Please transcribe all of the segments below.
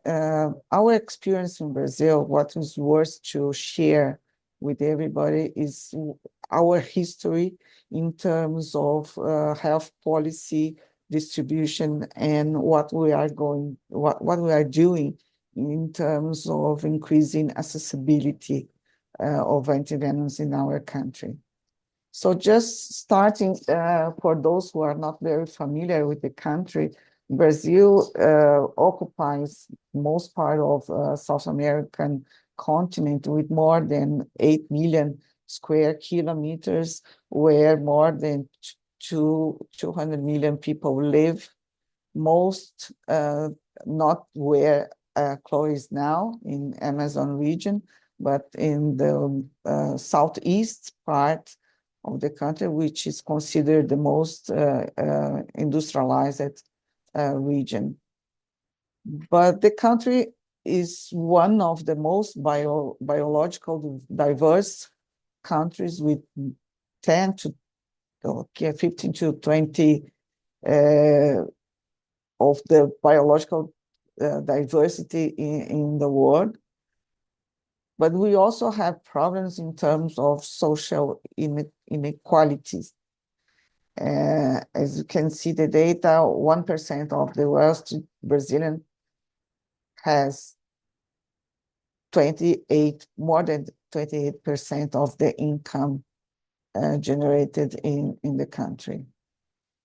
our experience in Brazil, what is worth to share with everybody is our history in terms of health policy distribution and what we are doing in terms of increasing accessibility of antivenoms in our country. So just starting, for those who are not very familiar with the country, Brazil occupies most part of South American continent with more than 8 million square kilometers, where more than 200 million people live. Most not where Chloe is now, in Amazon region, but in the southeast part of the country, which is considered the most industrialized region. But the country is one of the most biological diverse countries with 15 to 20 of the biological diversity in the world. But we also have problems in terms of social inequalities. As you can see the data, 1% of the wealthy Brazilian has more than 28% of the income generated in the country.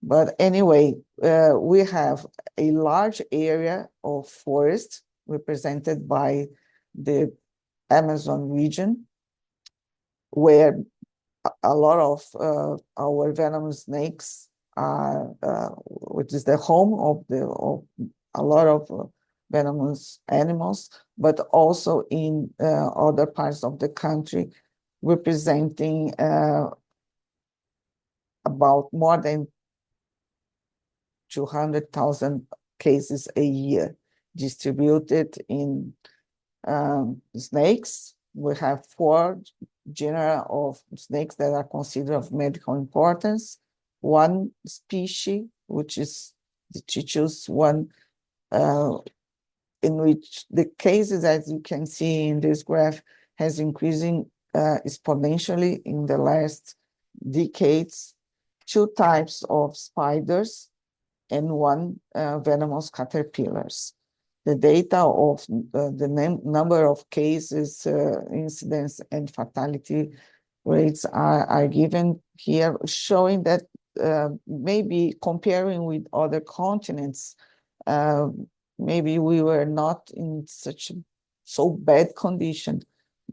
But anyway, we have a large area of forest represented by the Amazon region, where a lot of our venomous snakes are, which is the home of a lot of venomous animals, but also in other parts of the country, representing about more than 200,000 cases a year distributed in snakes. We have 4 genera of snakes that are considered of medical importance. One species, which is the Chichus one, in which the cases, as you can see in this graph, has increasing exponentially in the last decades. 2 types of spiders and 1 venomous caterpillars. The data of the number of cases, incidence, and fatality rates are given here, showing that maybe comparing with other continents, maybe we were not in so bad condition.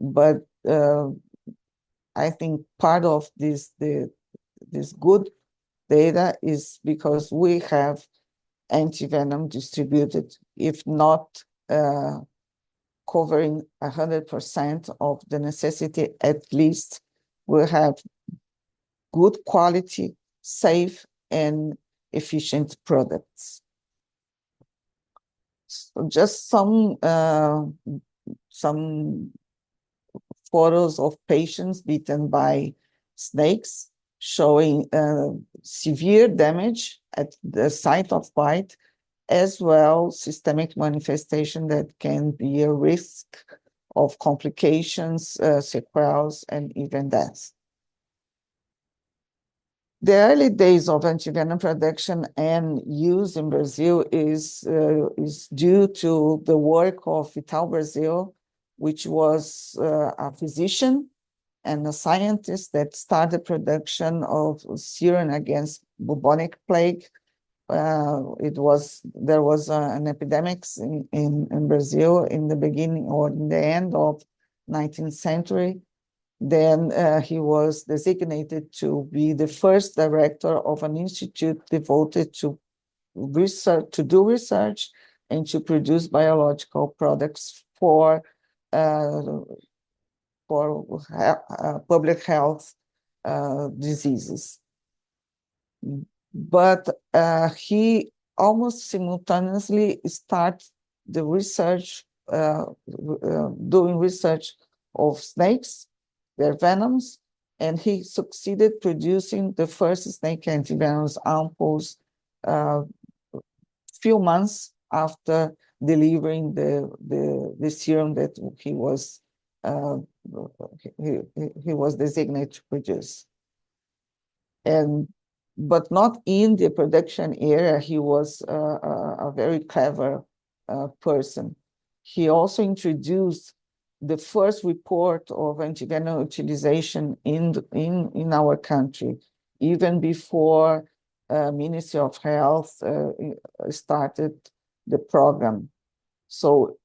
But I think part of this good data is because we have antivenom distributed, if not covering 100% of the necessity, at least we have good quality, safe, and efficient products. So just some photos of patients bitten by snakes, showing severe damage at the site of bite, as well systemic manifestation that can be a risk of complications, sequelae, and even death. The early days of antivenom production and use in Brazil is due to the work of Vital Brazil, which was a physician and a scientist that started production of serum against bubonic plague. There was an epidemic in Brazil in the beginning or in the end of 19th century. Then he was designated to be the first director of an institute devoted to do research and to produce biological products for public health diseases. But he almost simultaneously started the research, doing research of snakes, their venoms, and he succeeded producing the first snake antivenoms ampoules few months after delivering the serum that he was he was designated to produce. But not in the production area, he was a very clever person. He also introduced the first report of antivenom utilization in our country, even before Ministry of Health started the program. So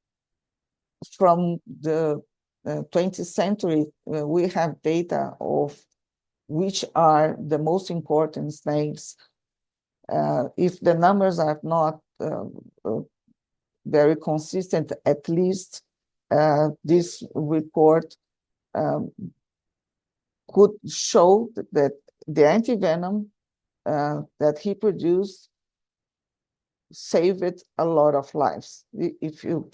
from the 20th century, we have data of which are the most important snakes. If the numbers are not very consistent, at least this report could show that the antivenom that he produced saved a lot of lives. If you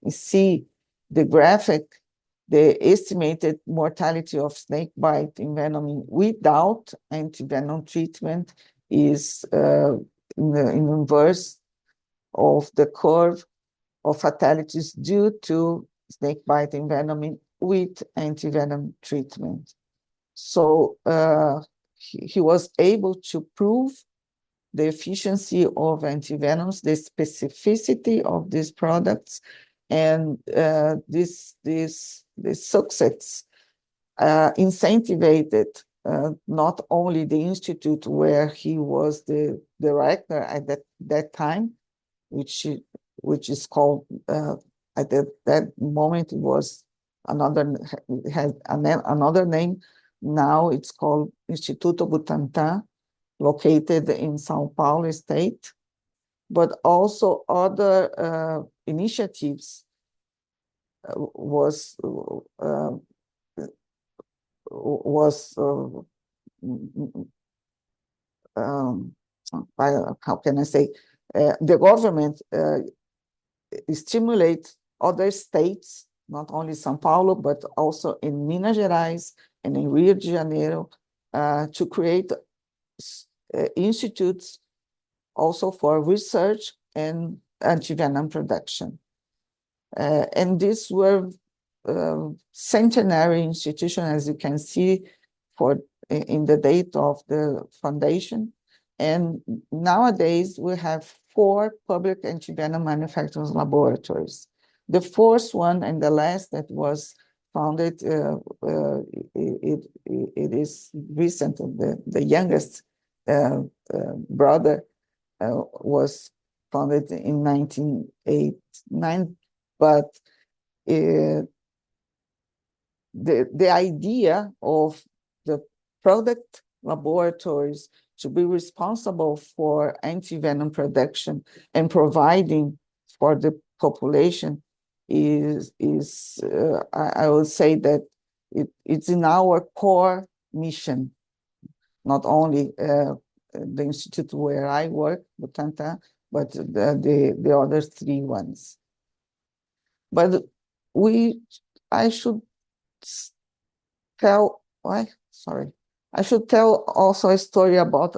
see the graphic, the estimated mortality of snake bite envenoming without antivenom treatment is in inverse of the curve of fatalities due to snake bite envenoming with antivenom treatment. So he was able to prove the efficiency of antivenoms, the specificity of these products, and this success incentivized not only the institute where he was the director at that time, which is called at that moment it was had another name. Now it's called Instituto Butantan, located in São Paulo state, but also other initiatives how can I say, the government stimulate other states, not only São Paulo, but also in Minas Gerais and in Rio de Janeiro, to create institutes also for research and antivenom production. And these were centenary institutions, as you can see in the date of the foundation. And nowadays we have 4 public antivenom manufacturers laboratories. The fourth one and the last that was founded, it is recent, the youngest brother was founded in 1989, but the idea of the product laboratories to be responsible for antivenom production and providing for the population is I would say that it's in our core mission, not only the institute where I work, Butantan, but the other 3 ones. But I should tell also a story about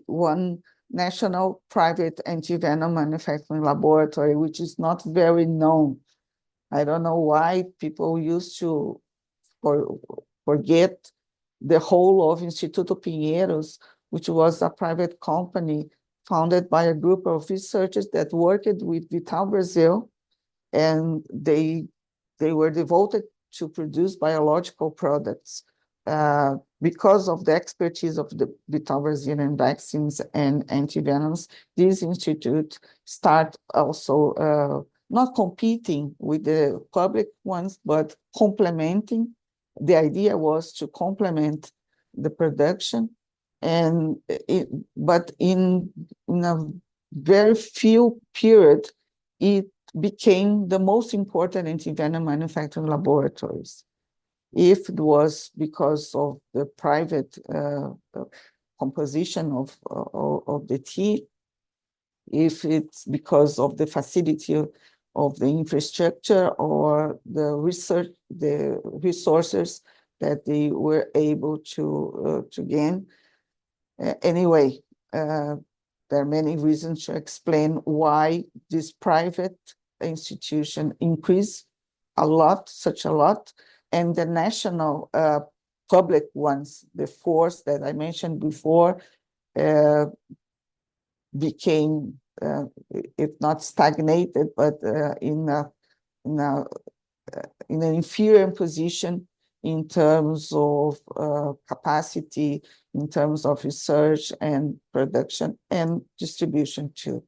one national private antivenom manufacturing laboratory, which is not very known. I don't know why people used to forget the whole of Instituto Pinheiros, which was a private company founded by a group of researchers that worked with Vital Brazil, and they were devoted to produce biological products. Because of the expertise of the Vital Brazilian vaccines and antivenoms, this institute start also not competing with the public ones, but complementing. The idea was to complement the production, but in a very few period, it became the most important antivenom manufacturing laboratories. If it was because of the private composition of the tea, if it's because of the facility of the infrastructure or the research, the resources that they were able to gain. Anyway, there are many reasons to explain why this private institution increased a lot, such a lot, and the national public ones, the force that I mentioned before, became, if not stagnated, but in an inferior position in terms of capacity, in terms of research and production and distribution too.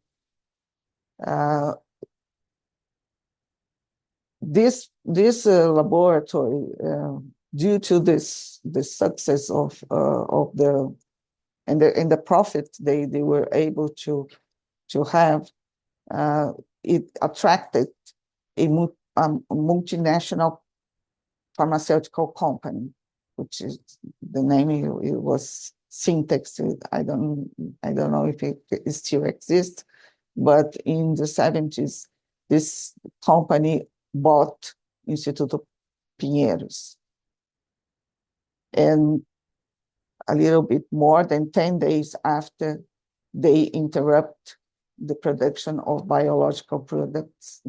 This laboratory, due to the success of the and the profit they were able to have, it attracted a multinational pharmaceutical company, which is the name. It was Syntex. I don't know if it still exists, but in the 70s, this company bought Instituto Pinheiros. And a little bit more than 10 days after, they interrupt the production of biological products,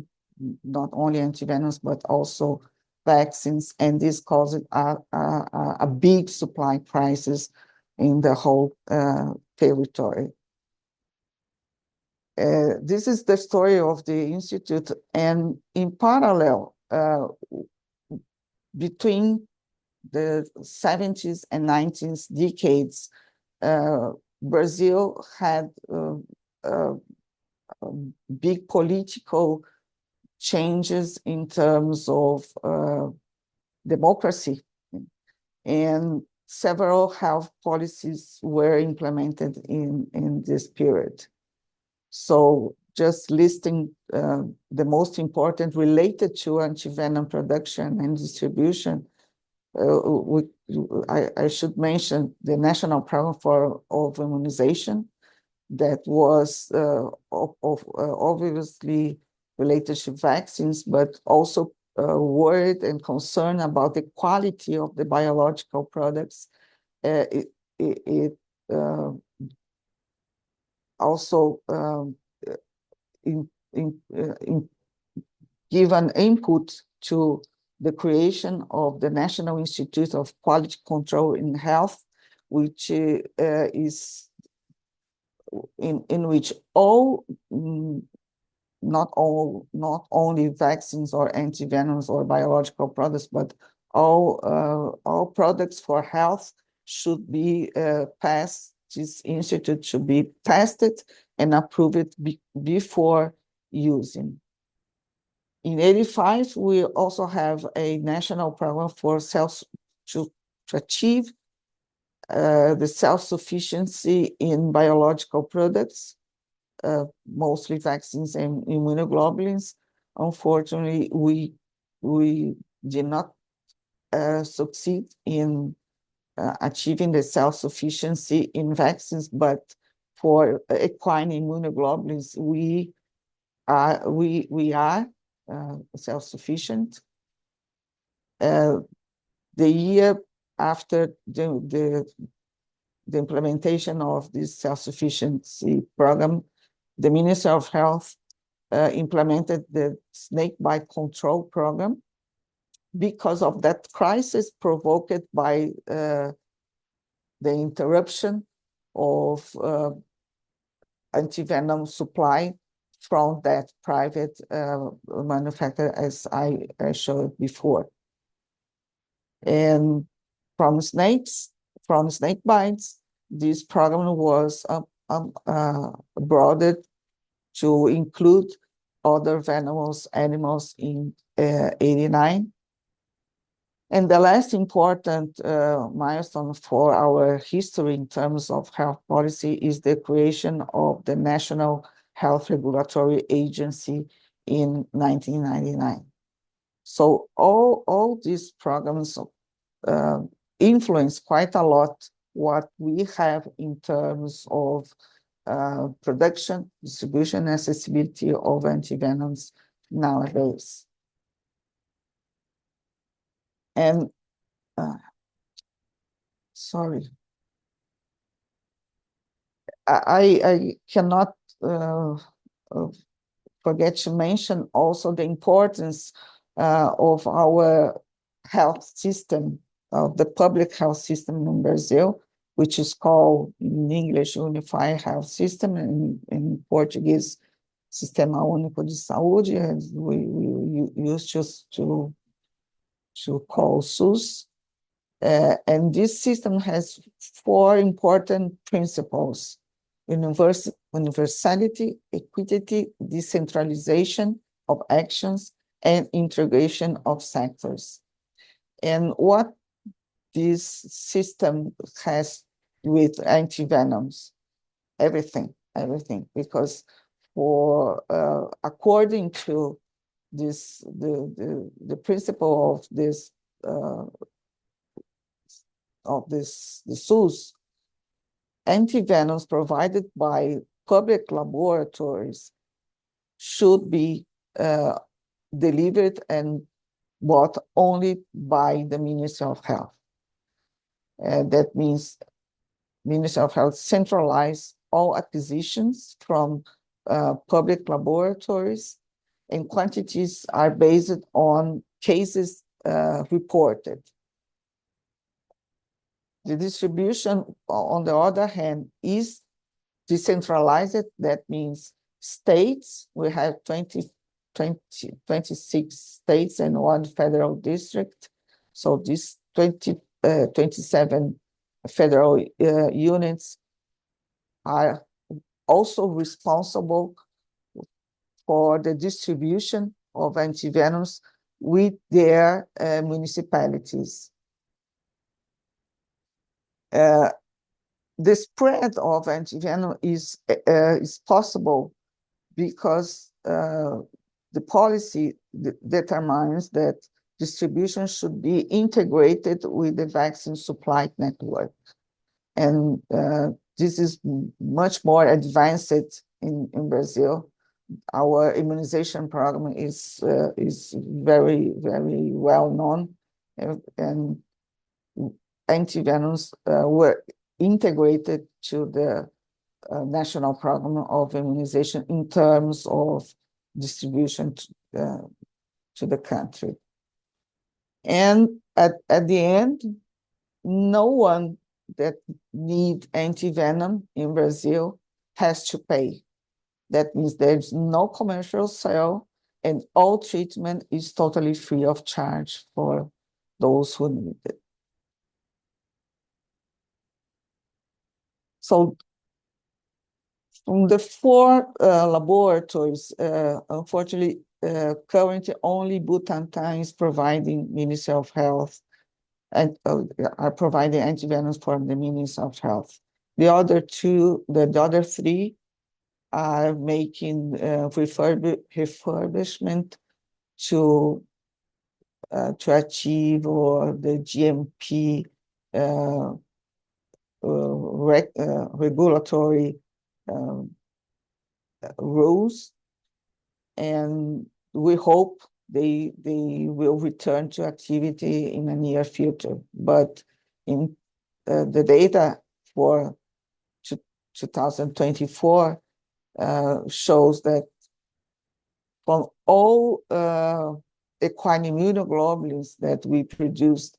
not only antivenoms, but also vaccines, and this caused a big supply crisis in the whole territory. This is the story of the Institute, and in parallel, between the 70s and 90s decades, Brazil had big political changes in terms of democracy, and several health policies were implemented in this period. So just listing the most important related to antivenom production and distribution, I should mention the National Program of Immunization that was obviously related to vaccines, but also worried and concerned about the quality of the biological products. It also give an input to the creation of the National Institute of Quality Control in Health, which is in which all, not only vaccines or antivenoms or biological products, but all products for health should be passed. This institute should be tested and approved before using. In 85, we also have a national program for to achieve the self-sufficiency in biological products, mostly vaccines and immunoglobulins. Unfortunately, we did not succeed in achieving the self-sufficiency in vaccines, but for equine immunoglobulins, we are self-sufficient. The year after the implementation of this self-sufficiency program, the Ministry of Health implemented the snakebite control program because of that crisis provoked by the interruption of antivenom supply from that private manufacturer, as I showed before. And from snake bites, this program was broadened to include other venomous animals in 89. And the last important milestone for our history in terms of health policy is the creation of the National Health Regulatory Agency in 1999. So all these programs influence quite a lot what we have in terms of production, distribution, accessibility of antivenoms nowadays. And sorry. I cannot uh, uh, forget to mention also the importance of our health system, of the public health system in Brazil, which is called in English Unified Health System, and in Portuguese Sistema Único de Saúde, as we used to call SUS. And this system has four important principles: universality, equity, decentralization of actions, and integration of sectors. And what this system has with antivenoms? Everything, because according to the principle uh, of this the SUS, antivenoms provided by public laboratories should be delivered and bought only by the Ministry of Health. That means Ministry of Health centralize all acquisitions from public laboratories, and quantities are based on cases reported. The distribution, on the other hand, is decentralized. That means states, we have 26 states and one federal district. So these 27 federal units are also responsible for the distribution of antivenoms with their municipalities. The spread of antivenom is possible because the policy determines that distribution should be integrated with the vaccine supply network. And this is much more advanced in Brazil. Our immunization program is very, very well known, and antivenoms were integrated to the national program of immunization in terms of distribution to the country. And at the end, no one that need antivenom in Brazil has to pay. That means there's no commercial sale, and all treatment is totally free of charge for those who need it. So from the four laboratories, unfortunately, currently only Butantan is providing Ministry of Health and are providing antivenoms for the Ministry of Health. The other three are making refurbishment to achieve or the GMP regulatory rules, and we hope they will return to activity in the near future. But in the data for 2024 shows that from all equine immunoglobulins that we produced,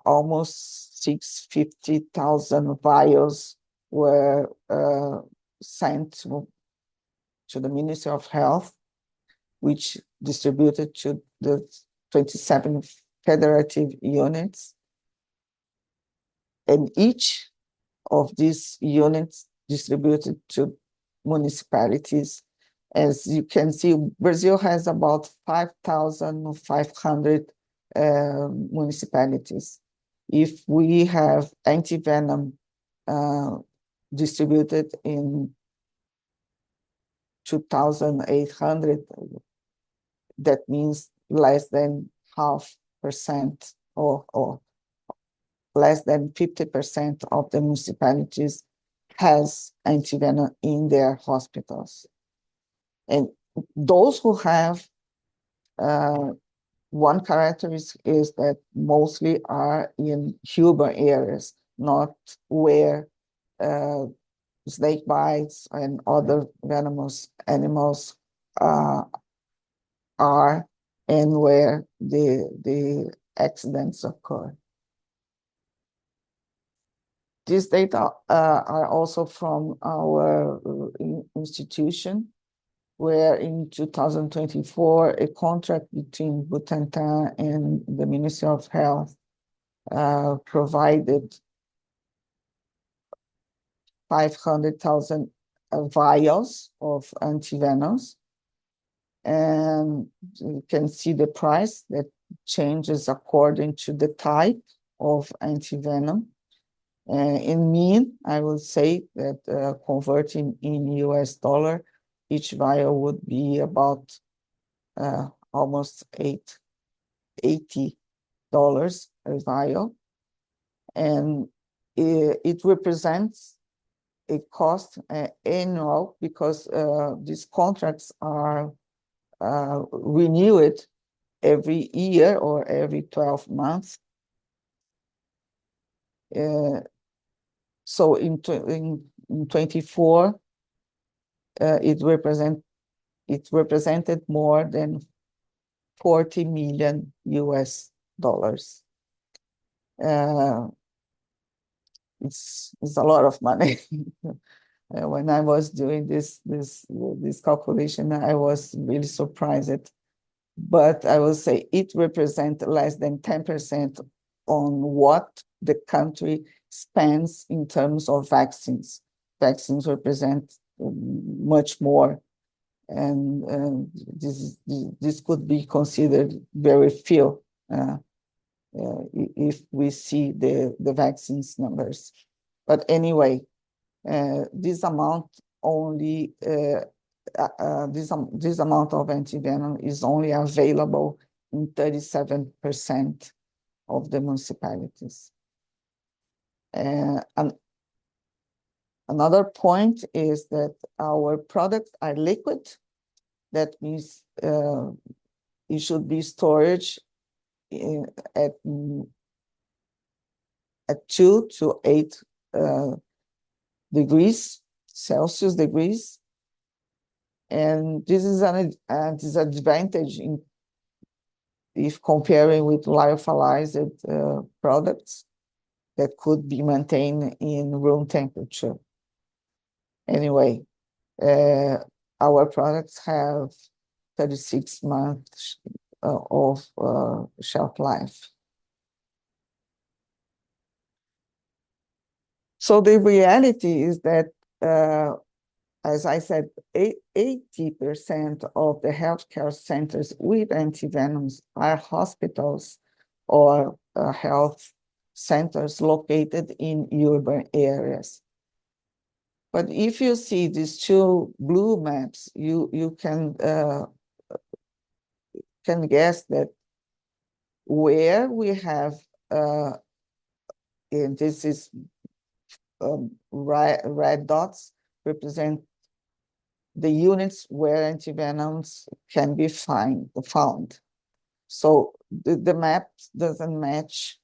almost 650,000 vials were sent to the Ministry of Health, which distributed to the 27 federative units. And each of these units distributed to municipalities. As you can see, Brazil has about 5,500 municipalities. If we have antivenom distributed in 2,800, that means less than 0.5% or less than 50% of the municipalities has antivenom in their hospitals. And those who have one characteristic is that mostly are in urban areas, not where snake bites and other venomous animals are and where the accidents occur. These data are also from our institution, where in 2024, a contract between Butantan and the Ministry of Health provided 500,000 vials of antivenoms. And you can see the price that changes according to the type of antivenom. In mean, I would say that converting in US dollar, each vial would be about almost $80 a vial. And it represents a cost annual, because these contracts are renewed every year or every 12 months. So in 24, it represented more than 40 million US dollars. It's a lot of money. When I was doing this calculation, I was really surprised. But I will say it represents less than 10% on what the country spends in terms of vaccines. Vaccines represent much more, and this could be considered very few if we see the vaccines numbers. But anyway, this amount only this amount of antivenom is only available in 37% of the municipalities. And another point is that our products are liquid. That means it should be storage at 2 to 8 degrees Celsius. And this is a disadvantage if comparing with lyophilized products that could be maintained in room temperature. Anyway, our products have 36 months of shelf life. So the reality is that, as I said, 80% of the healthcare centers with antivenoms are hospitals or health centers located in urban areas. But if you see these two blue maps, you can guess that where we have, and this is red dots represent the units where antivenoms can be found. So the map doesn't match,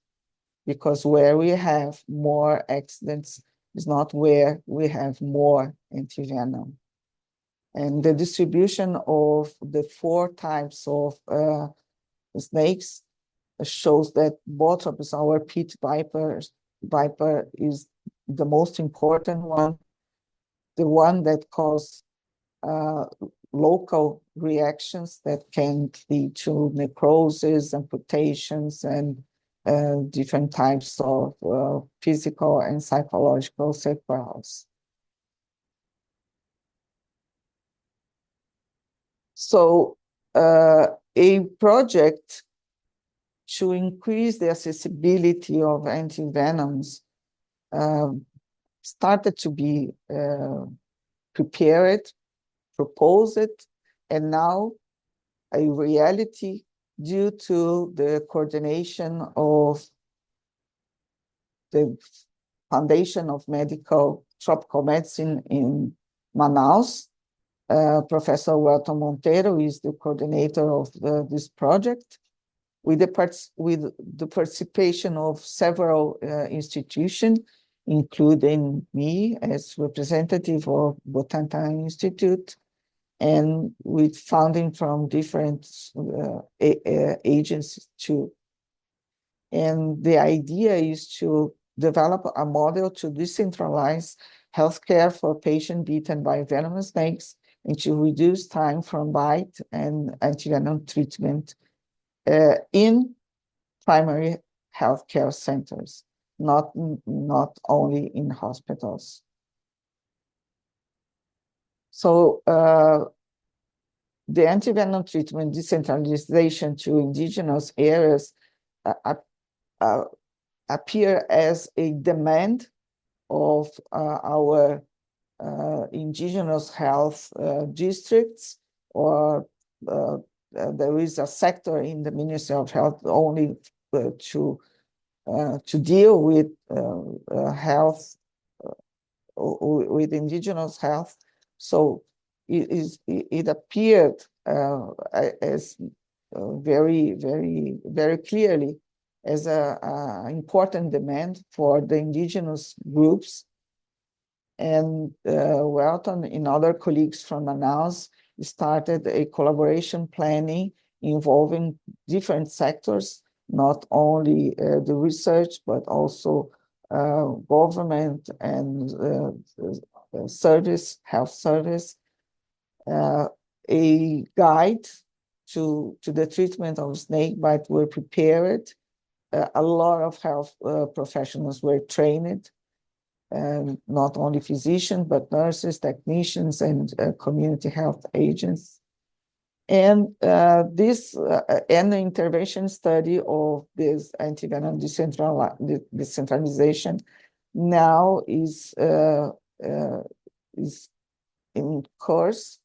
because where we have more accidents is not where we have more antivenom. And the distribution of the 4 types of snakes shows that Bothrops, our pit viper is the most important one, the one that causes local reactions that can lead to necrosis, amputations, and different types of physical and psychological sequelae. So a project to increase the accessibility of antivenoms started to be prepared, proposed, and now a reality due to the coordination of the Foundation of Tropical Medicine in Manaus. Professor Welton Monteiro is the coordinator of this project, with the participation of several institutions, including me as representative of Butantan Institute, and with funding from different agencies too. And the idea is to develop a model to decentralize healthcare for patients bitten by venomous snakes and to reduce time from bite and antivenom treatment in primary healthcare centers, not only in hospitals. So the antivenom treatment decentralization to indigenous areas appear as a demand of our indigenous health districts, or there is a sector in the Ministry of Health only to deal with health, with indigenous health. So it appeared as very clearly as a important demand for the indigenous groups. And Welton and other colleagues from Manaus started a collaboration planning involving different sectors, not only the research, but also government and health service, a guide to the treatment of snake bite were prepared. A lot of health professionals were trained, and not only physicians, but nurses, technicians, and community health agents. And an intervention study of this antivenom decentralization now is in course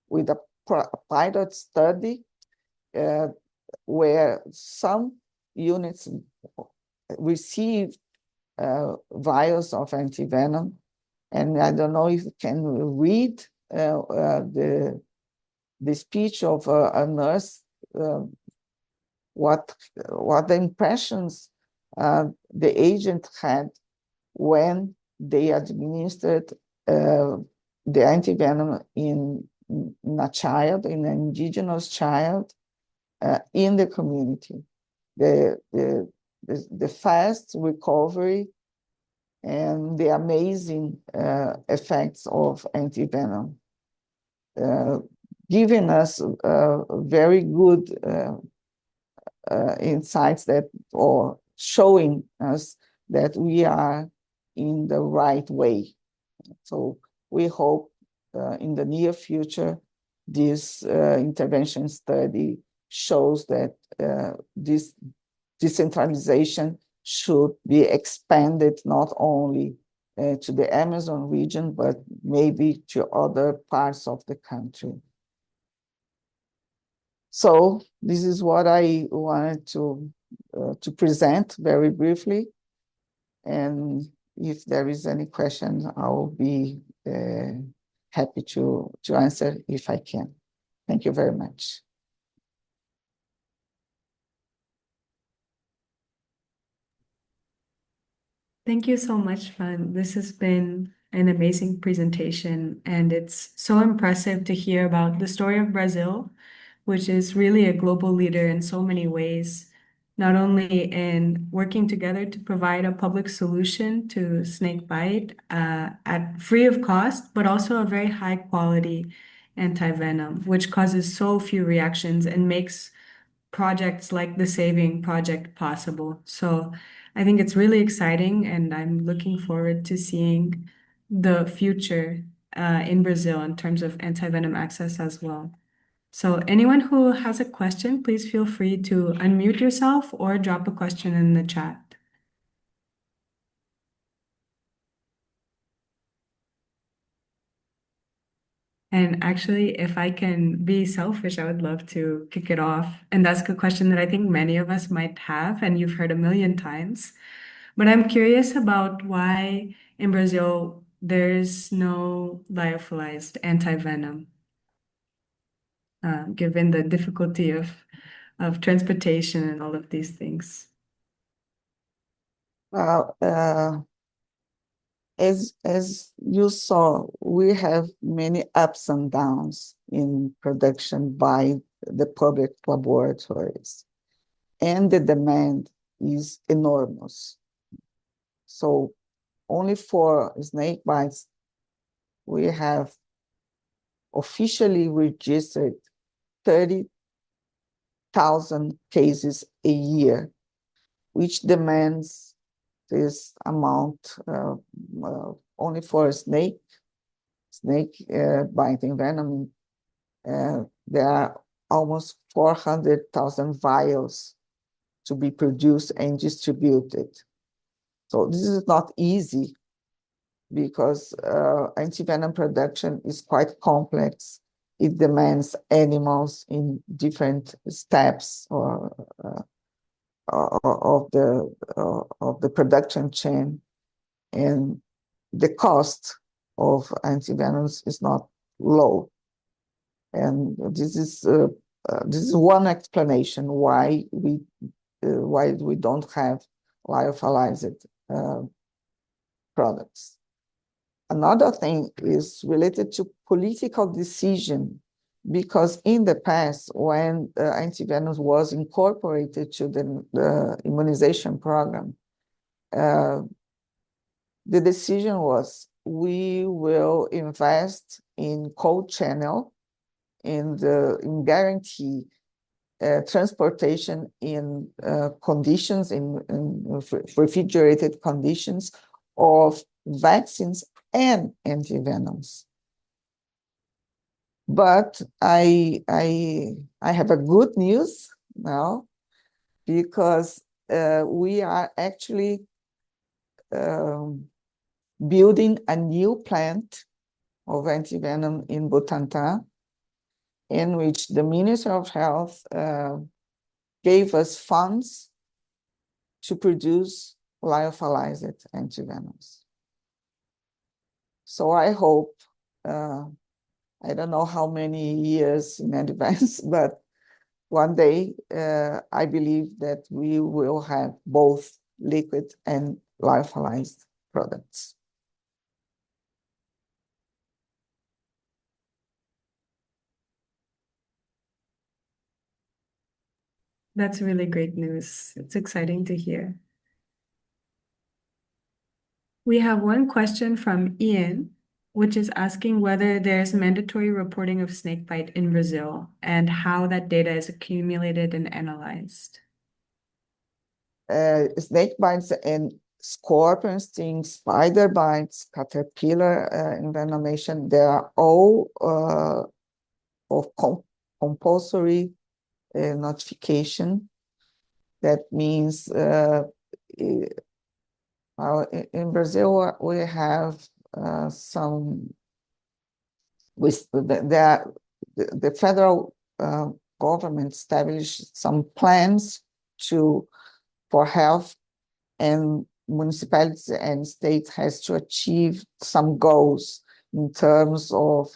with a pilot study where some units receive vials of antivenom, and I don't know if you can read the speech of a nurse, what the impressions the agent had when they administered the antivenom in a child, in an indigenous child, in the community. The fast recovery and the amazing effects of antivenom, giving us very good insights or showing us that we are in the right way. So we hope in the near future, this intervention study shows that this decentralization should be expanded not only to the Amazon region, but maybe to other parts of the country. So this is what I wanted to present very briefly. And if there is any question, I will be happy to answer if I can. Thank you very much. Thank you so much, Fan. This has been an amazing presentation, and it's so impressive to hear about the story of Brazil, which is really a global leader in so many ways, not only in working together to provide a public solution to snake bite at free of cost, but also a very high quality antivenom, which causes so few reactions and makes projects like the Saving Project possible. So I think it's really exciting, and I'm looking forward to seeing the future in Brazil in terms of antivenom access as well. So anyone who has a question, please feel free to unmute yourself or drop a question in the chat. And actually, if I can be selfish, I would love to kick it off and ask a question that I think many of us might have, and you've heard a million times. But I'm curious about why in Brazil there's no lyophilized antivenom, given the difficulty of transportation and all of these things. Well, as you saw, we have many ups and downs in production by the public laboratories, and the demand is enormous. So only for snake bites, we have officially registered 30,000 cases a year, which demands this amount only for snake biting venom. There are almost 400,000 vials to be produced and distributed. So this is not easy because antivenom production is quite complex. It demands animals in different steps of the production chain, and the cost of antivenoms is not low. And this is one explanation why we don't have lyophilized products. Another thing is related to political decision, because in the past, when antivenom was incorporated to the immunization program, the decision was we will invest in cold channel, in guarantee transportation in conditions, in refrigerated conditions of vaccines and antivenoms. But I have a good news now, because we are actually building a new plant of antivenom in Butantan, in which the Ministry of Health gave us funds to produce lyophilized antivenoms. So I hope, I don't know how many years in advance, but one day I believe that we will have both liquid and lyophilized products. That's really great news. It's exciting to hear. We have one question from Ian, which is asking whether there's mandatory reporting of snakebite in Brazil and how that data is accumulated and analyzed. Snake bites and scorpion stings, spider bites, caterpillar envenomation, they are all of compulsory notification. That means in Brazil we have the federal government established some plans for health, and municipalities and states has to achieve some goals in terms of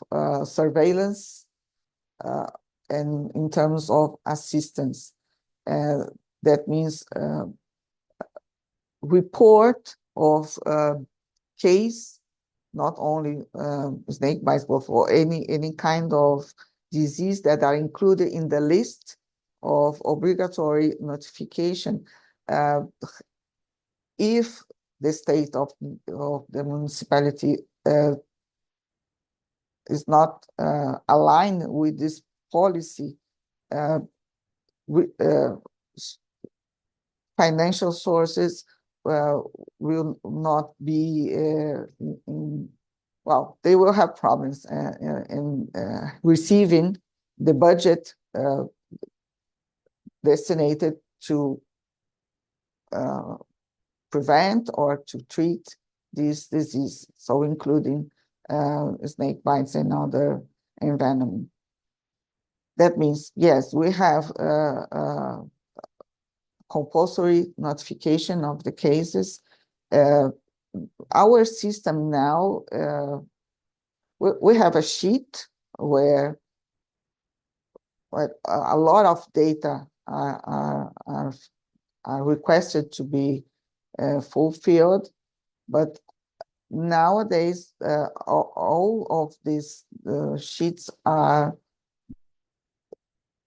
surveillance and in terms of assistance. That means report of case, not only snake bites, but for any kind of disease that are included in the list of obligatory notification. If the state of the municipality is not aligned with this policy, financial sources will not be, well, they will have problems in receiving the budget designated to prevent or to treat this disease, so including snake bites and other envenoming. That means, yes, we have compulsory notification of the cases. Our system now, we have a sheet where a lot of data are requested to be fulfilled, but Nowadays, all of these sheets are,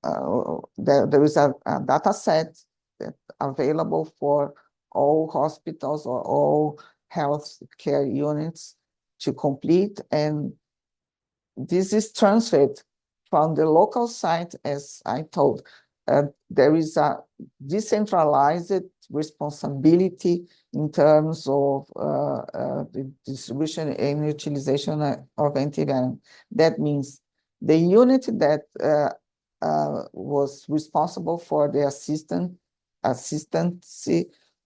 there is a data set that available for all hospitals or all health care units to complete, and this is transferred from the local site, as I told. There is a decentralized responsibility in terms of the distribution and utilization of antivenom. That means the unit that was responsible for the assistance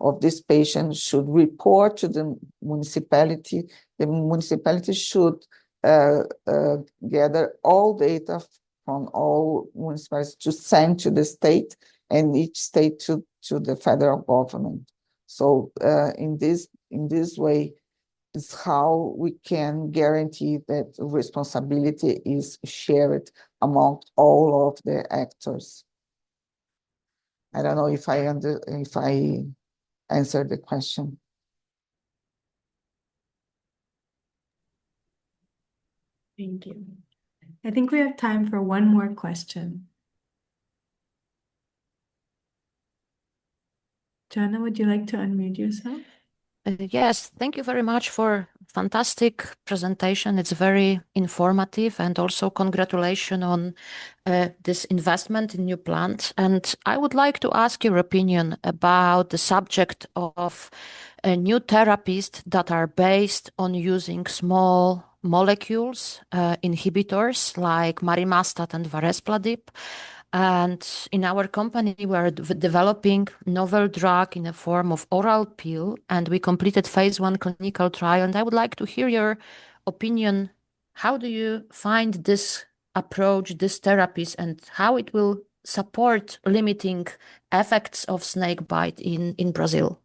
of this patient should report to the municipality. The municipality should gather all data from all municipalities to send to the state, and each state to the federal government. So in this way is how we can guarantee that responsibility is shared among all of the actors. I don't know if I answered the question. Thank you. I think we have time for one more question. Jana, would you like to unmute yourself? Yes, thank you very much for fantastic presentation. It's very informative, and also congratulations on this investment in new plant. And I would like to ask your opinion about the subject of new therapies that are based on using small molecules, inhibitors like marimestat and varespladib. And in our company, we are developing novel drug in a form of oral pill, and we completed phase 1 clinical trial. And I would like to hear your opinion. How do you find this approach, these therapies, and how it will support limiting effects of snake bite in Brazil?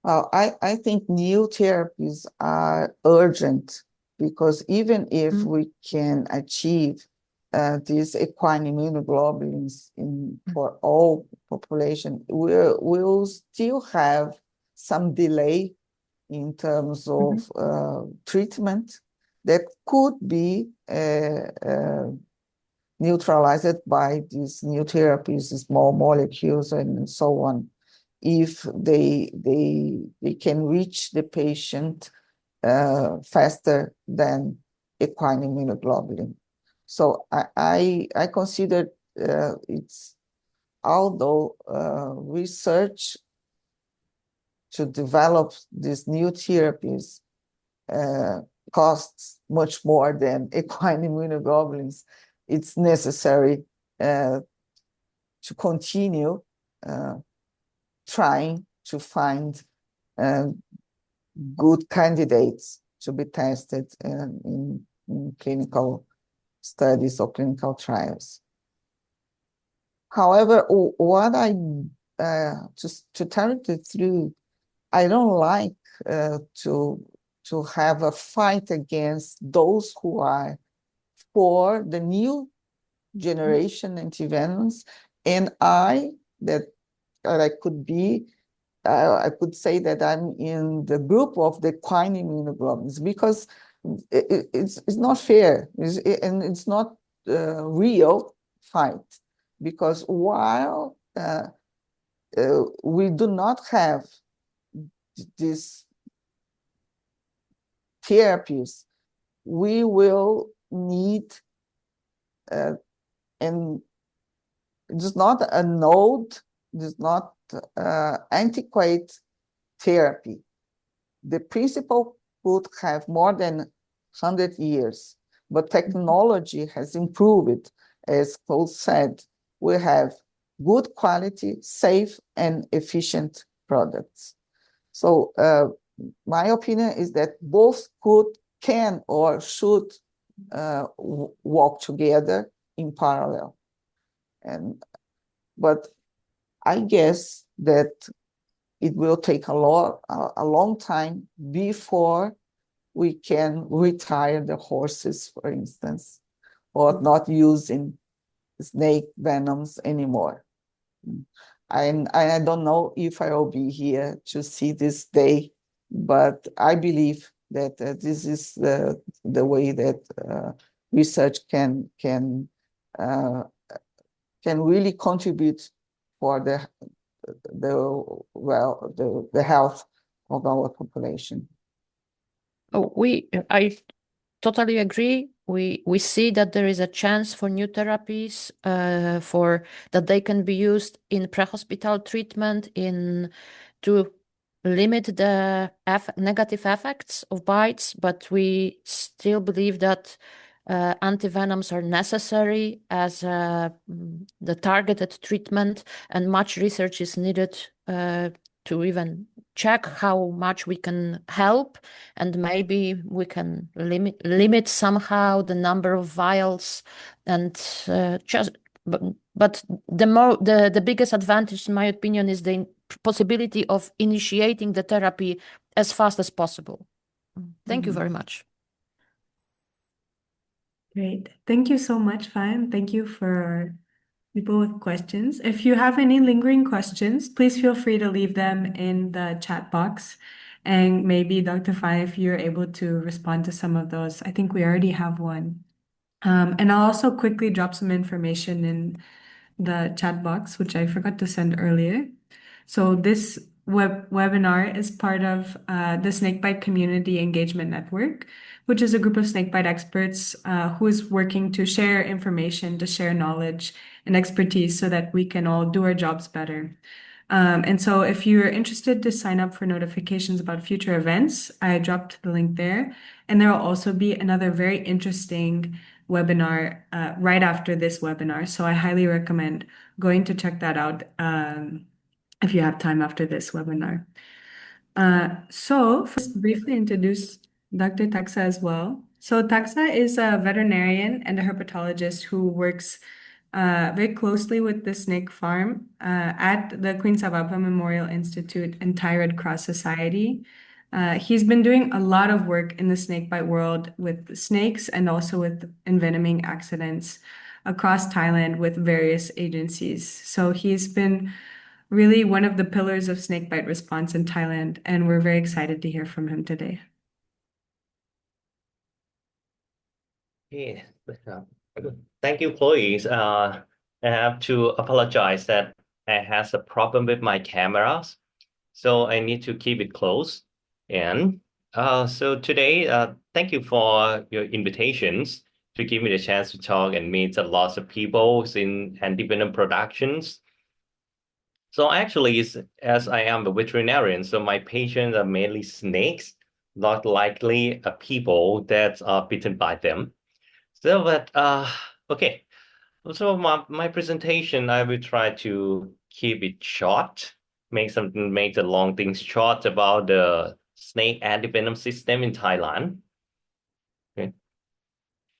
Well, I think new therapies are urgent, because even if we can achieve these equine immunoglobulins for all population, we'll still have some delay in terms of treatment that could be neutralized by these new therapies, small molecules, and so on, if they can reach the patient faster than equine immunoglobulin. So I consider it's, although research to develop these new therapies costs much more than equine immunoglobulins, it's necessary to continue trying to find good candidates to be tested in clinical studies or clinical trials. However, what to tell you the truth, I don't like to have a fight against those who are for the new generation antivenoms, and I could say that I'm in the group of the equine immunoglobulins, because it's not fair, and it's not a real fight, because while we do not have these therapies, we will need, and it's not a node, it's not antiquate therapy. The principle could have more than 100 years, but technology has improved. As Claude said, we have good quality, safe, and efficient products. So my opinion is that both can or should walk together in parallel. But I guess that it will take a long time before we can retire the horses, for instance, or not using snake venoms anymore. And I don't know if I will be here to see this day but I believe that this is the way that research can really contribute for the health of our population. Oh, I totally agree. We see that there is a chance for new therapies, for that they can be used in pre-hospital treatment to limit the negative effects of bites, but we still believe that antivenoms are necessary as the targeted treatment, and much research is needed to even check how much we can help, and maybe we can limit somehow the number of vials, and but the biggest advantage, in my opinion, is the possibility of initiating the therapy as fast as possible. Thank you very much. Great. Thank you so much, Fan. Thank you for people with questions. If you have any lingering questions, please feel free to leave them in the chat box. And maybe Dr. Fan, if you're able to respond to some of those, I think we already have one. And I'll also quickly drop some information in the chat box, which I forgot to send earlier. So this webinar is part of the Snakebite Community Engagement Network, which is a group of snakebite experts who is working to share information, to share knowledge and expertise so that we can all do our jobs better. And so if you're interested to sign up for notifications about future events, I dropped the link there. And there will also be another very interesting webinar right after this webinar. So I highly recommend going to check that out if you have time after this webinar. So first, briefly introduce Dr. Taxa as well. So Taxa is a veterinarian and a herpetologist who works very closely with the snake farm at the Queen Sababa Memorial Institute and Thai Red Cross Society. He's been doing a lot of work in the snakebite world with snakes and also with envenoming accidents across Thailand with various agencies. So he's been really one of the pillars of snakebite response in Thailand, and we're very excited to hear from him today. Yeah. Thank you, Chloe. I have to apologize that I has a problem with my cameras, so I need to keep it close. And so today, thank you for your invitations to give me the chance to talk and meet a lot of people in Antivenom Productions. So actually, as I am a veterinarian, so my patients are mainly snakes, not likely people that are bitten by them. So, but okay. So my presentation, I will try to keep it short, make the long things short about the snake antivenom system in Thailand. Okay.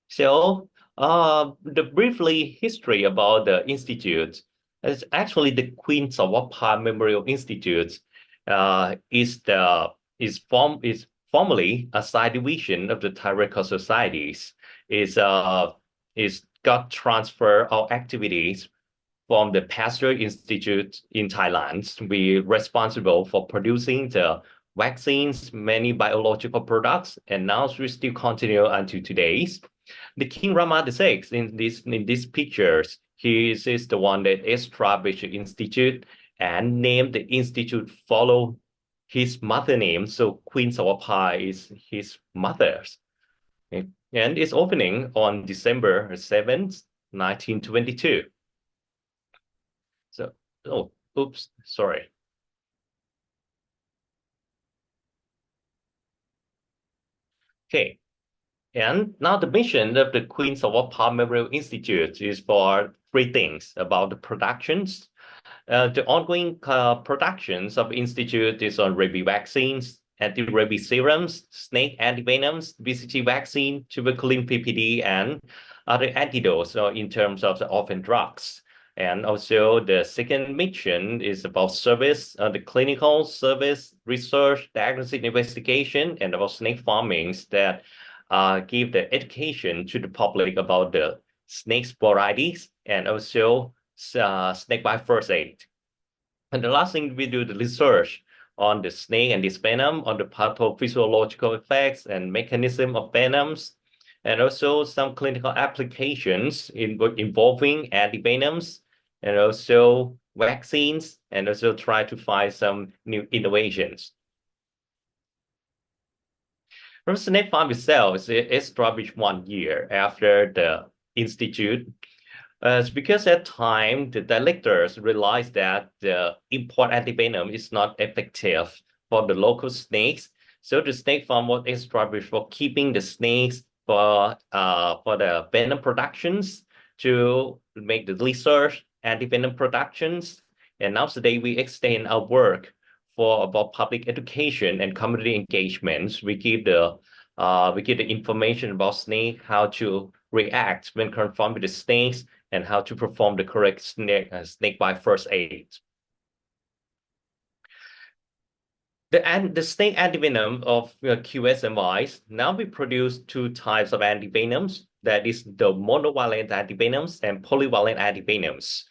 So the briefly history about the institute is actually the Queen Sawapha Memorial Institute is formerly a side division of the Thai Red Cross Societies. Is got transfer our activities from the Pasteur Institute in Thailand to be responsible for producing the vaccines, many biological products, and now we still continue until today. The King Rama VI in these pictures, he is the one that established the institute and named the institute follow his mother name. So Queen Sawapha is his mother's. Okay. And it's opening on December 7th, 1922. So, oh, oops, sorry. Okay. And now the mission of the Queen Sawapha Memorial Institute is for three things about the productions. The ongoing productions of Institute is on rabies vaccines, anti-rabies serums, snake antivenoms, BCG vaccine, tuberculin PPD, and other antidotes in terms of the orphan drugs. And also the second mission is about service, the clinical service, research, diagnostic investigation, and about snake farmings that give the education to the public about the snake varieties and also snake bite first aid. And the last thing we do the research on the snake and its venom, on the pathophysiological effects and mechanism of venoms, and also some clinical applications involving antivenoms, and also vaccines, and also try to find some new innovations. From Snake Farm itself is established 1 year after the institute. It's because at time the directors realized that the import antivenom is not effective for the local snakes. So the snake farm was established for keeping the snakes for the venom productions, to make the research antivenom productions. And now today we extend our work for about public education and community engagements. We give the information about snake, how to react when confronted with the snakes, and how to perform the correct snake bite first aid. The snake antivenom of QSMIs, now we produce 2 types of antivenoms, that is the monovalent antivenoms and polyvalent antivenoms.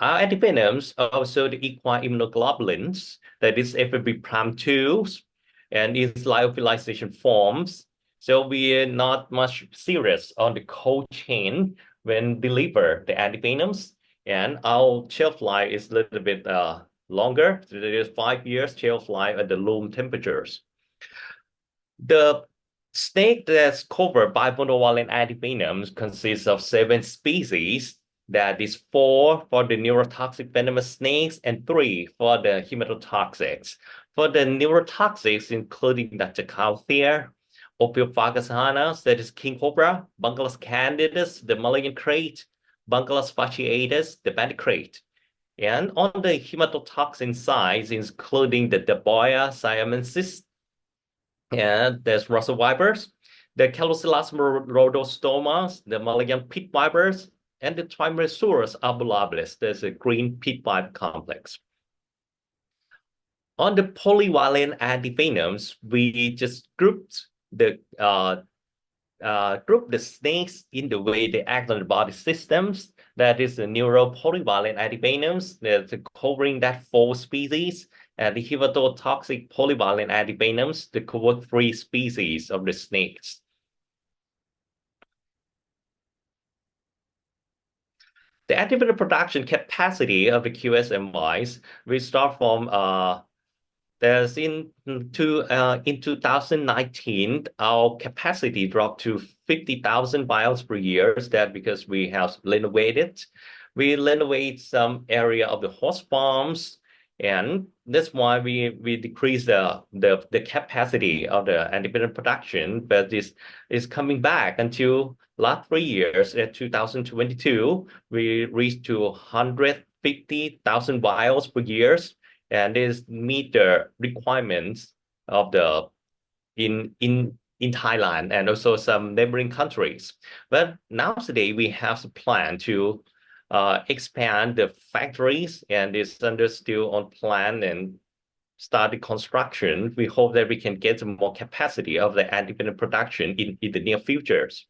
Our antivenoms are also the equine immunoglobulins, that is FFB prime 2 and its lyophilization forms. So we are not much serious on the cold chain when deliver the antivenoms, and our shelf life is a little bit longer. So there is 5 years shelf life at the room temperatures. The snake that's covered by monovalent antivenoms consists of 7 species. That is 4 for the neurotoxic venomous snakes and 3 for the hematotoxics. For the neurotoxics, including the Jacalthea, Ophiophagus hanus, that is king cobra, Bungalus candidus, the Malayan crate, Bungalus fasciatus, the bandit crate. And on the hematotoxin side, including the Deboia siamensis, and there's Russell vipers, the Calocillas rhodostomas, the Malayan pit vipers, and the Trimeresurus abulabilis. There's a green pit viper complex. On the polyvalent antivenoms, we just grouped the snakes in the way they act on the body systems. That is the neuropolyvalent antivenoms, that's covering that 4 species, and the hematotoxic polyvalent antivenoms, the cover 3 species of the snakes. The antivenom production capacity of the QSMIs, we start from there's in 2019, our capacity dropped to 50,000 vials per year. That because we have renovated. We renovate some area of the horse farms, and that's why we decrease the capacity of the antivenom production. But this is coming back until last 3 years. At 2022, we reached to 150,000 vials per year, and this meet the requirements of the in Thailand and also some neighboring countries. But now today we have a plan to expand the factories, and it's still on plan and start the construction. We hope that we can get more capacity of the antivenom production in the near futures.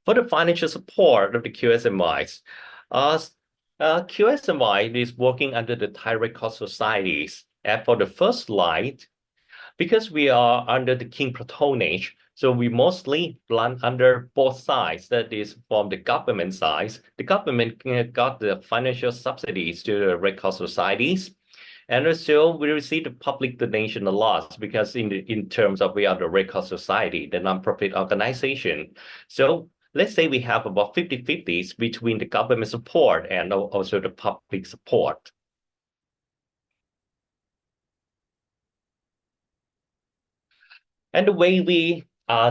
For the financial support of the QSMIs, QSMI is working under the Thai Red Cross societies. And for the first slide, because we are under the King patronage, so we mostly run under both sides. That is, from the government side, the government got the financial subsidies to the Red Cross societies, and also we receive the public donation a lot, because in terms of we are the Red Cross society, the nonprofit organization. So let's say we have about 50-50s between the government support and also the public support. And the way we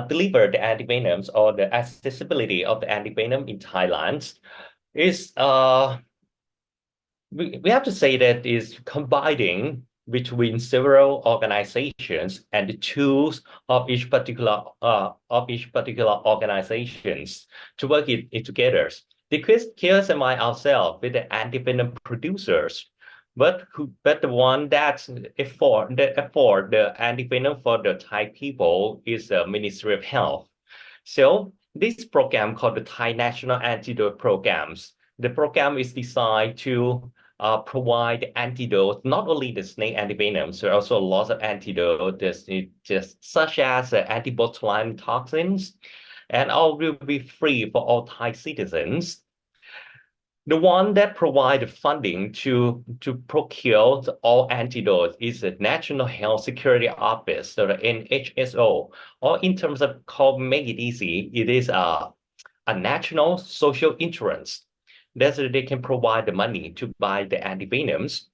deliver the antivenoms, or the accessibility of the antivenom in Thailand, is we have to say that is combining between several organizations and the tools of each particular organizations to work it together. The QSMI ourselves with the antivenom producers, but the one that afford the antivenom for the Thai people is the Ministry of Health. So this program called the Thai National Antidote Programs. The program is designed to provide antidote, not only the snake antivenoms, there are also lots of antidotes, just such as antibotulinum toxins, and all will be free for all Thai citizens. The one that provides funding to procure all antidotes is the National Health Security Office, so the NHSO, or in terms of make it easy, it is a national social insurance. That's they can provide the money to buy the antivenoms.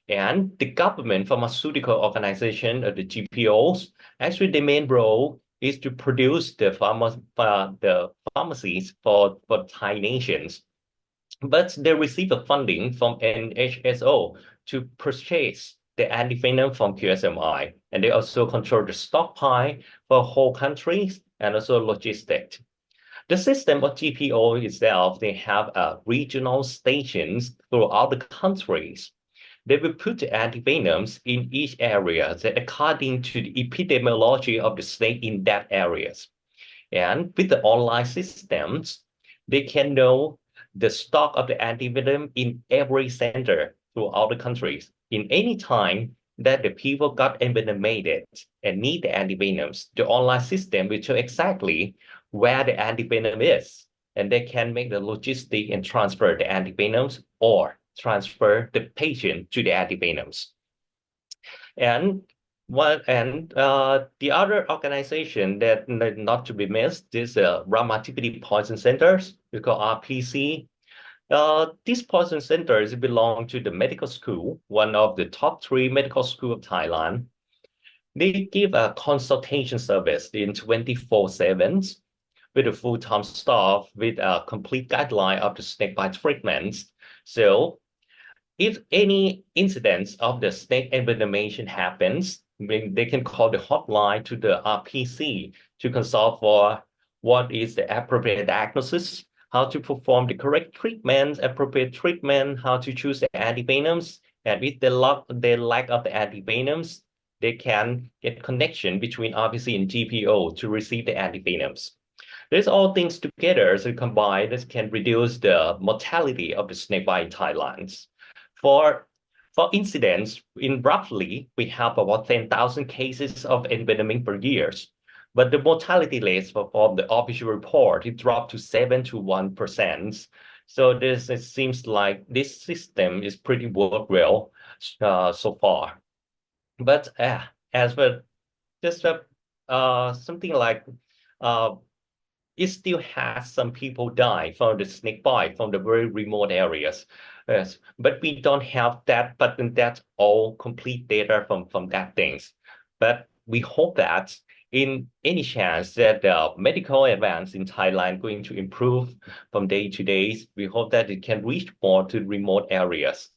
And the government pharmaceutical organization, the GPOs, actually the main role is to produce the pharmacies for Thai nations. But they receive a funding from NHSO to purchase the antivenom from QSMI. And they also control the stockpile for whole countries and also logistics. The system of GPO itself, they have regional stations throughout the countries. They will put the antivenoms in each area according to the epidemiology of the state in that areas. And with the online systems, they can know the stock of the antivenom in every center throughout the countries. In any time that the people got envenomated and need the antivenoms, the online system will show exactly where the antivenom is, and they can make the logistic and transfer the antivenoms or transfer the patient to the antivenoms. And the other organization that not to be missed is Ramatipidi Poison Centers. It's called RPC. These poison centers belong to the medical school, one of the top 3 medical schools of Thailand. They give a consultation service in 24/7 with a full-time staff with a complete guideline of the snakebite treatments. So if any incidents of the snake envenomation happens, they can call the hotline to the RPC to consult for what is the appropriate diagnosis, how to perform the correct treatment, appropriate treatment, how to choose the antivenoms, and with the lack of the antivenoms, they can get connection between RPC and GPO to receive the antivenoms. These all things together, so combined, this can reduce the mortality of the snakebite in Thailand. For incidents, in roughly, we have about 10,000 cases of envenoming per year. But the mortality rate from the official report, it dropped to 7 to 1%. So it seems like this system is pretty work well so far. But as for just something like it still has some people die from the snake bite from the very remote areas. Yes, but we don't have that, but that's all complete data from that things. But we hope that in any chance that the medical advance in Thailand going to improve from day to day, we hope that it can reach more to remote areas.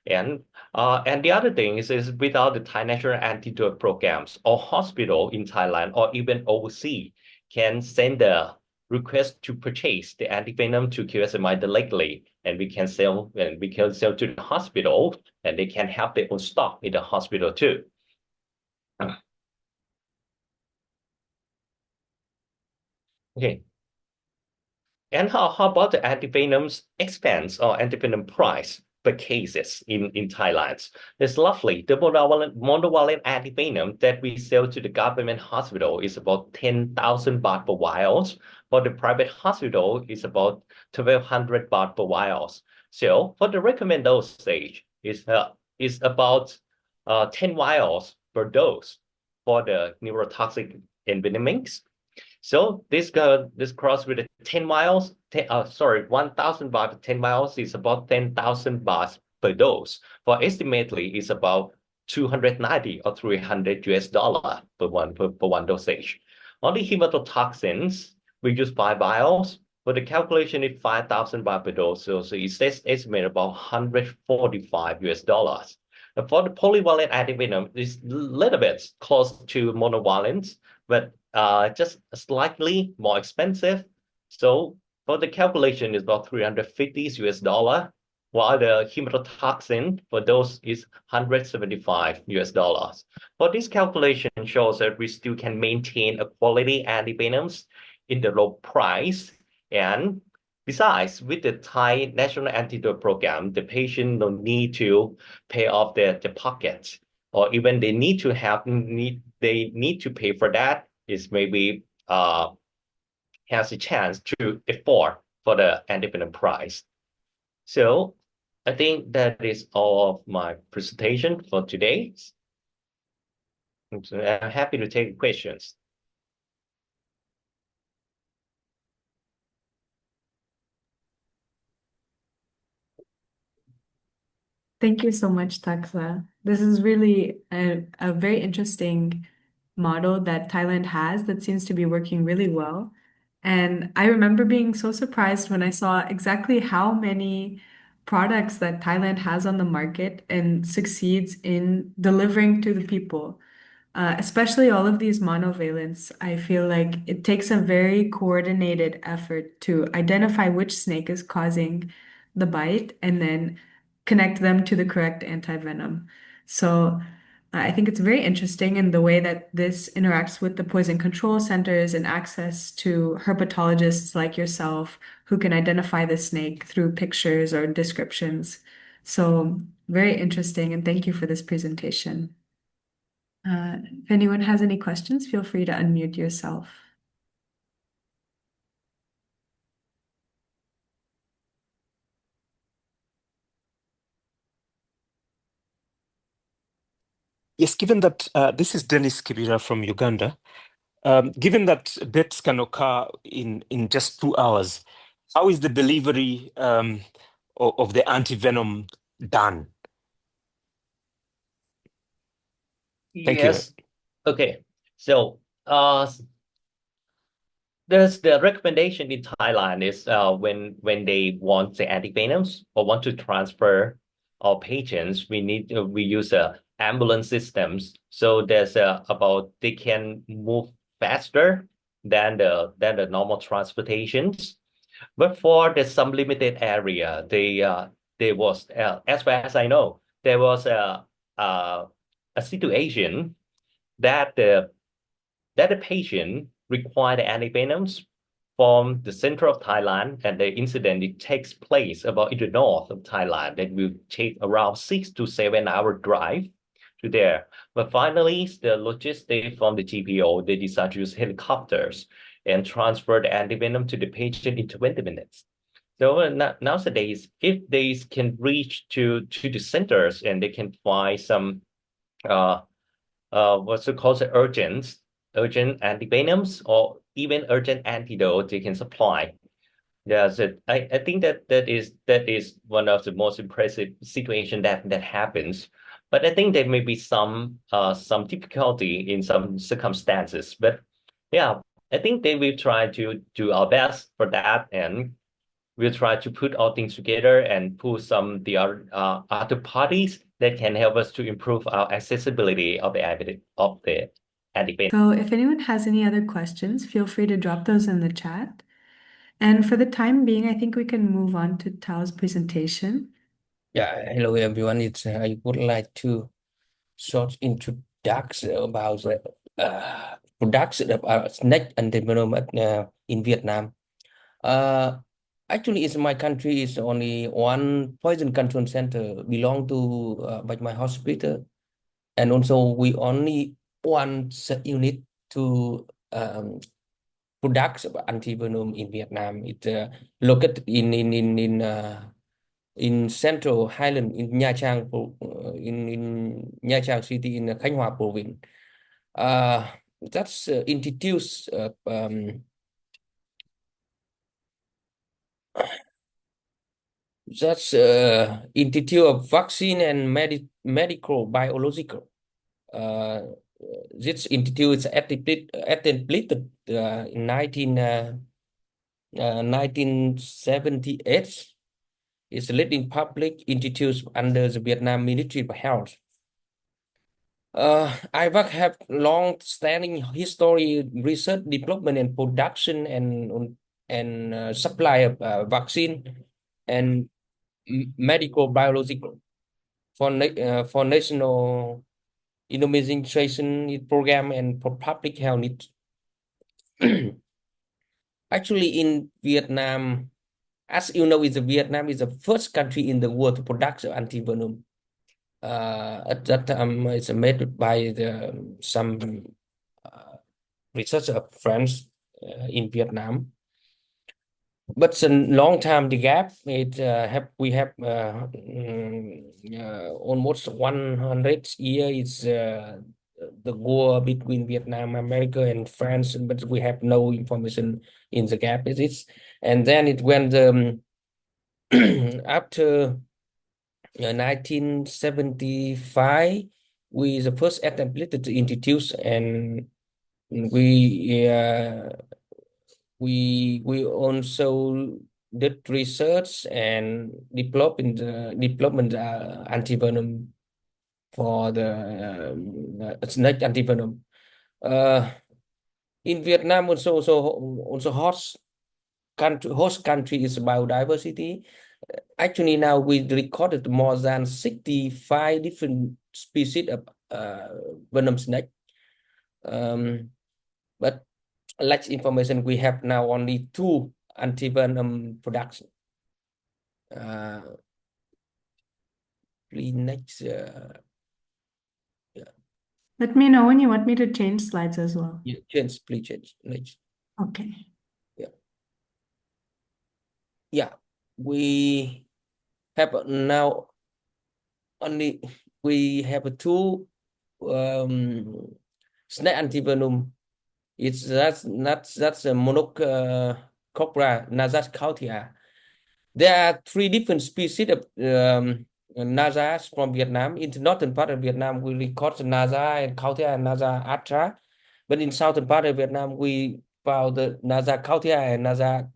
And the other thing is without the Thai National Antidote programs or hospital in Thailand or even overseas can send a request to purchase the antivenom to QSMI directly, and we can sell to the hospital, and they can have their own stock in the hospital too. Okay. And how about the antivenom's expense or antivenom price per cases in Thailand? It's lovely. The monovalent antivenom that we sell to the government hospital is about 10,000 baht per vials. For the private hospital, it's about 1,200 baht per vials. So for the recommended dosage, is about 10 vials per dose for the neurotoxic envenomings. So this cross with 10 miles, 1,000 baht per 10 miles is about 10,000 baht per dose. For estimately, it's about 290 or 300 US dollar per one dosage. On the hematotoxins, we use 5 vials. For the calculation, it's 5,000 baht per dose. So it's estimated about 145 US dollars. And for the polyvalent antivenom, it's a little bit close to monovalent, but just slightly more expensive. So for the calculation is about 350 US dollar, while the hematotoxin for those is 175 US dollars. But this calculation shows that we still can maintain a quality antivenoms in the low price, and Besides, with the Thai National Antidote Program, the patient don't need to pay off their pockets, or even they need to pay for that. Is maybe has a chance to afford for the independent price. So I think that is all of my presentation for today. So I'm happy to take questions. Thank you so much, Takla. This is really a very interesting model that Thailand has that seems to be working really well. And I remember being so surprised when I saw exactly how many products that Thailand has on the market and succeeds in delivering to the people. Especially all of these monovalents, I feel like it takes a very coordinated effort to identify which snake is causing the bite and then connect them to the correct antivenom. So I think it's very interesting in the way that this interacts with the poison control centers and access to herpetologists like yourself who can identify the snake through pictures or descriptions. So very interesting, and thank you for this presentation. If anyone has any questions, feel free to unmute yourself. Yes, given that this is Dennis Kibira from Uganda, given that deaths can occur in just 2 hours, how is the delivery of the antivenom done? Thank you. Yes. Okay. So there's the recommendation in Thailand is when they want the antivenoms or want to transfer our patients, we use ambulance systems. So there's about they can move faster than the normal transportations. But for the some limited area, there was as far as I know, there was a situation that the patient required antivenoms from the center of Thailand, and the incident it takes place about in the north of Thailand. That will take around 6 to 7 hour drive to there. But finally, the logistics from the GPO, they decided to use helicopters and transfer the antivenom to the patient in 20 minutes. So nowadays, if they can reach to the centers and they can find some what's it called, urgent antivenoms or even urgent antidote they can supply. Yeah, so I think that is one of the most impressive situation that happens. But I think there may be some difficulty in some circumstances. But yeah, I think they will try to do our best for that, and we'll try to put all things together and pull some the other parties that can help us to improve our accessibility of the antivenom. So if anyone has any other questions, feel free to drop those in the chat. And for the time being, I think we can move on to Tao's presentation. Yeah, hello everyone. I would like to short introduction about the production of snake antivenom in Vietnam. Actually, it's my country is only one poison control center belong to by my hospital, and also we only one unit to product antivenom in Vietnam. It's located in Central Highland in Nha Trang, in Nha Trang city in Khánh Hòa province. That's introduced Institute of Vaccine and Medical Biological. This institute is established in 1978. It's a leading public institute under the Vietnam Ministry of Health. IVAC have long-standing history, research, development, and production and supply of vaccine and medical biological for national immunization program and for public health needs. Actually, in Vietnam, as you know, Vietnam is the first country in the world to produce antivenom. At that time, it's made by some researcher of France in Vietnam. But it's a long time the gap. We have almost 100 years. The war between Vietnam, America, and France, but we have no information in the gap. And then it went after 1975. We the first attempt to introduce, and we also did research and development antivenom for the snake antivenom. In Vietnam also host country is biodiversity. Actually, now we recorded more than 65 different species of venom snake. But less information, we have now only 2 antivenom production. Please next. Let me know when you want me to change slides as well. Yeah, please change. Next. Okay. Yeah, we have now only we have 2 snake antivenom. That's a monocopra nasas cautia. There are 3 different species of nasas from Vietnam. In the northern part of Vietnam, we record nasa and cautia and nasa atra. But in southern part of Vietnam, we found the nasa cautia and nasa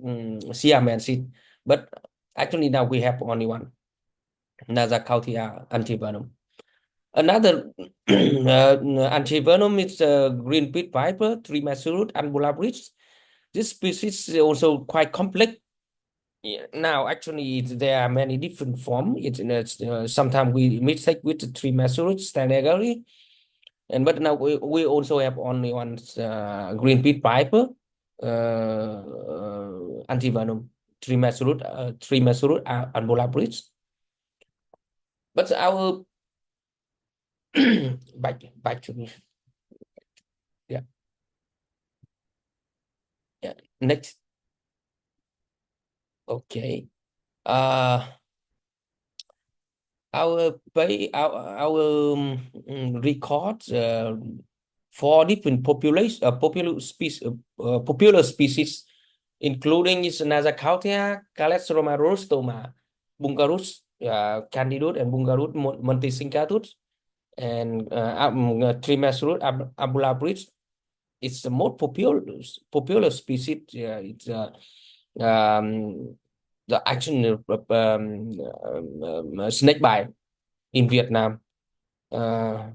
siamensis. But actually now we have only one, nasa cautia antivenom. Another antivenom is green pit viper, Trimesurus ambulabris. This species is also quite complex. Now, actually, there are many different forms. Sometimes we mistake with the Trimesurus stanageri, but now we also have only one green pit viper antivenom, Trimesurus ambulabris. But our back to me. Yeah. Next. Okay. Our record 4 different popular species, including is Nasacautia, Calexromarostoma, Bungarus candidus, and Bungarus monticincatus, and Trimesurus ambulabris. It's the most popular species. It's the action snake bite in Vietnam. But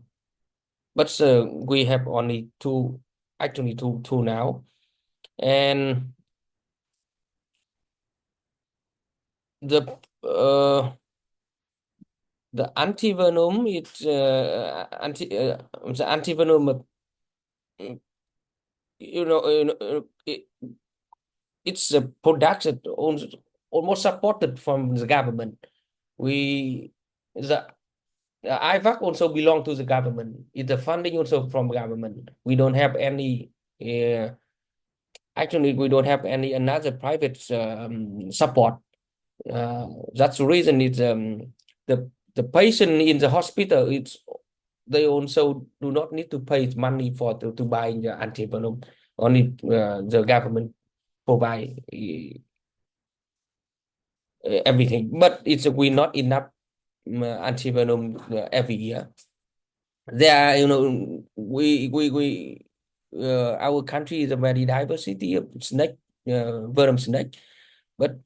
we have only 2, actually two now, and the antivenom, it's the antivenom. It's a production almost supported from the government. The IVAC also belong to the government. It's the funding also from government. We don't have any. Actually, we don't have any another private support. That's the reason. It's the patient in the hospital. They also do not need to pay money to buy the antivenom. Only the government provide everything, but we not enough antivenom every year. There, our country is a very diversity of snake, venom snake, but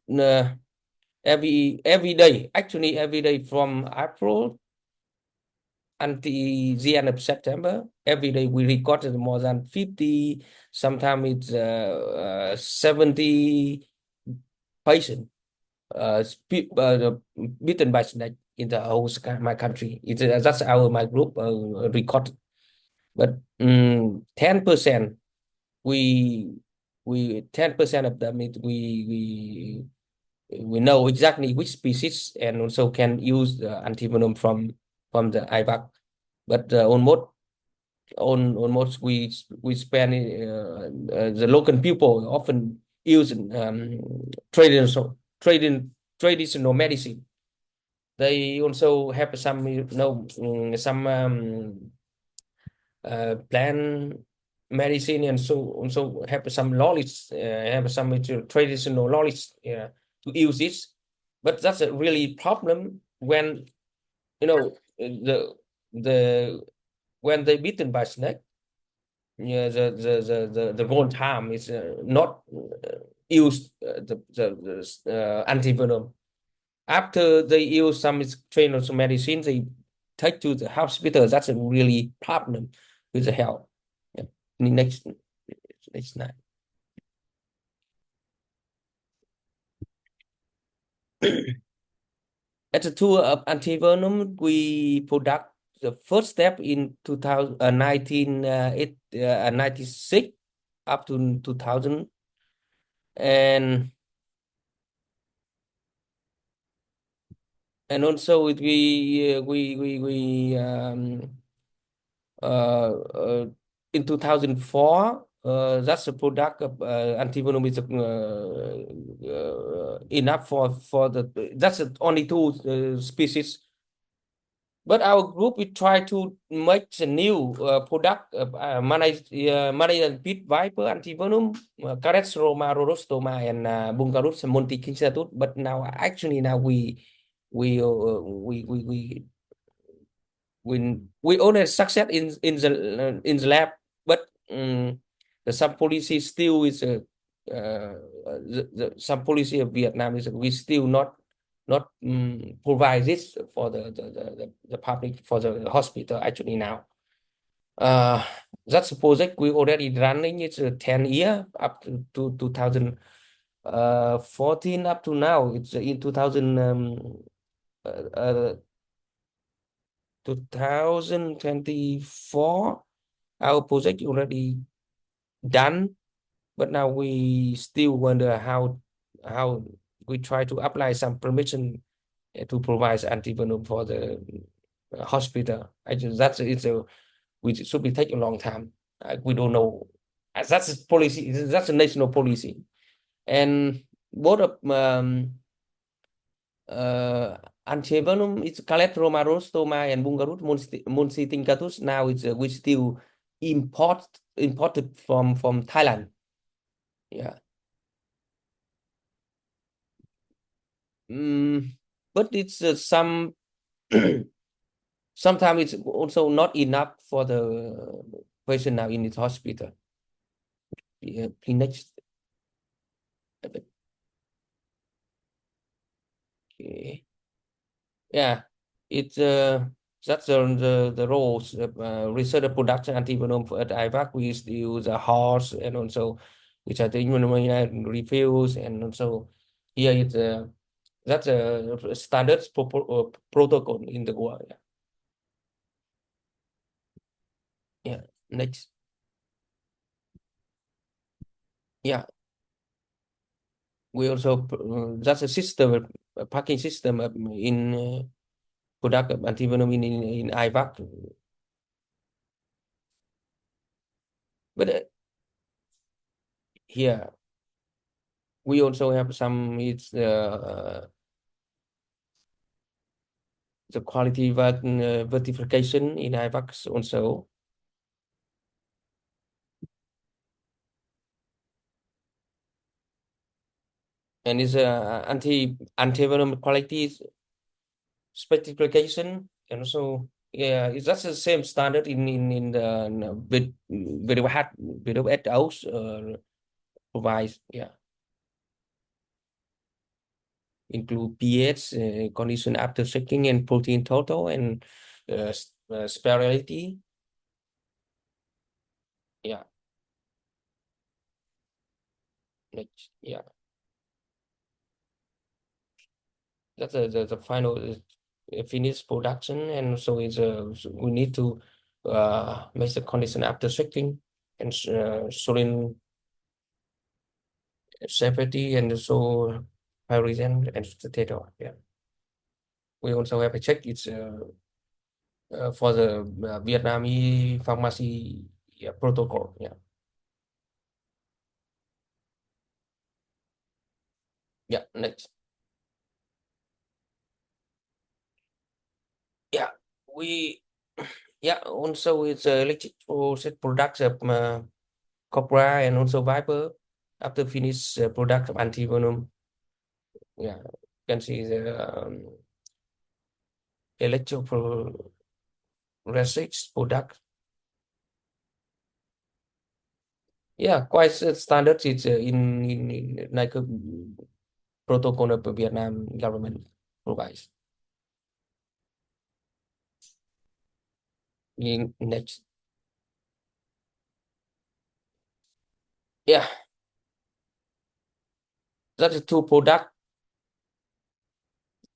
every day, actually every day from April until the end of September, every day we recorded more than 50, sometimes it's 70 patients bitten by snake in the whole my country. That's my group record. But 10% we 10% of them we we know exactly which species and also can use the antivenom from the IVAC. But almost we spend the local people often use traditional medicine. They also have some plant medicine and so also have some knowledge, have some traditional knowledge to use this. But that's a really problem when the when they bitten by snake. Yeah, the whole time is not use the antivenom. After they use some traditional medicine, they take to the hospital. That's a really problem with the health. Yeah. Next slide. At the tour of antivenom, we product the first step in 1996 up to 2000, and also in 2004, that's a product of antivenom is enough for that's only two species. But our group, we try to make a new product of Malayan pit viper antivenom, Carex roma rorostoma, and Bungarus monticinetut. But now, actually, now we only success in the lab, but some policy still is some policy of Vietnam is we still not provide this for the public, for the hospital actually now. That's a project we already running. It's 10 year up to 2014 up to now. It's in 2024, our project already done, but now we still wonder how we try to apply some permission to provide antivenom for the hospital. We should be take a long time. We don't know. That's a policy. That's a national policy, and both of Antivenom is Caletromarostoma and Bungarut Monsitincatus. Now it's we still imported from Thailand. Yeah. But it's sometimes it's also not enough for the patient now in the hospital. Yeah, next. Okay. Yeah, it's that's the roles of research and production antivenom at IVAC. We used to use a horse and also which are the immunomediated refills, and also here it's that's a standard protocol in the world. Yeah. Next. Yeah. We also that's a system, a packing system in product of antivenom in IVAC. But here we also have some the quality verification in IVAC also. And it's antivenom quality specification, and also yeah, it's that's the same standard in the video HOs provides. Yeah, include pH, condition after checking, and protein total, and spirality. Yeah. Next. Yeah. That's the final finished production, and so it's we need to make the condition after checking and showing safety, and so Paris and Stato. Yeah. We also have a check. It's for the Vietnamese pharmacy protocol. Yeah. Yeah. Next. Yeah. We. Yeah. Also, it's electric process products of Copra and also Viper. After finish product of Antivenom. Yeah. You can see the electrophoresis product. Yeah, quite standard. It's in like a protocol of the Vietnam government provides. Next. Yeah, that's two product,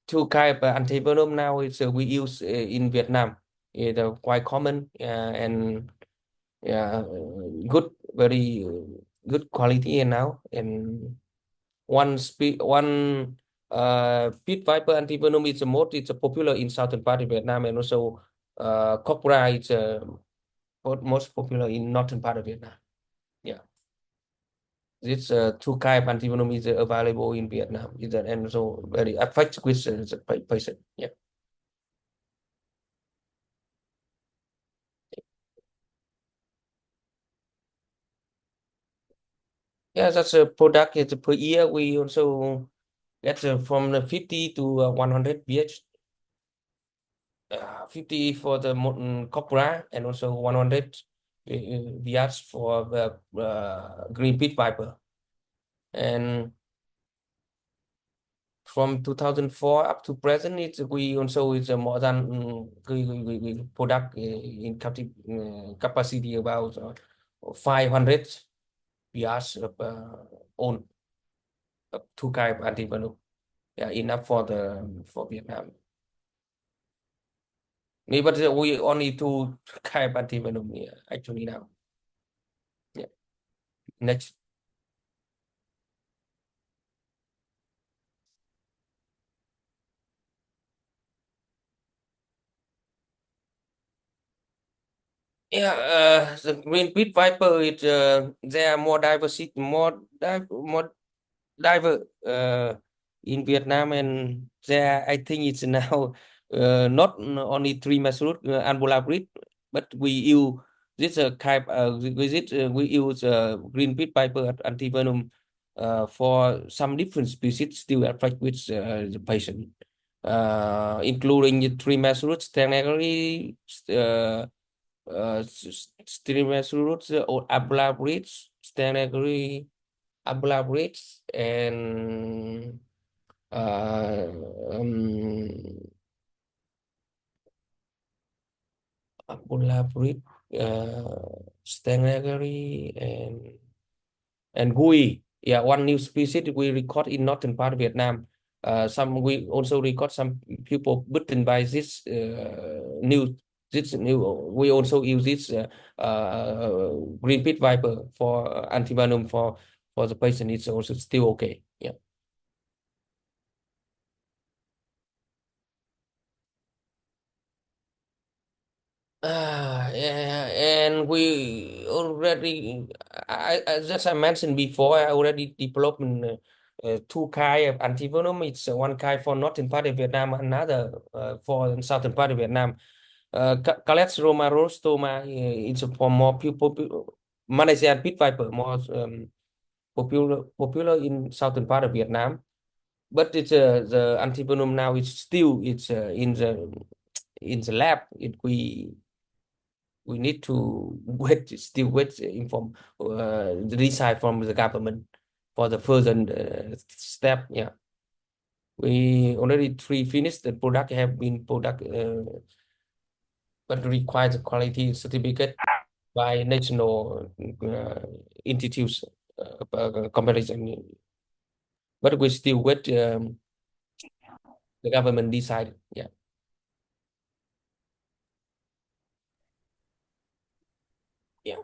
two kind of antivenom now. It's we use in Vietnam. It's quite common and good, very good quality now. And one pit viper antivenom is the most it's popular in southern part of Vietnam, and also copra is most popular in northern part of Vietnam. Yeah, this two kind of antivenom is available in Vietnam. Is and so very effective with the patient. Yeah. Yeah, that's a product. It's per year. We also get from the 50 to 100 VH. 50 for the copra and also 100 VH for the green pit viper. And from 2004 up to present, we also is more than we product in capacity about 500 VH of own two kind of antivenom. Yeah, enough for Vietnam. But we only two kind of antivenom actually now. Yeah. Next. Yeah, the green pit viper is they are more diversity, more diverse in Vietnam, and there I think it's now not only three measures Angola breed, but we use this kind we use green pit viper antivenom for some different species still affect with the patient, including the three measures technically. Streamer's or Abla Bridge, Stanley Abla Bridge, and Abla Bridge, Stanley and Gui. Yeah, one new species we record in northern part of Vietnam. Some we also record some people bitten by this new. We also use this green pit viper for antivenom for the patient. It's also still okay. Yeah. Yeah, and we already, as I mentioned before, I already developed two kind of antivenom. It's one kind for northern part of Vietnam, another for southern part of Vietnam. Calexroma rostoma, it's for more Malaysian pit viper, more popular in southern part of Vietnam. But it's the antivenom now. It's still in the lab. We need to still wait inform the decide from the government for the further step. Yeah, we already finished the product have been product, but requires a quality certificate by national institutes comparison. But we still wait the government decide. Yeah. Yeah.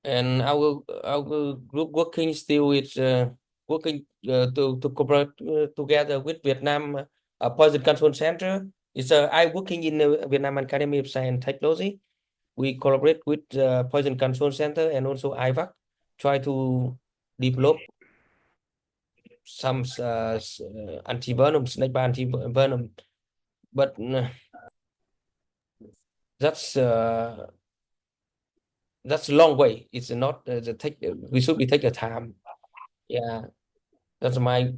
And our group working still with working to cooperate together with Vietnam Poison Control Center. It's I working in the Vietnam Academy of Science and Technology. We collaborate with Poison Control Center and also IVAC, try to develop some antivenom, snake bite antivenom, but that's a long way. It's not we should be take the time. Yeah, that's my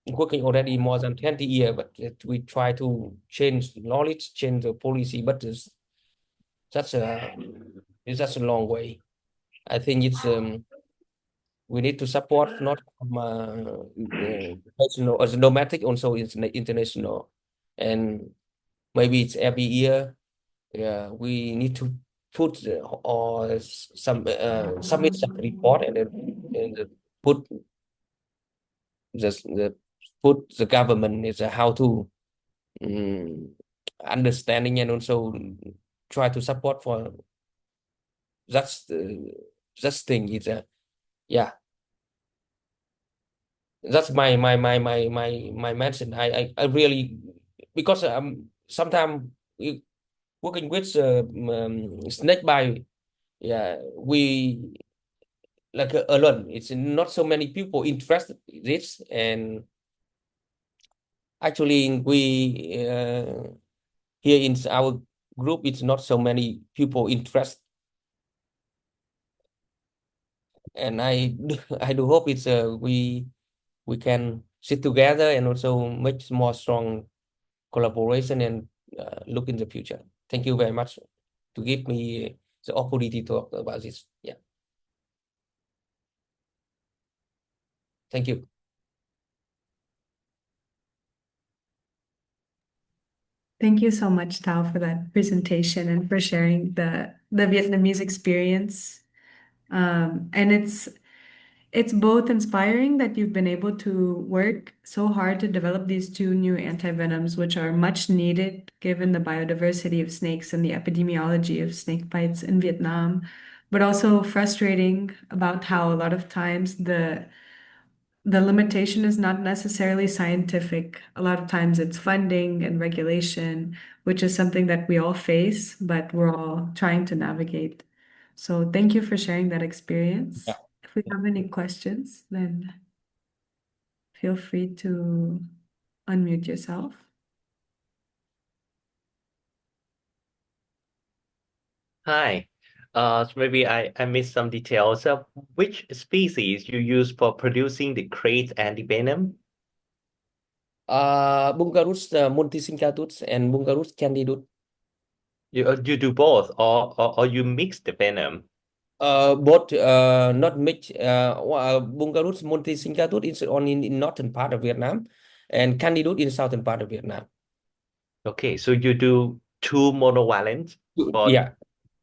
working already more than 20 years, but we try to change knowledge, change the policy, but that's a long way. I think it's we need to support not from national as domestic, also it's international, and maybe it's every year. Yeah, we need to put or some submit some report and then put put the government is how to understanding and also try to support for that's thing is yeah, that's my mention. I really, because sometimes working with snake bite, yeah, we like alone, it's not so many people interested in this, and actually we here in our group it's not so many people interested, and I I do hope it's we can sit together and also make more strong collaboration and look in the future. Thank you very much to give me the opportunity to talk about this. Yeah, thank you. Thank you so much, Tao, for that presentation and for sharing the Vietnamese experience. And it's both inspiring that you've been able to work so hard to develop these two new antivenoms, which are much needed given the biodiversity of snakes and the epidemiology of snake bites in Vietnam, but also frustrating about how a lot of times the limitation is not necessarily scientific. A lot of times it's funding and regulation, which is something that we all face, but we're all trying to navigate. So thank you for sharing that experience. Yeah. If we have any questions, then feel free to unmute yourself. Hi. Maybe I missed some details of which species you use for producing the crate antivenom. Bungarus multisincatus and Bungarus candidus. You do both, or you mix the venom. Both not mix. Bungarus multisincatus is only in northern part of Vietnam, and candidus in southern part of Vietnam. Okay, so you do two monovalent. Yeah.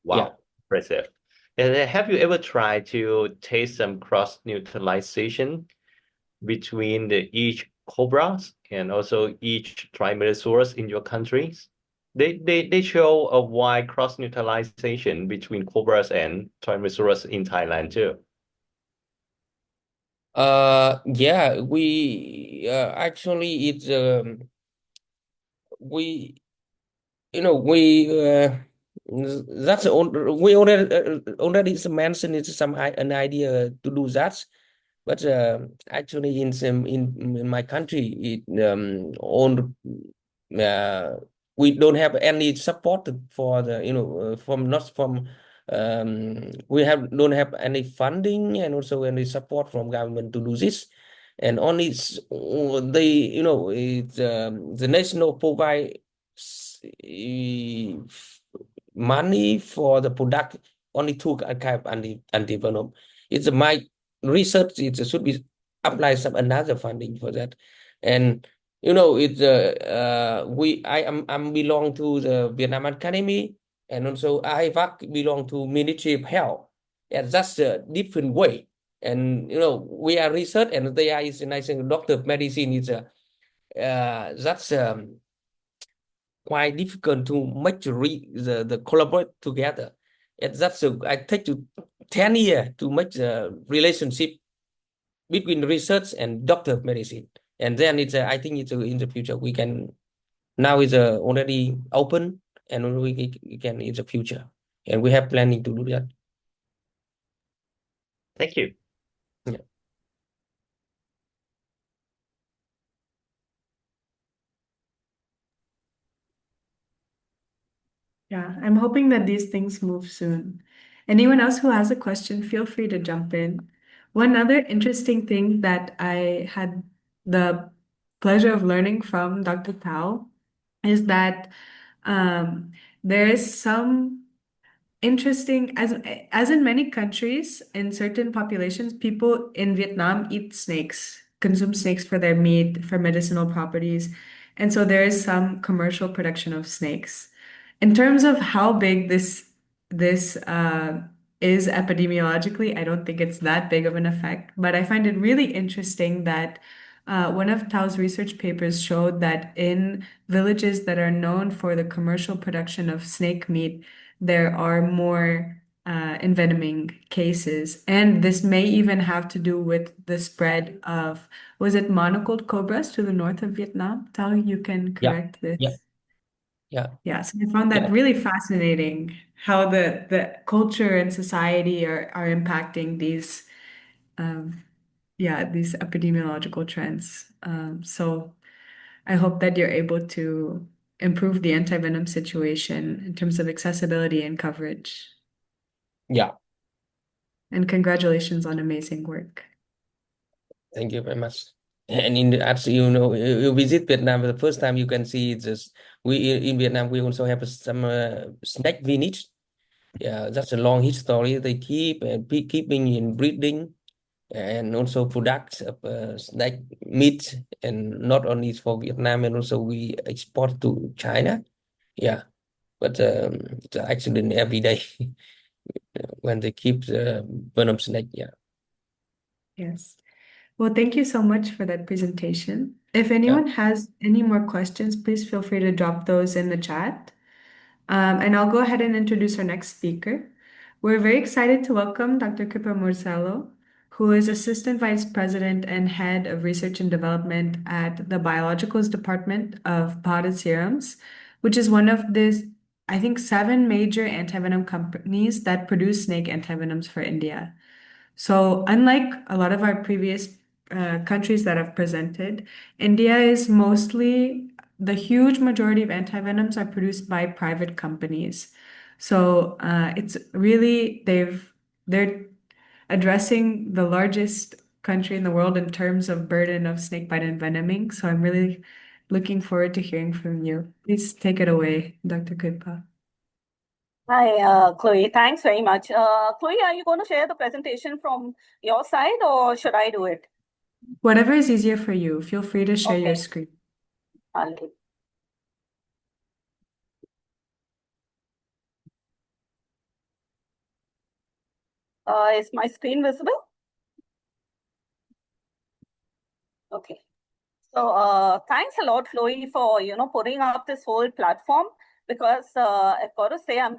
Wow, yeah. impressive. And have you ever tried to taste some cross neutralization between each cobras and also each Trimeresaurus in your countries? They show a wide cross neutralization between cobras and Trimeresaurus in Thailand too. Yeah, we actually it's we we that's we already mentioned it's an idea to do that, but actually in my country it we don't have any support for the from not from we don't have any funding and also any support from government to do this, and only the national provide money for the product only two kind of antivenom. It's my research. It should be apply some another funding for that, and it's I'm belong to the Vietnam Academy, and also IVAC belong to Ministry of Health, and that's a different way. And we are research, and they are is doctor of medicine is that's quite difficult to make the collaborate together. And that's I take to 10 years to make the relationship between research and doctor medicine. And then I think it's in the future we can, now it's already open, and we can in the future. And we have planning to do that. Thank you. Yeah. Yeah, I'm hoping that these things move soon. Anyone else who has a question, feel free to jump in. One other interesting thing that I had the pleasure of learning from Dr. Tao is that there is some interesting, as in many countries, in certain populations, people in Vietnam eat snakes, consume snakes for their meat, for medicinal properties. And so there is some commercial production of snakes. In terms of how big this is epidemiologically, I don't think it's that big of an effect, but I find it really interesting that one of Tao's research papers showed that in villages that are known for the commercial production of snake meat, there are more envenoming cases. And this may even have to do with the spread of, was it monocled cobras to the north of Vietnam? Tao, you can correct this. Yeah. So I found that really fascinating how the culture and society are impacting these these epidemiological trends. So I hope that you're able to improve the antivenom situation in terms of accessibility and coverage. Yeah. And congratulations on amazing work. Thank you very much. And as you know, you visit Vietnam for the first time, you can see this. In Vietnam we also have some snack village. Yeah, that's a long history. They keep keeping in breeding, and also products of snack meat, and not only for Vietnam, and also we export to China. Yeah, but the accident every day when they keep the venom snake. Yeah. Yes. Well, thank you so much for that presentation. If anyone has any more questions, please feel free to drop those in the chat. And I'll go ahead and introduce our next speaker. We're very excited to welcome Dr. Kripa Morcello, who is Assistant Vice President and Head of Research and Development at the Biologicals Department of Potted Serums, which is one of the, I think, 7 major antivenom companies that produce snake antivenoms for India. So unlike a lot of our previous countries that have presented, India is mostly, the huge majority of antivenoms are produced by private companies. So it's really, they're addressing the largest country in the world in terms of burden of snakebite and venoming. So I'm really looking forward to hearing from you. Please take it away, Dr. Kripa. Hi, Chloe. Thanks very much. Chloe, are you going to share the presentation from your side, or should I do it? Whatever is easier for you. Feel free to share your screen. I'll do. Is my screen visible? Okay. So thanks a lot, Chloe, for putting up this whole platform, because I've got to say I've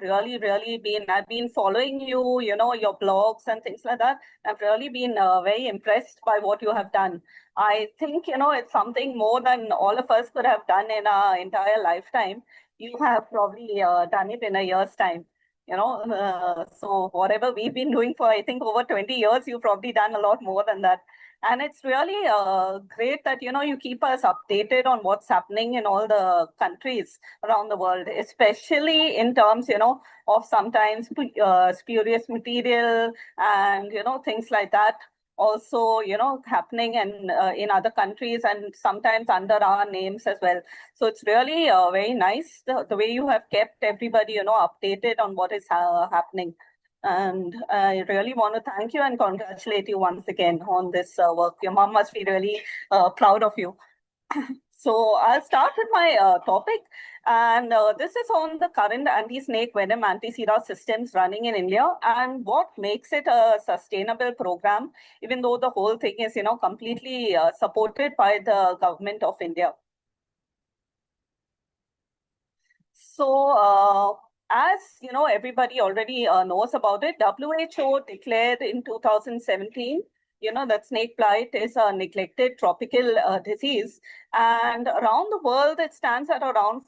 been following you, your blogs and things like that. I've really been very impressed by what you have done. I think it's something more than all of us could have done in our entire lifetime. You have probably done it in a year's time. So whatever we've been doing for, I think, over 20 years, you've probably done a lot more than that. And it's really great that, you keep us updated on what's happening in all the countries around the world, especially in terms, of sometimes spurious material and, things like that. Also, happening in other countries, and sometimes under our names as well. So it's really very nice the way you have kept everybody, updated on what is happening. And I really want to thank you and congratulate you once again on this work. Your mom must be really proud of you. So I'll start with my topic. And this is on the current anti-snake venom, anti-sera systems running in India, and what makes it a sustainable program, even though the whole thing is, completely supported by the government of India. So as you know, everybody already knows about it. WHO declared in 2017, that snake bite is a neglected tropical disease, and around the world it stands at around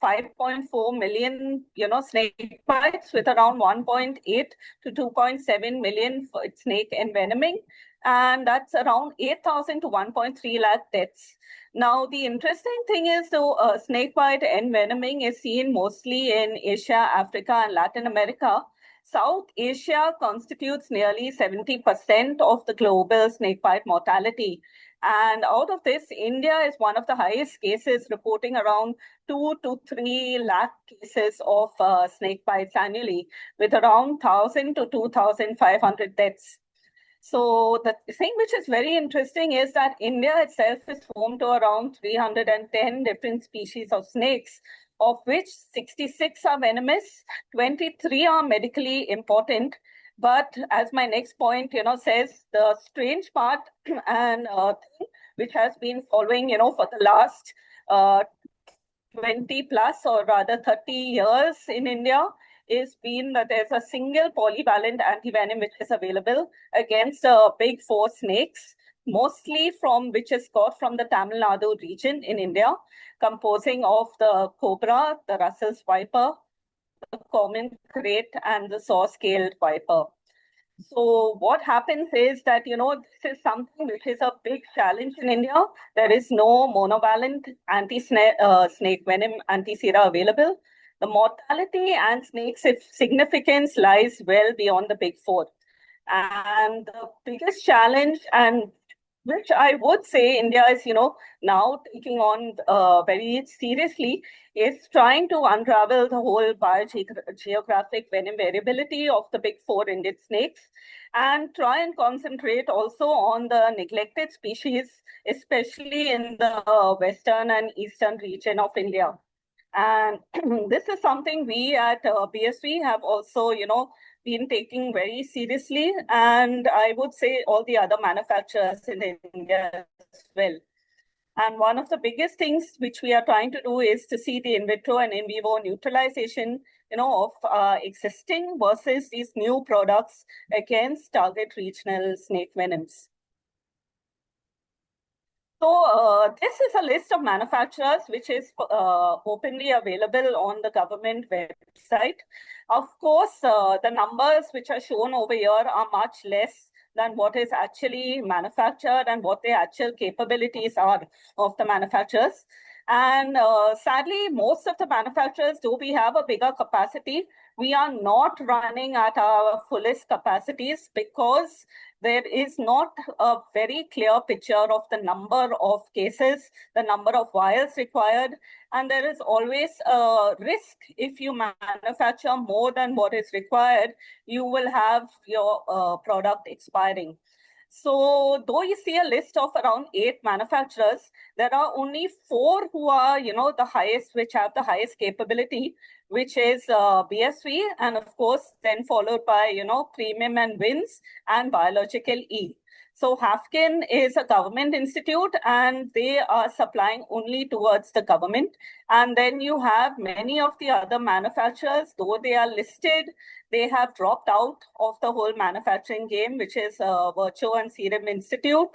5.4 million, snake bites, with around 1.8 to 2.7 million for snake envenoming, and that's around 8,000 to 1.3 lakh deaths. Now, the interesting thing is, snake bite envenoming is seen mostly in Asia, Africa, and Latin America. South Asia constitutes nearly 70% of the global snakebite mortality. And out of this, India is one of the highest cases, reporting around 2 to 3 lakh cases of snake bites annually, with around 1,000 to 2,500 deaths. So the thing which is very interesting is that India itself is home to around 310 different species of snakes, of which 66 are venomous, 23 are medically important. But as my next point, says, the strange part and thing which has been following, for the last 20 plus, or rather 30 years in India, is been that there's a single polyvalent antivenom which is available against big four snakes, mostly which is got from the Tamil Nadu region in India, composing of the cobra, the Russell's viper, the common krait, and the saw-scaled viper. So what happens is that, this is something which is a big challenge in India. There is no monovalent snake venom anti-sera available. The mortality and snake significance lies well beyond the big four. And the biggest challenge, and which I would say India is, now taking on very seriously, is trying to unravel the whole biogeographic venom variability of the big four Indian snakes, and try and concentrate also on the neglected species, especially in the western and eastern region of India. And this is something we at BSV have also, been taking very seriously, and I would say all the other manufacturers in India as well. And one of the biggest things which we are trying to do is to see the in vitro and in vivo neutralization, of existing versus these new products against target regional snake venoms. So this is a list of manufacturers which is openly available on the government website. Of course, the numbers which are shown over here are much less than what is actually manufactured and what the actual capabilities are of the manufacturers. And sadly, most of the manufacturers, though we have a bigger capacity, we are not running at our fullest capacities because there is not a very clear picture of the number of cases, the number of vials required, and there is always a risk if you manufacture more than what is required, you will have your product expiring. So though you see a list of around 8 manufacturers, there are only 4 who are, the highest, which have the highest capability, which is BSV, and of course, then followed by, Premium and Wins and Biological E. So Hafkin is a government institute and they are supplying only towards the government. And then you have many of the other manufacturers, though they are listed, they have dropped out of the whole manufacturing game, which is Virchow and Serum Institute.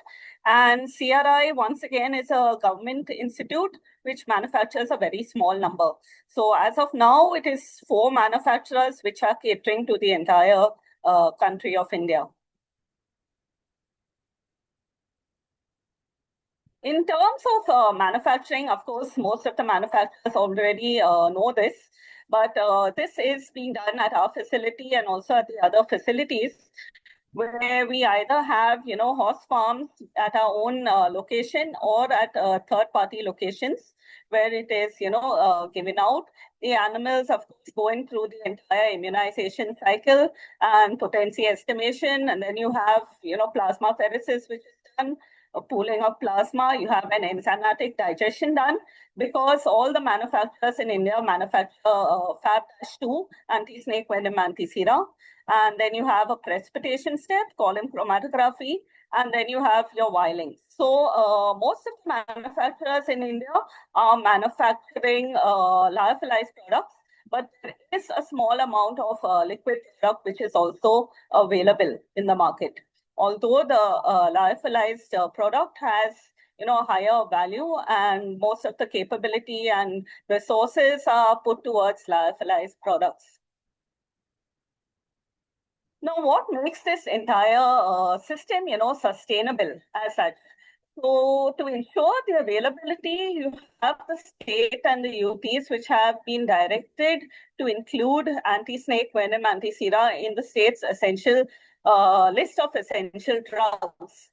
And CRI, once again, is a government institute which manufactures a very small number. So as of now, it is 4 manufacturers which are catering to the entire country of India. In terms of manufacturing, of course, most of the manufacturers already know this, but this is being done at our facility and also at the other facilities, where we either have, horse farms at our own location or at third-party locations, where it is, given out. The animals, of course, going through the entire immunization cycle and potency estimation, and then you have, plasmapheresis, which is done, a pooling of plasma, you have an enzymatic digestion done, because all the manufacturers in India manufacture Fab-2 anti-snake venom anti-sera. And then you have a precipitation step, column chromatography, and then you have your vialing. So most of the manufacturers in India are manufacturing lyophilized products, but there is a small amount of liquid product which is also available in the market. Although the lyophilized product has higher value, and most of the capability and resources are put towards lyophilized products. Now, what makes this entire system, sustainable as such? So to ensure the availability, you have the state and the UTs which have been directed to include anti-snake venom, anti-sera in the state's essential list of essential drugs.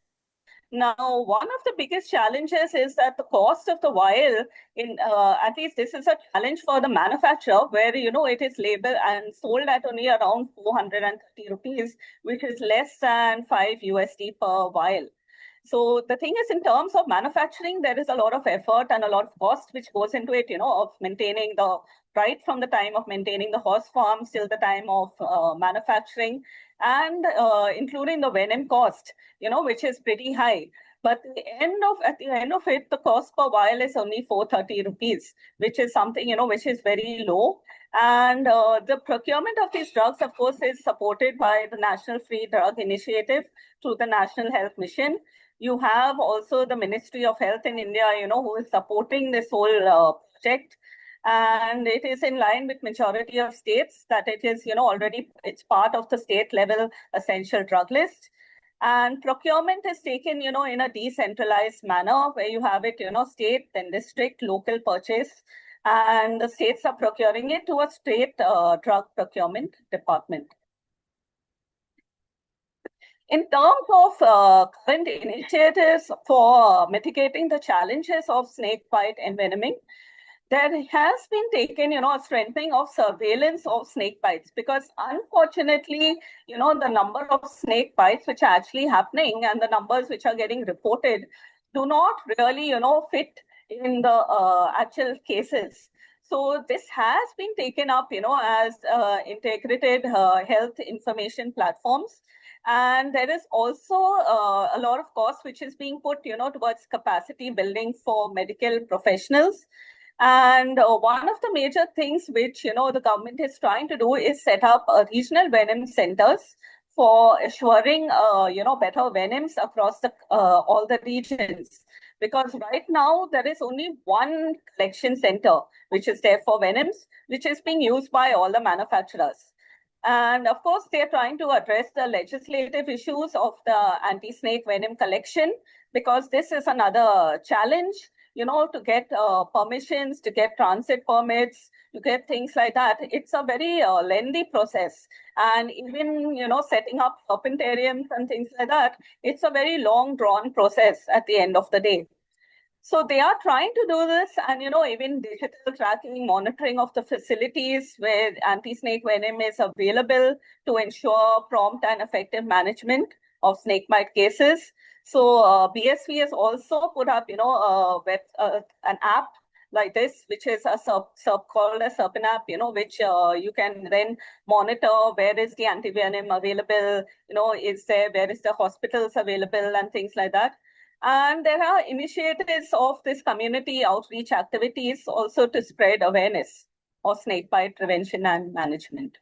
Now, one of the biggest challenges is that the cost of the vial, at least this is a challenge for the manufacturer, where it is labeled and sold at only around 430 rupees, which is less than 5 USD per vial. So the thing is, in terms of manufacturing, there is a lot of effort and a lot of cost which goes into it, of maintaining right from the time of maintaining the horse farms till the time of manufacturing, and including the venom cost, which is pretty high. But at the end of it, the cost per vial is only 430 rupees, which is something, which is very low. And the procurement of these drugs, of course, is supported by the National Free Drug Initiative through the National Health Mission. You have also the Ministry of Health in India, who is supporting this whole project. And it is in line with majority of states that it is, already it's part of the state level essential drug list. And procurement is taken, in a decentralized manner where you have it, state, then district, local purchase, and the states are procuring it to a state drug procurement department. In terms of current initiatives for mitigating the challenges of snake bite envenoming, there has been taken, a strengthening of surveillance of snake bites, because unfortunately, the number of snake bites which are actually happening and the numbers which are getting reported do not really, fit in the actual cases. So this has been taken up, as integrated health information platforms. And there is also a lot of cost which is being put, towards capacity building for medical professionals. And one of the major things which, the government is trying to do is set up regional venom centers for assuring, better venoms across all the regions. Because right now there is only one collection center which is there for venoms, which is being used by all the manufacturers. And of course, they're trying to address the legislative issues of the anti-snake venom collection, because this is another challenge, to get permissions, to get transit permits, to get things like that. It's a very lengthy process. And even, setting up serpentariums and things like that, it's a very long drawn process at the end of the day. So they are trying to do this, and even digital tracking, monitoring of the facilities where anti-snake venom is available to ensure prompt and effective management of snake bite cases. So BSV has also put up, an app like this, which is called a Serpent app, which you can then monitor where is the antivenom available, where is the hospitals available and things like that. And there are initiatives of this community outreach activities also to spread awareness of snake bite prevention and management.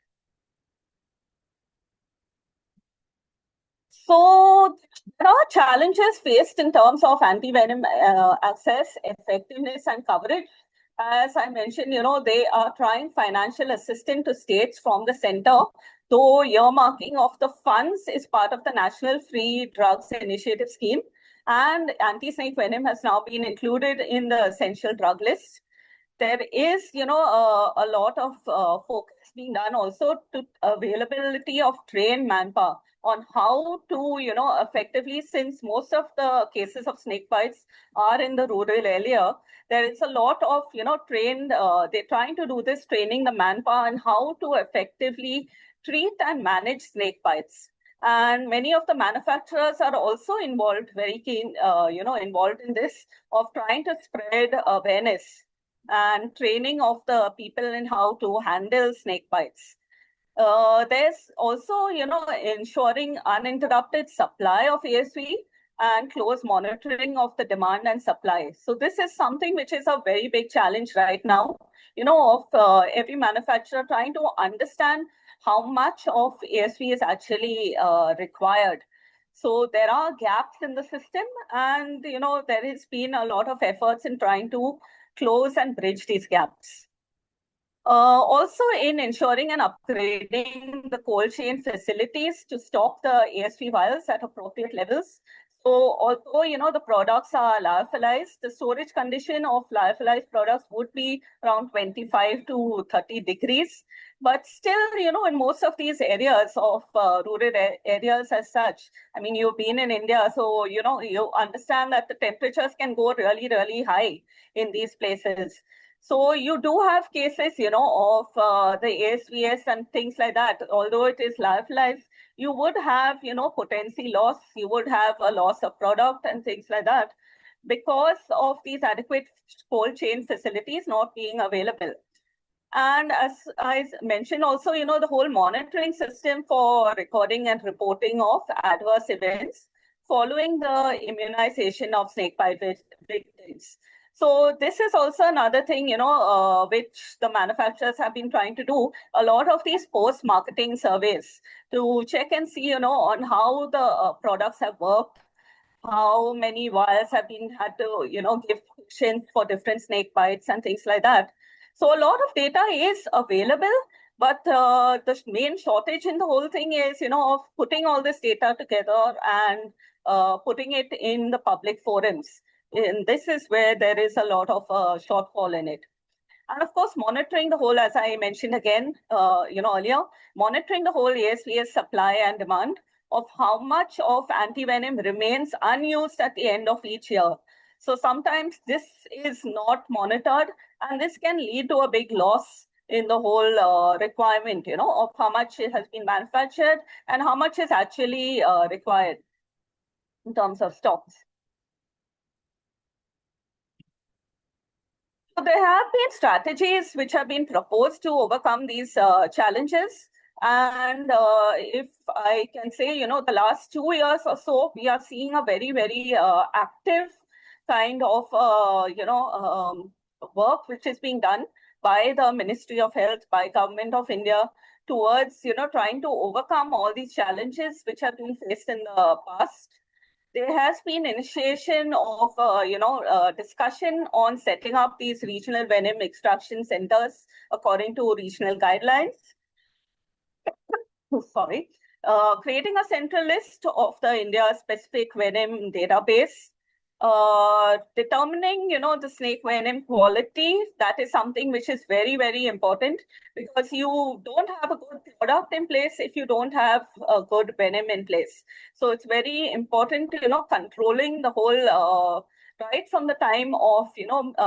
So there are challenges faced in terms of antivenom access, effectiveness, and coverage. As I mentioned, they are trying financial assistance to states from the center, though earmarking of the funds is part of the National Free Drugs Initiative scheme. And anti-snake venom has now been included in the essential drug list. There is, a lot of focus being done also to availability of trained manpower on how to, effectively, since most of the cases of snake bites are in the rural area, there is a lot of, trained, they're trying to do this, training the manpower on how to effectively treat and manage snake bites. And many of the manufacturers are also involved, very keen, involved in this, of trying to spread awareness and training of the people in how to handle snake bites. There's also, ensuring uninterrupted supply of ASV and close monitoring of the demand and supply. So this is something which is a very big challenge right now, of every manufacturer trying to understand how much of ASV is actually required. So there are gaps in the system, and there has been a lot of efforts in trying to close and bridge these gaps. Also in ensuring and upgrading the cold chain facilities to stock the ASV vials at appropriate levels. So although the products are lyophilized, the storage condition of lyophilized products would be around 25 to 30 degrees. But still, in most of these areas of rural areas as such, I mean, you've been in India, so you understand that the temperatures can go really, really high in these places. So you do have cases, of the ASVS and things like that. Although it is lyophilized, you would have, potency loss. You would have a loss of product and things like that because of these adequate cold chain facilities not being available. And as I mentioned also, the whole monitoring system for recording and reporting of adverse events following the immunization of snakebite victims. So this is also another thing, which the manufacturers have been trying to do. A lot of these post-marketing surveys to check and see, on how the products have worked, how many vials have been had to, give patients for different snake bites and things like that. So a lot of data is available, but the main shortage in the whole thing is, of putting all this data together and putting it in the public forums. And this is where there is a lot of shortfall in it. And of course, monitoring the whole, as I mentioned again, earlier, monitoring the whole ASVS supply and demand of how much of antivenom remains unused at the end of each year. So sometimes this is not monitored, and this can lead to a big loss in the whole requirement, of how much it has been manufactured and how much is actually required in terms of stocks. So there have been strategies which have been proposed to overcome these challenges. And if I can say, the last 2 years or so, we are seeing a very, very active kind of, work which is being done by the Ministry of Health, by Government of India towards, trying to overcome all these challenges which have been faced in the past. There has been initiation of, discussion on setting up these regional venom extraction centers according to regional guidelines. Sorry. Creating a central list of the India-specific venom database. Determining, the snake venom quality, that is something which is very, very important because you don't have a good product in place if you don't have a good venom in place. So it's very important, controlling the whole, right from the time of,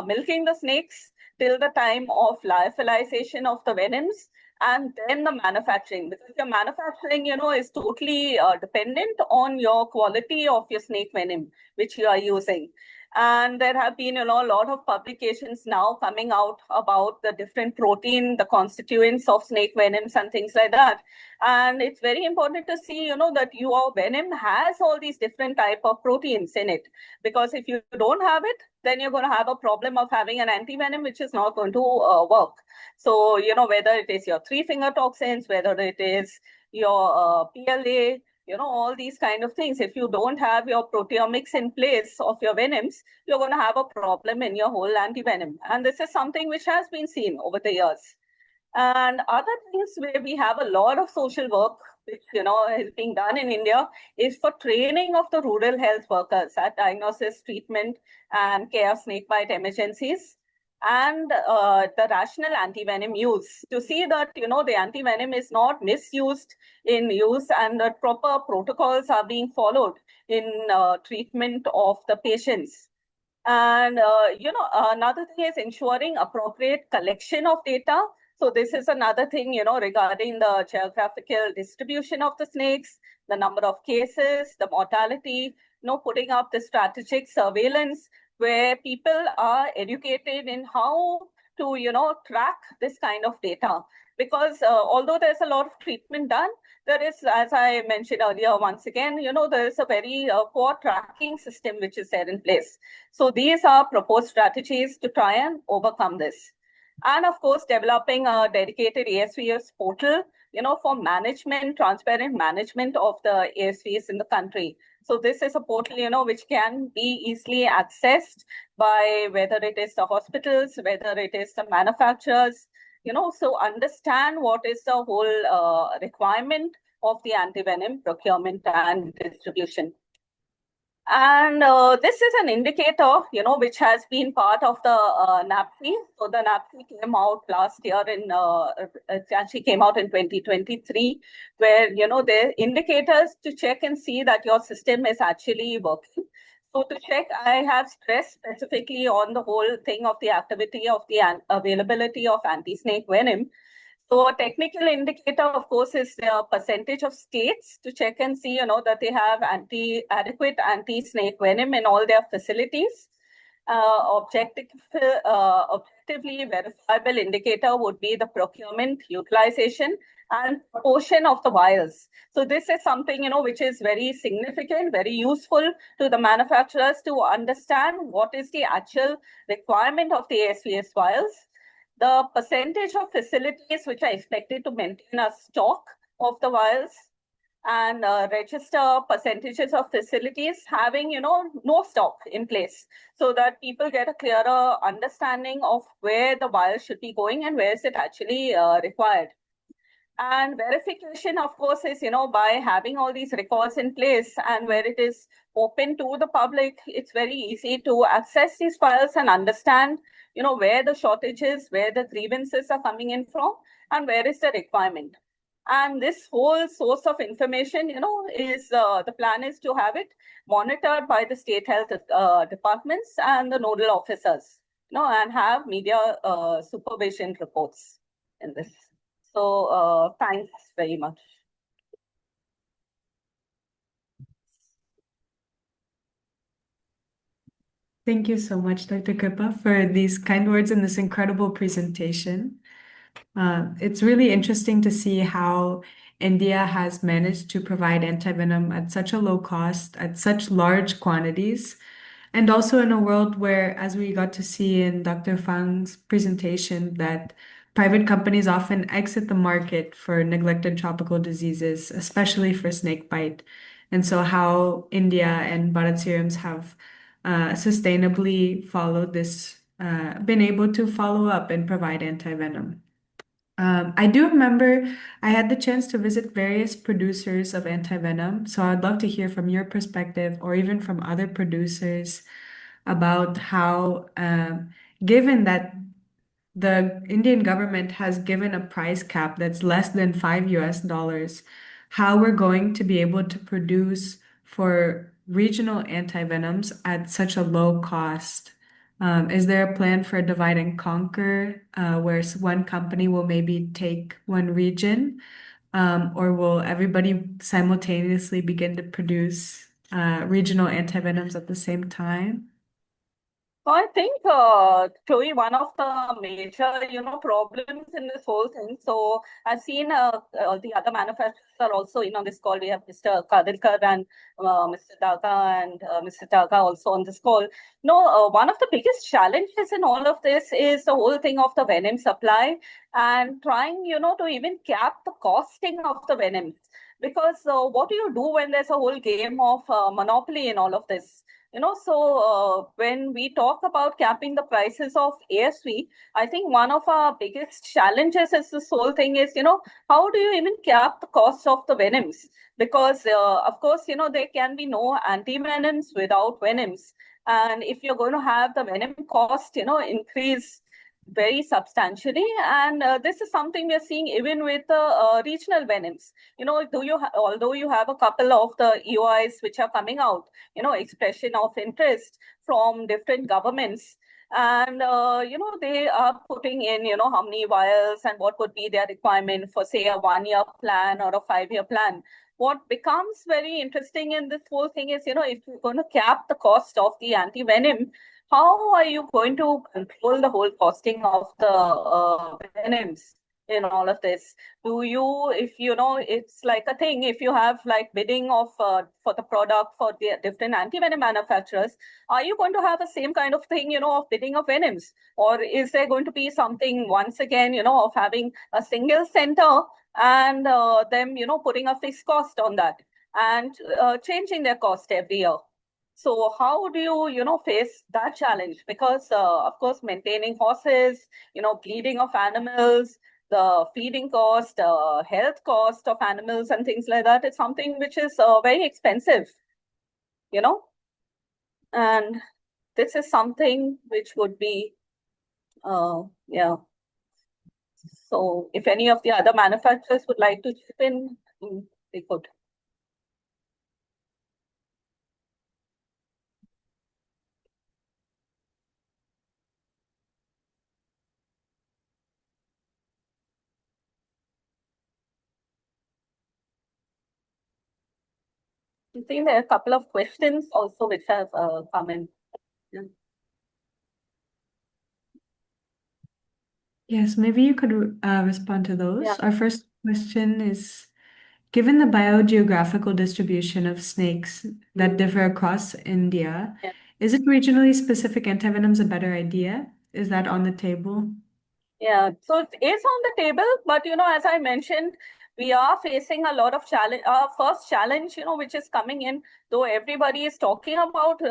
milking the snakes till the time of lyophilization of the venoms, and then the manufacturing, because your manufacturing, is totally dependent on your quality of your snake venom, which you are using. And there have been, a lot of publications now coming out about the different protein, the constituents of snake venoms and things like that. And it's very important to see, that your venom has all these different type of proteins in it. Because if you don't have it, then you're going to have a problem of having an antivenom, which is not going to work. So, whether it is your 3-finger toxins, whether it is your PLA, all these kind of things. If you don't have your proteomics in place of your venoms, you're going to have a problem in your whole antivenom. And this is something which has been seen over the years. And other things where we have a lot of social work, which, is being done in India, is for training of the rural health workers at diagnosis, treatment, and care of snakebite emergencies, and the rational antivenom use to see that, the antivenom is not misused in use and that proper protocols are being followed in treatment of the patients. And, another thing is ensuring appropriate collection of data. So this is another thing, regarding the geographical distribution of the snakes, the number of cases, the mortality, putting up the strategic surveillance where people are educated in how to, track this kind of data. because although there's a lot of treatment done, there is, as I mentioned earlier, once again, there is a very poor tracking system which is there in place. So these are proposed strategies to try and overcome this. And of course, developing a dedicated ASVS portal, for management, transparent management of the ASVs in the country. So this is a portal, which can be easily accessed by whether it is the hospitals, whether it is the manufacturers, so understand what is the whole requirement of the antivenom procurement and distribution. And this is an indicator, which has been part of the NAPFI. So the NAPFI came out last year it actually came out in 2023, where, the indicators to check and see that your system is actually working. So to check, I have stressed specifically on the whole thing of the activity of the availability of anti-snake venom. So a technical indicator, of course, is the percentage of states to check and see, that they have adequate anti-snake venom in all their facilities. Objectively verifiable indicator would be the procurement utilization and proportion of the vials. So this is something, which is very significant, very useful to the manufacturers to understand what is the actual requirement of the ASVS vials. The percentage of facilities which are expected to maintain a stock of the vials, and register percentages of facilities having, no stock in place, so that people get a clearer understanding of where the vials should be going and where is it actually required. And verification, of course, is, by having all these records in place and where it is open to the public, it's very easy to access these files and understand, where the shortages, where the grievances are coming in from, and where is the requirement. And this whole source of information, is the plan is to have it monitored by the state health departments and the nodal officers, and have media supervision reports in this. So thanks very much. Thank you so much, Dr. Kripa, for these kind words and this incredible presentation. It's really interesting to see how India has managed to provide antivenom at such a low cost, at such large quantities, and also in a world where, as we got to see in Dr. Fang's presentation, that private companies often exit the market for neglected tropical diseases, especially for snakebite. And so how India and Bharat Serums have sustainably followed this, been able to follow up and provide antivenom. I do remember I had the chance to visit various producers of antivenom, so I'd love to hear from your perspective or even from other producers about how, given that the Indian government has given a price cap that's less than $5, how we're going to be able to produce for regional antivenoms at such a low cost. Is there a plan for a divide and conquer, where one company will maybe take one region, or will everybody simultaneously begin to produce regional antivenoms at the same time? So I think, Chloe, one of the major, problems in this whole thing. So I've seen the other manufacturers are also in on this call. We have Mr. Kadilkar and Mr. Daga and Mr. Daga also on this call. No, one of the biggest challenges in all of this is the whole thing of the venom supply and trying, to even cap the costing of the venoms. Because what do you do when there's a whole game of monopoly in all of this? So when we talk about capping the prices of ASV, I think one of our biggest challenges is this whole thing is, how do you even cap the cost of the venoms? Because, of course, there can be no antivenoms without venoms. And if you're going to have the venom cost, increase very substantially, and this is something we are seeing even with the regional venoms. Although you have a couple of the EOIs which are coming out, expression of interest from different governments, and they are putting in, how many vials and what would be their requirement for, say, a 1-year plan or a 5-year plan. What becomes very interesting in this whole thing is, if you're going to cap the cost of the antivenom, how are you going to control the whole costing of the venoms? in all of this? Do you, if you know, it's like a thing, if you have like bidding of for the product for the different antivenom manufacturers, are you going to have the same kind of thing, of bidding of venoms? Or is there going to be something once again, of having a single center and them, putting a fixed cost on that and changing their cost every year? So how do you, face that challenge? Because, of course, maintaining horses, bleeding of animals, the feeding cost, health cost of animals and things like that, it's something which is very expensive, and this is something which would be, yeah. So if any of the other manufacturers would like to chip in, they could. I think there are a couple of questions also which have come in. Yeah. Yes, maybe you could respond to those. Yeah. Our first question is, given the biogeographical distribution of snakes that differ across India, Yeah. is it regionally specific antivenoms a better idea? Is that on the table? Yeah, so it is on the table, but as I mentioned, we are facing a lot of challenge. Our first challenge, which is coming in, though everybody is talking about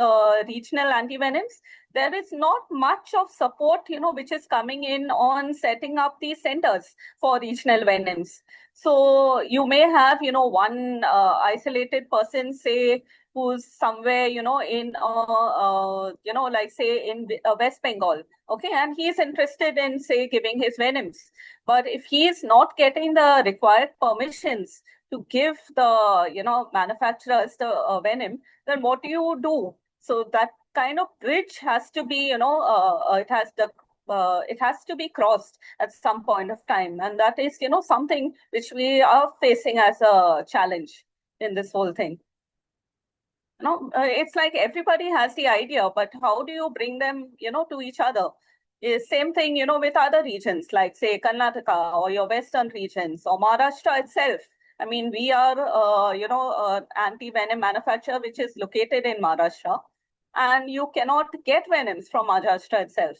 regional antivenoms, there is not much of support, which is coming in on setting up these centers for regional venoms. So you may have, one isolated person, say, who's somewhere, in, like say in West Bengal. Okay, and he's interested in, say, giving his venoms. But if he is not getting the required permissions to give the, manufacturers the venom, then what do you do? So that kind of bridge has to be, it has to be crossed at some point of time. And that is, something which we are facing as a challenge in this whole thing. It's like everybody has the idea, but how do you bring them, to each other? Same thing, with other regions, like say Karnataka or your Western regions or Maharashtra itself. I mean, we are, anti-venom manufacturer, which is located in Maharashtra, and you cannot get venoms from Maharashtra itself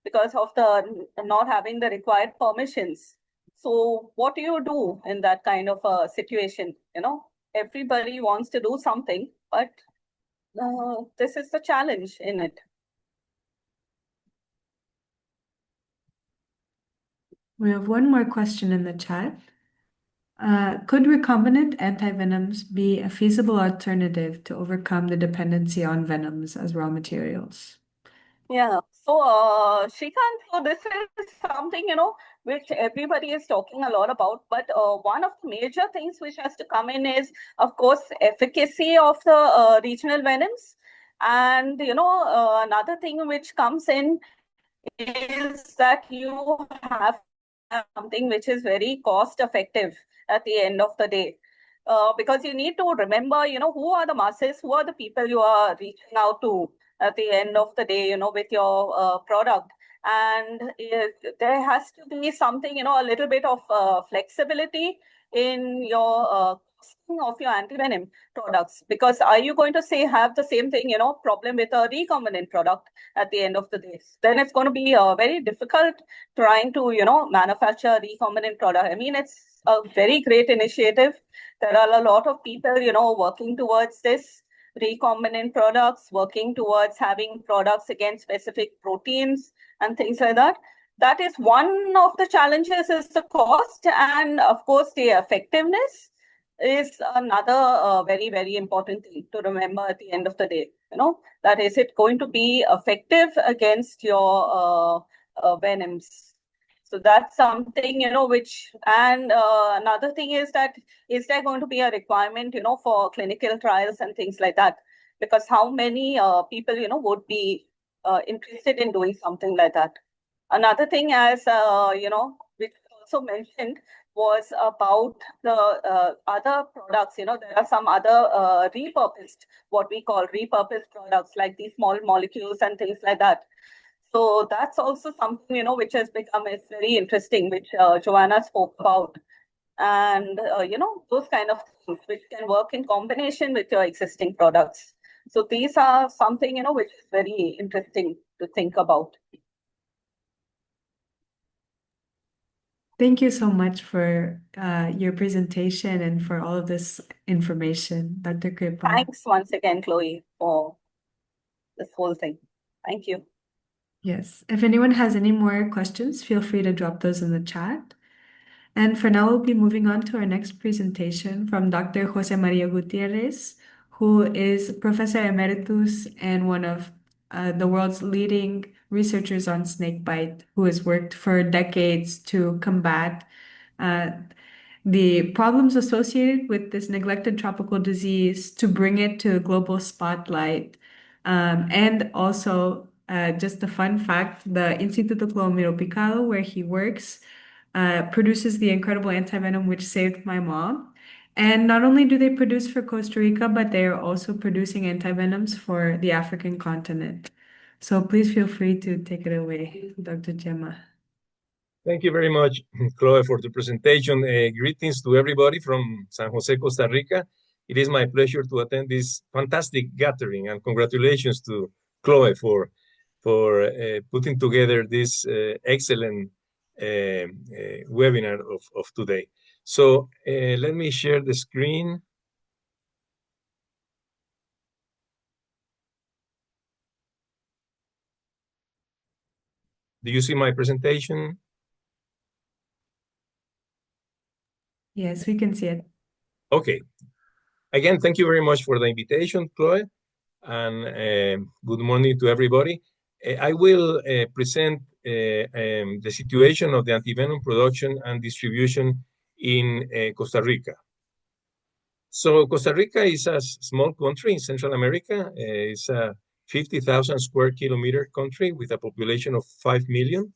because of the not having the required permissions. So what do you do in that kind of a situation? Everybody wants to do something, but this is the challenge in it. We have one more question in the chat. Could recombinant antivenoms be a feasible alternative to overcome the dependency on venoms as raw materials? Yeah. So, Shrikant, so this is something, which everybody is talking a lot about. But one of the major things which has to come in is, of course, efficacy of the regional venoms. And, another thing which comes in is that you have something which is very cost effective at the end of the day. Because you need to remember, who are the masses, who are the people you are reaching out to at the end of the day, with your product. And there has to be something, a little bit of flexibility in your costing of your antivenom products. Because are you going to say have the same thing, problem with a recombinant product at the end of the day? Then it's going to be very difficult trying to, manufacture a recombinant product. I mean, it's a very great initiative. There are a lot of people, working towards this recombinant products, working towards having products against specific proteins and things like that. That is one of the challenges, is the cost, and of course the effectiveness is another very, very important thing to remember at the end of the day. That is it going to be effective against your venoms. So that's something, which, and another thing is that, is there going to be a requirement, for clinical trials and things like that? Because how many people, would be interested in doing something like that? Another thing, as, which was also mentioned, was about the other products. There are some other repurposed, what we call repurposed products, like these small molecules and things like that. So that's also something, which has become is very interesting, which Joanna spoke about. And, those kind of things which can work in combination with your existing products. So these are something, which is very interesting to think about. Thank you so much for your presentation and for all of this information, Dr. Kripa. Thanks once again, Chloe, for this whole thing. Thank you. Yes. If anyone has any more questions, feel free to drop those in the chat. And for now, we'll be moving on to our next presentation from Dr. Jose Maria Gutierrez, who is Professor Emeritus and one of the world's leading researchers on snakebite, who has worked for decades to combat the problems associated with this neglected tropical disease, to bring it to a global spotlight. And also, just a fun fact, the Instituto Clomiro Picado, where he works, produces the incredible antivenom which saved my mom. And not only do they produce for Costa Rica, but they are also producing antivenoms for the African continent. So please feel free to take it away, Dr. Gemma. Thank you very much, Chloe, for the presentation. Greetings to everybody from San Jose, Costa Rica. It is my pleasure to attend this fantastic gathering, and congratulations to Chloe for putting together this excellent webinar of today. So let me share the screen. Do you see my presentation? Yes, we can see it. Okay. Again, thank you very much for the invitation, Chloe, and good morning to everybody. I will present the situation of the antivenom production and distribution in Costa Rica. So Costa Rica is a small country in Central America. It's a 50,000 square kilometer country with a population of 5 million.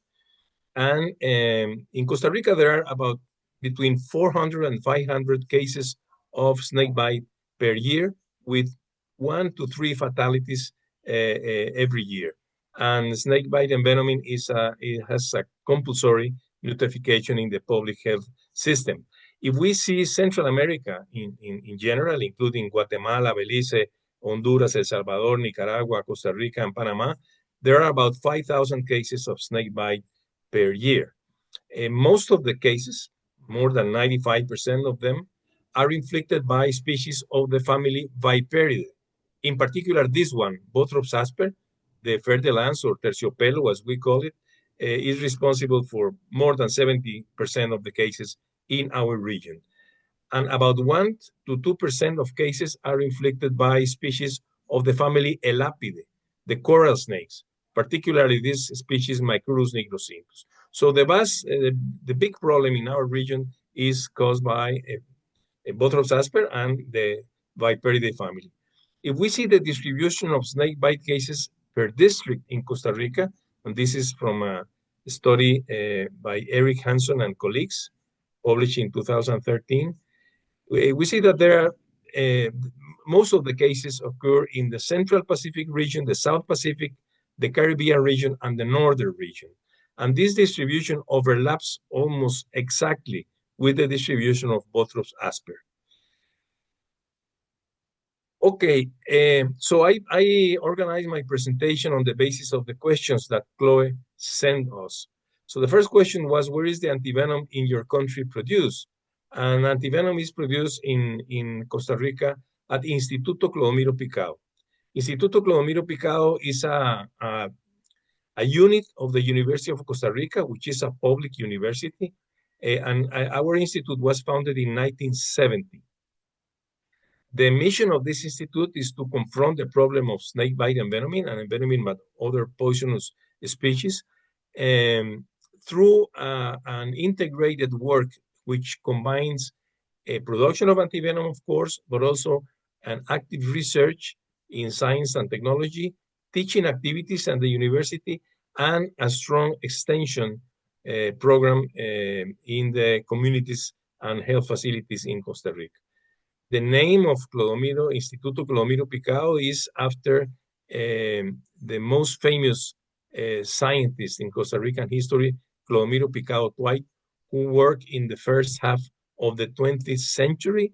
And in Costa Rica, there are about between 400 and 500 cases of snakebite per year, with 1 to 3 fatalities every year. And snakebite envenoming it has a compulsory notification in the public health system. If we see Central America in general, including Guatemala, Belize, Honduras, El Salvador, Nicaragua, Costa Rica, and Panama, there are about 5,000 cases of snakebite per year. Most of the cases, more than 95% of them, are inflicted by species of the family Viperidae. In particular, this one, Bothrops asper, the fer-de-lance or terciopelo, as we call it, is responsible for more than 70% of the cases in our region. And about 1 to 2% of cases are inflicted by species of the family Elapidae, the coral snakes, particularly this species Micrurus nigrosinus. So the big problem in our region is caused by Bothrops asper and the Viperidae family. If we see the distribution of snakebite cases per district in Costa Rica, and this is from a study by Eric Hanson and colleagues, published in 2013, we see that there are most of the cases occur in the Central Pacific region, the South Pacific, the Caribbean region, and the Northern region. And this distribution overlaps almost exactly with the distribution of Bothrops asper. Okay, so I organized my presentation on the basis of the questions that Chloe sent us. So the first question was, where is the antivenom in your country produced? And antivenom is produced in Costa Rica at Instituto Clomiro Picado. Instituto Clomiro Picado is a unit of the University of Costa Rica, which is a public university. And our institute was founded in 1970. The mission of this institute is to confront the problem of snakebite envenoming and envenoming by other poisonous species through an integrated work which combines a production of antivenom, of course, but also an active research in science and technology, teaching activities at the university, and a strong extension program in the communities and health facilities in Costa Rica. The name of Instituto Clomiro Picado is after the most famous scientist in Costa Rican history, Clodomiro Picado Twite, who worked in the first half of the 20th century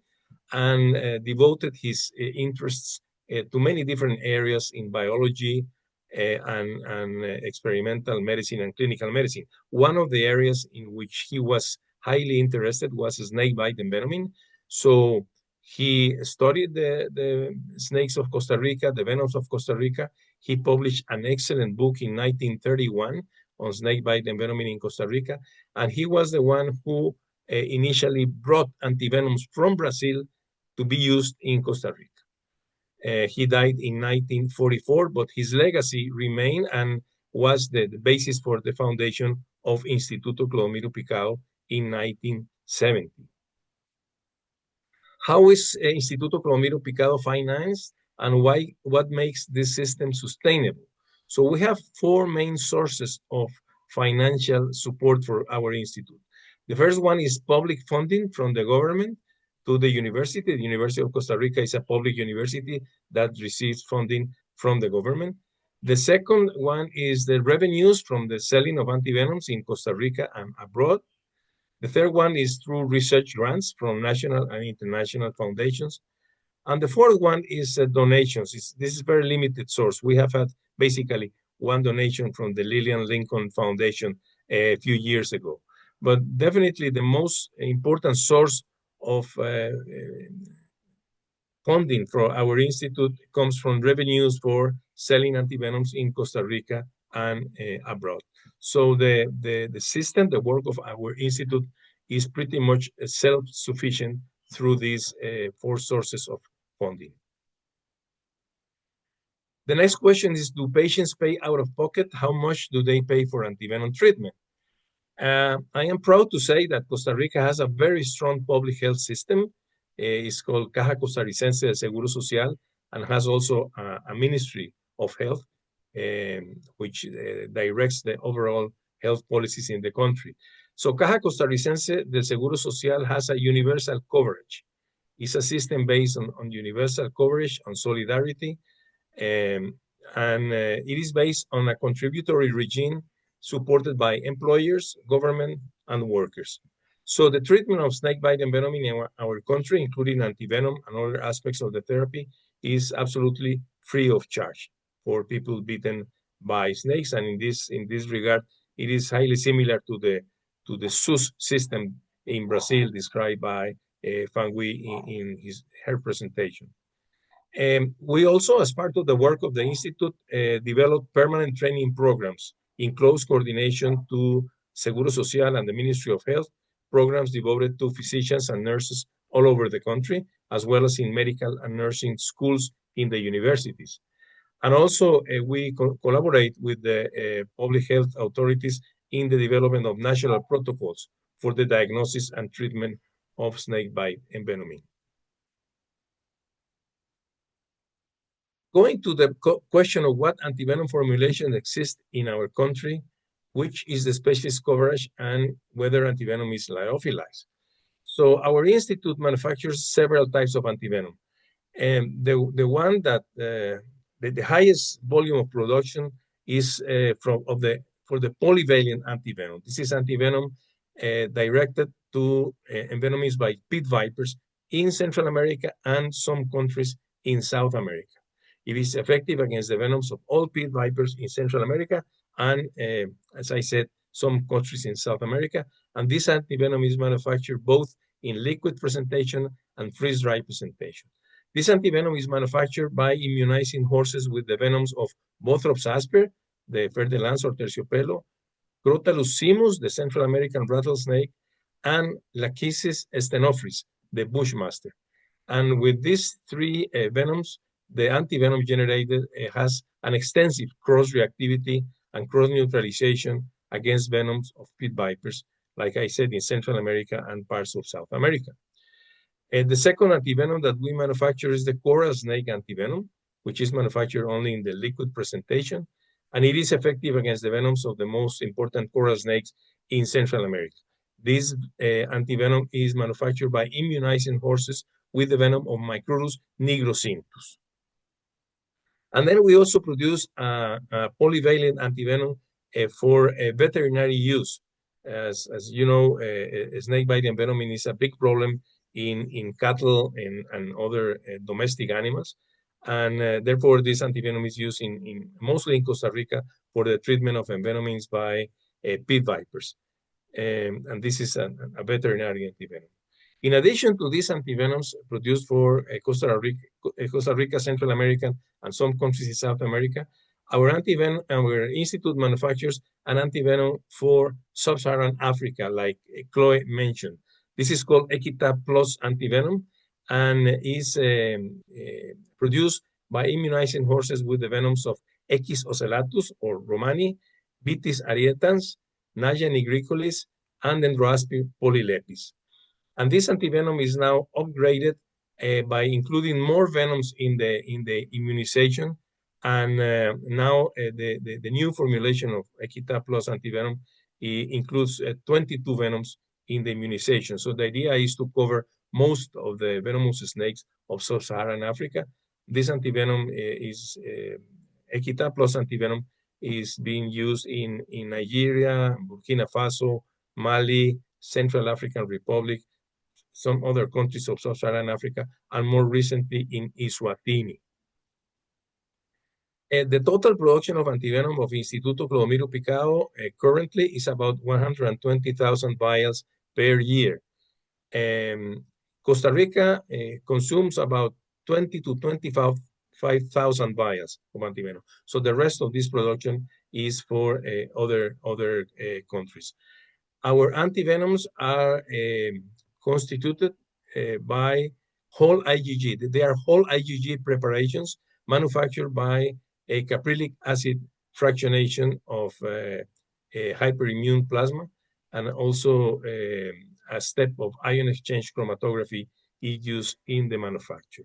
and devoted his interests to many different areas in biology and experimental medicine and clinical medicine. One of the areas in which he was highly interested was snakebite envenoming. So he studied the snakes of Costa Rica, the venoms of Costa Rica. He published an excellent book in 1931 on snakebite envenoming in Costa Rica. And he was the one who initially brought antivenoms from Brazil to be used in Costa Rica. He died in 1944, but his legacy remained and was the basis for the foundation of Instituto Clodomiro Picado in 1970. How is Instituto Clodomiro Picado financed and what makes this system sustainable? So we have four main sources of financial support for our institute. The first one is public funding from the government to the university. The University of Costa Rica is a public university that receives funding from the government. The second one is the revenues from the selling of antivenoms in Costa Rica and abroad. The third one is through research grants from national and international foundations. And the fourth one is donations. This is a very limited source. We have had basically one donation from the Lillian Lincoln Foundation a few years ago. But definitely the most important source of funding for our institute comes from revenues for selling antivenoms in Costa Rica and abroad. So the system, the work of our institute is pretty much self-sufficient through these four sources of funding. The next question is, do patients pay out of pocket? How much do they pay for antivenom treatment? I am proud to say that Costa Rica has a very strong public health system. It's called Caja Costarricense de Seguro Social and has also a Ministry of Health, which directs the overall health policies in the country. So Caja Costarricense de Seguro Social has a universal coverage. It's a system based on universal coverage, on solidarity, and it is based on a contributory regime supported by employers, government, and workers. So the treatment of snakebite envenoming in our country, including antivenom and other aspects of the therapy, is absolutely free of charge for people bitten by snakes. And in this regard, it is highly similar to the SUS system in Brazil described by Fangui in her presentation. We also, as part of the work of the Institute, developed permanent training programs in close coordination to Seguro Social and the Ministry of Health, programs devoted to physicians and nurses all over the country, as well as in medical and nursing schools in the universities. And also, we collaborate with the public health authorities in the development of national protocols for the diagnosis and treatment of snakebite envenoming. Going to the question of what antivenom formulation exists in our country, which is the specialist coverage, and whether antivenom is lyophilized. So our institute manufactures several types of antivenom. And the one that the highest volume of production is for the polyvalent antivenom. This is antivenom directed to envenomies by pit vipers in Central America and some countries in South America. It is effective against the venoms of all pit vipers in Central America and, as I said, some countries in South America. And this antivenom is manufactured both in liquid presentation and freeze-dried presentation. This antivenom is manufactured by immunizing horses with the venoms of Bothrops asper, the fer-de-lance or terciopelo, Crotalus simus, the Central American rattlesnake, and Lachesis stenophris, the bushmaster. And with these three venoms, the antivenom generated has an extensive cross-reactivity and cross-neutralization against venoms of pit vipers, like I said, in Central America and parts of South America. The second antivenom that we manufacture is the coral snake antivenom, which is manufactured only in the liquid presentation, and it is effective against the venoms of the most important coral snakes in Central America. This antivenom is manufactured by immunizing horses with the venom of Micrurus nigrocintus. And then we also produce a polyvalent antivenom for veterinary use. As you know, snake bite envenoming is a big problem in cattle and other domestic animals. And therefore, this antivenom is used mostly in Costa Rica for the treatment of envenomings by pit vipers. And this is a veterinary antivenom. In addition to these antivenoms produced for Costa Rica, Central America, and some countries in South America, our institute manufactures an antivenom for Sub-Saharan Africa, like Chloe mentioned. This is called Equitab Plus antivenom, and is produced by immunizing horses with the venoms of Equus ocellatus or romani, Vitis arietans, Naja nigricolis, and Dendroaspis polylepis. And this antivenom is now upgraded by including more venoms in the immunization. And now the new formulation of Equitab Plus antivenom includes 22 venoms in the immunization. So the idea is to cover most of the venomous snakes of Sub-Saharan Africa. This antivenom Equitab Plus antivenom is being used in Nigeria, Burkina Faso, Mali, Central African Republic, some other countries of Sub-Saharan Africa, and more recently in Eswatini. The total production of antivenom of Instituto Clodomiro Picado currently is about 120,000 vials per year. Costa Rica consumes about 20 to 25,000 vials of antivenom. So the rest of this production is for other countries. Our antivenoms are constituted by whole IgG. They are whole IgG preparations manufactured by a caprylic acid fractionation of hyperimmune plasma, and also a step of ion exchange chromatography is used in the manufacture.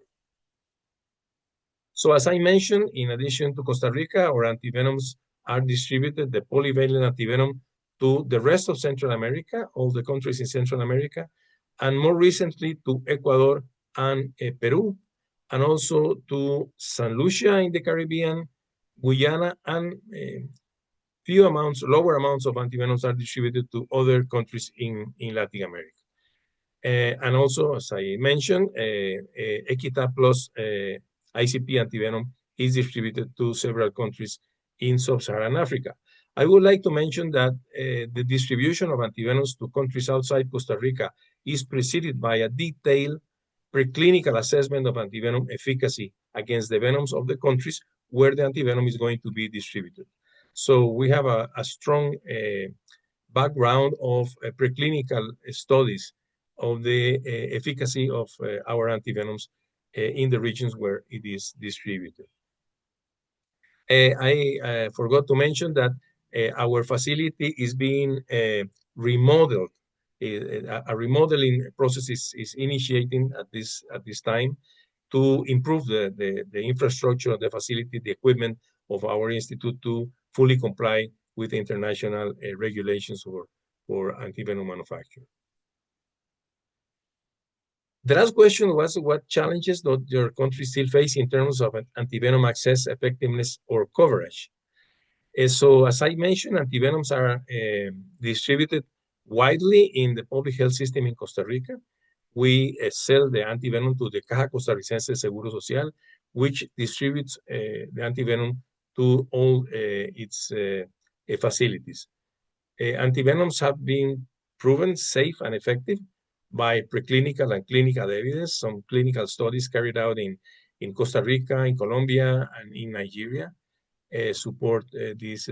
So as I mentioned, in addition to Costa Rica, our antivenoms are distributed, the polyvalent antivenom, to the rest of Central America, all the countries in Central America, and more recently to Ecuador and Peru, and also to St. Lucia in the Caribbean, Guyana, and lower amounts of antivenoms are distributed to other countries in Latin America. And also, as I mentioned, Equitab Plus ICP antivenom is distributed to several countries in Sub-Saharan Africa. I would like to mention that the distribution of antivenoms to countries outside Costa Rica is preceded by a detailed preclinical assessment of antivenom efficacy against the venoms of the countries where the antivenom is going to be distributed. So we have a strong background of preclinical studies of the efficacy of our antivenoms in the regions where it is distributed. I forgot to mention that our facility is being remodeled. A remodeling process is initiating at this time to improve the infrastructure of the facility, the equipment of our institute to fully comply with international regulations for antivenom manufacture. The last question was, what challenges does your country still face in terms of antivenom access, effectiveness, or coverage? So as I mentioned, antivenoms are distributed widely in the public health system in Costa Rica. We sell the antivenom to the Caja Costarricense de Seguro Social, which distributes the antivenom to all its facilities. Antivenoms have been proven safe and effective by preclinical and clinical evidence. Some clinical studies carried out in Costa Rica, in Colombia, and in Nigeria support this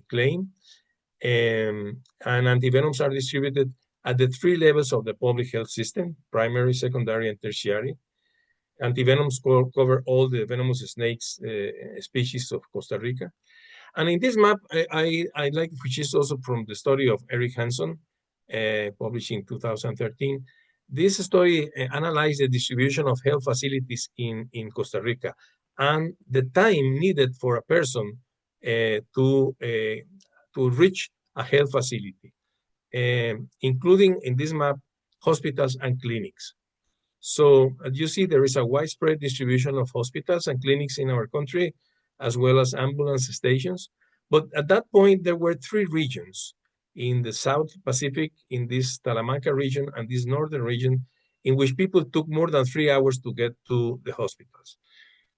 claim. And antivenoms are distributed at the 3 levels of the public health system: primary, secondary, and tertiary. Antivenoms cover all the venomous snakes species of Costa Rica. And in this map, I like, which is also from the study of Eric Hanson, published in 2013. This study analyzed the distribution of health facilities in Costa Rica and the time needed for a person to reach a health facility, including in this map hospitals and clinics. So as you see, there is a widespread distribution of hospitals and clinics in our country. as well as ambulance stations. But at that point, there were 3 regions in the South Pacific, in this Talamanca region and this northern region, in which people took more than 3 hours to get to the hospitals.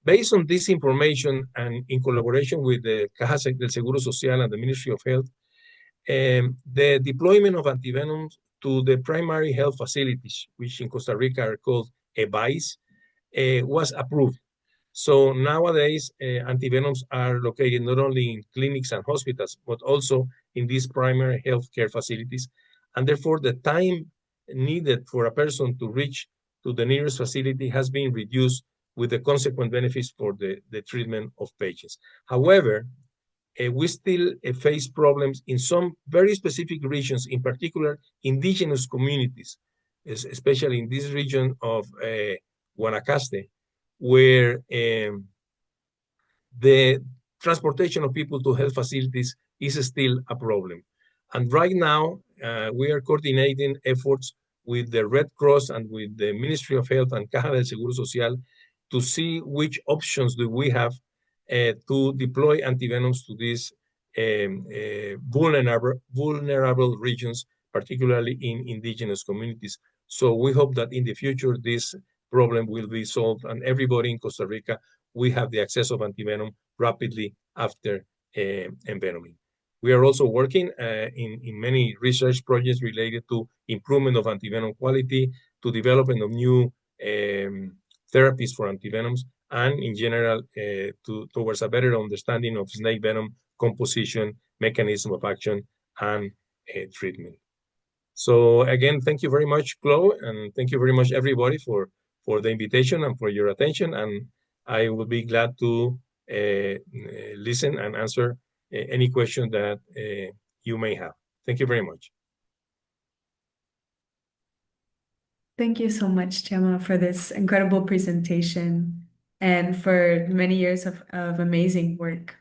Based on this information and in collaboration with the Caja del Seguro Social and the Ministry of Health, the deployment of antivenoms to the primary health facilities, which in Costa Rica are called EBAIS, was approved. So nowadays, antivenoms are located not only in clinics and hospitals, but also in these primary healthcare facilities. And therefore, the time needed for a person to reach to the nearest facility has been reduced, with the consequent benefits for the treatment of patients. However, we still face problems in some very specific regions, in particular indigenous communities, especially in this region of Guanacaste, where the transportation of people to health facilities is still a problem. And right now, we are coordinating efforts with the Red Cross and with the Ministry of Health and Caja del Seguro Social to see which options do we have to deploy antivenoms to these vulnerable regions, particularly in indigenous communities. So we hope that in the future, this problem will be solved and everybody in Costa Rica we have the access of antivenom rapidly after envenoming. We are also working in many research projects related to improvement of antivenom quality, to development of new therapies for antivenoms, and in general towards a better understanding of snake venom composition, mechanism of action, and treatment. So again, thank you very much, Chloe, and thank you very much, everybody, for the invitation and for your attention. And I will be glad to listen and answer any question that you may have. Thank you very much. Thank you so much, Chema, for this incredible presentation and for many years of amazing work.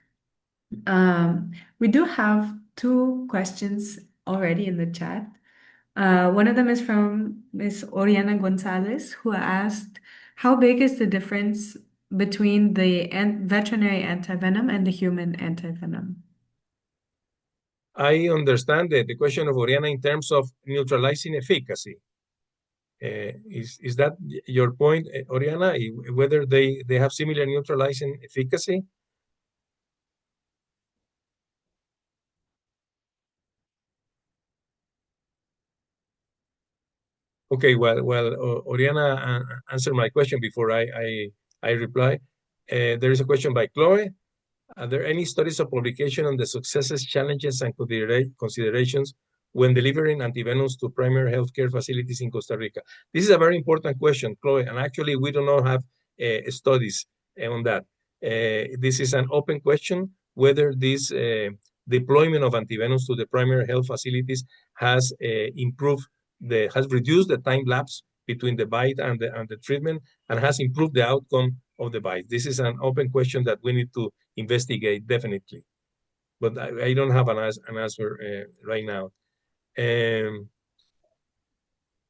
We do have 2 questions already in the chat. One of them is from Ms. Oriana Gonzalez, who asked, how big is the difference between the veterinary antivenom and the human antivenom? I understand the question of Oriana in terms of neutralizing efficacy. Is that your point, Oriana, whether they have similar neutralizing efficacy? Okay, well, Oriana answered my question before I reply. There is a question by Chloe. Are there any studies or publication on the successes, challenges, and considerations when delivering antivenoms to primary healthcare facilities in Costa Rica? This is a very important question, Chloe, and actually we do not have studies on that. This is an open question, whether this deployment of antivenoms to the primary health facilities has has reduced the time lapse between the bite and the treatment, and has improved the outcome of the bite. This is an open question that we need to investigate, definitely. But I don't have an answer right now.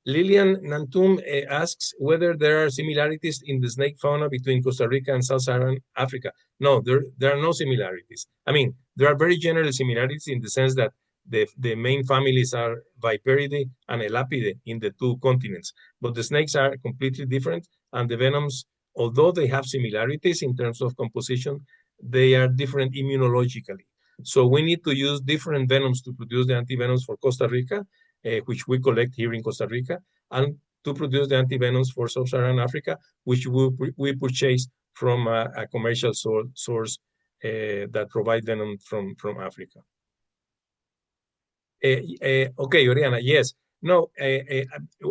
Lilian Nantum asks whether there are similarities in the snake fauna between Costa Rica and Sub-Saharan Africa. No, there are no similarities. I mean, there are very general similarities in the sense that the main families are Viperidae and Elapidae in the 2 continents, but the snakes are completely different, and the venoms, although they have similarities in terms of composition, they are different immunologically. So we need to use different venoms to produce the antivenoms for Costa Rica, which we collect here in Costa Rica, and to produce the antivenoms for Sub-Saharan Africa, which we purchase from a commercial source that provide venom from Africa. Okay, Oriana, yes. No,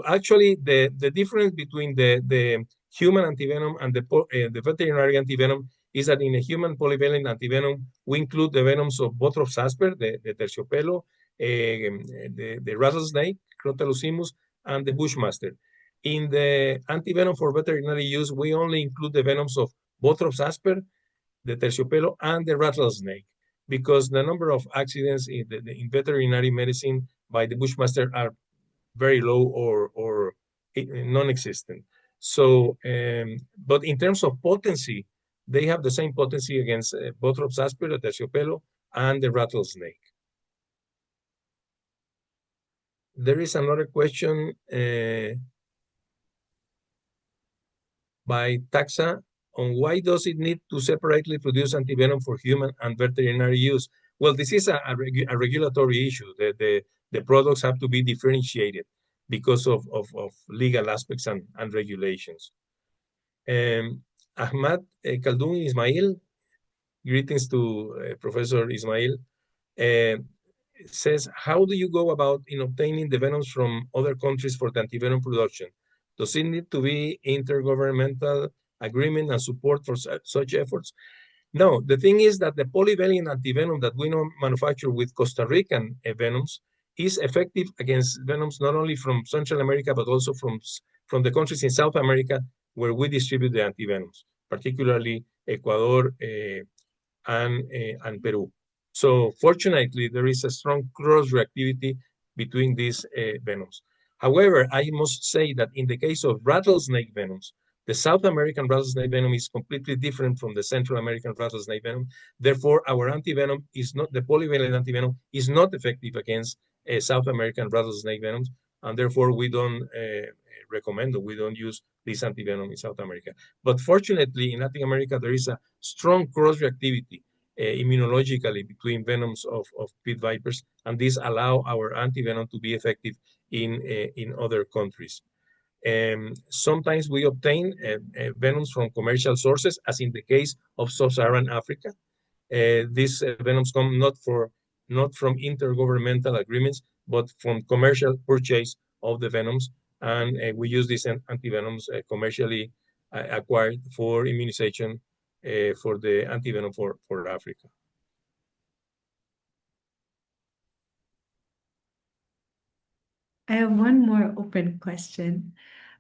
actually, the difference between the human antivenom and the veterinary antivenom is that in a human polyvalent antivenom, we include the venoms of Bothrops asper, the terciopelo, the rattlesnake, Crotalus, and the bushmaster. In the antivenom for veterinary use, we only include the venoms of Bothrops asper, the terciopelo, and the rattlesnake, because the number of accidents in veterinary medicine by the bushmaster are very low or non-existent. So, but in terms of potency, they have the same potency against Bothrops aspera, terciopelo, and the rattlesnake. There is another question by Taxa on why does it need to separately produce antivenom for human and veterinary use? Well, this is a regulatory issue. The products have to be differentiated because of legal aspects and regulations. Ahmad Khaldoun Ismail, greetings to Professor Ismail, says, how do you go about in obtaining the venoms from other countries for the antivenom production? Does it need to be intergovernmental agreement and support for such efforts? No, the thing is that the polyvalent antivenom that we manufacture with Costa Rican venoms is effective against venoms not only from Central America, but also from the countries in South America where we distribute the antivenoms, particularly Ecuador and Peru. So fortunately, there is a strong cross-reactivity between these venoms. However, I must say that in the case of rattlesnake venoms, the South American rattlesnake venom is completely different from the Central American rattlesnake venom. Therefore, our antivenom is not, the polyvalent antivenom is not effective against South American rattlesnake venoms, and therefore we don't recommend or we don't use this antivenom in South America. But fortunately, in Latin America, there is a strong cross-reactivity immunologically between venoms of pit vipers, and this allow our antivenom to be effective in other countries. Sometimes we obtain venoms from commercial sources, as in the case of Sub-Saharan Africa. These venoms come not from intergovernmental agreements, but from commercial purchase of the venoms, and we use these antivenoms commercially acquired for immunization for the antivenom for Africa. I have one more open question.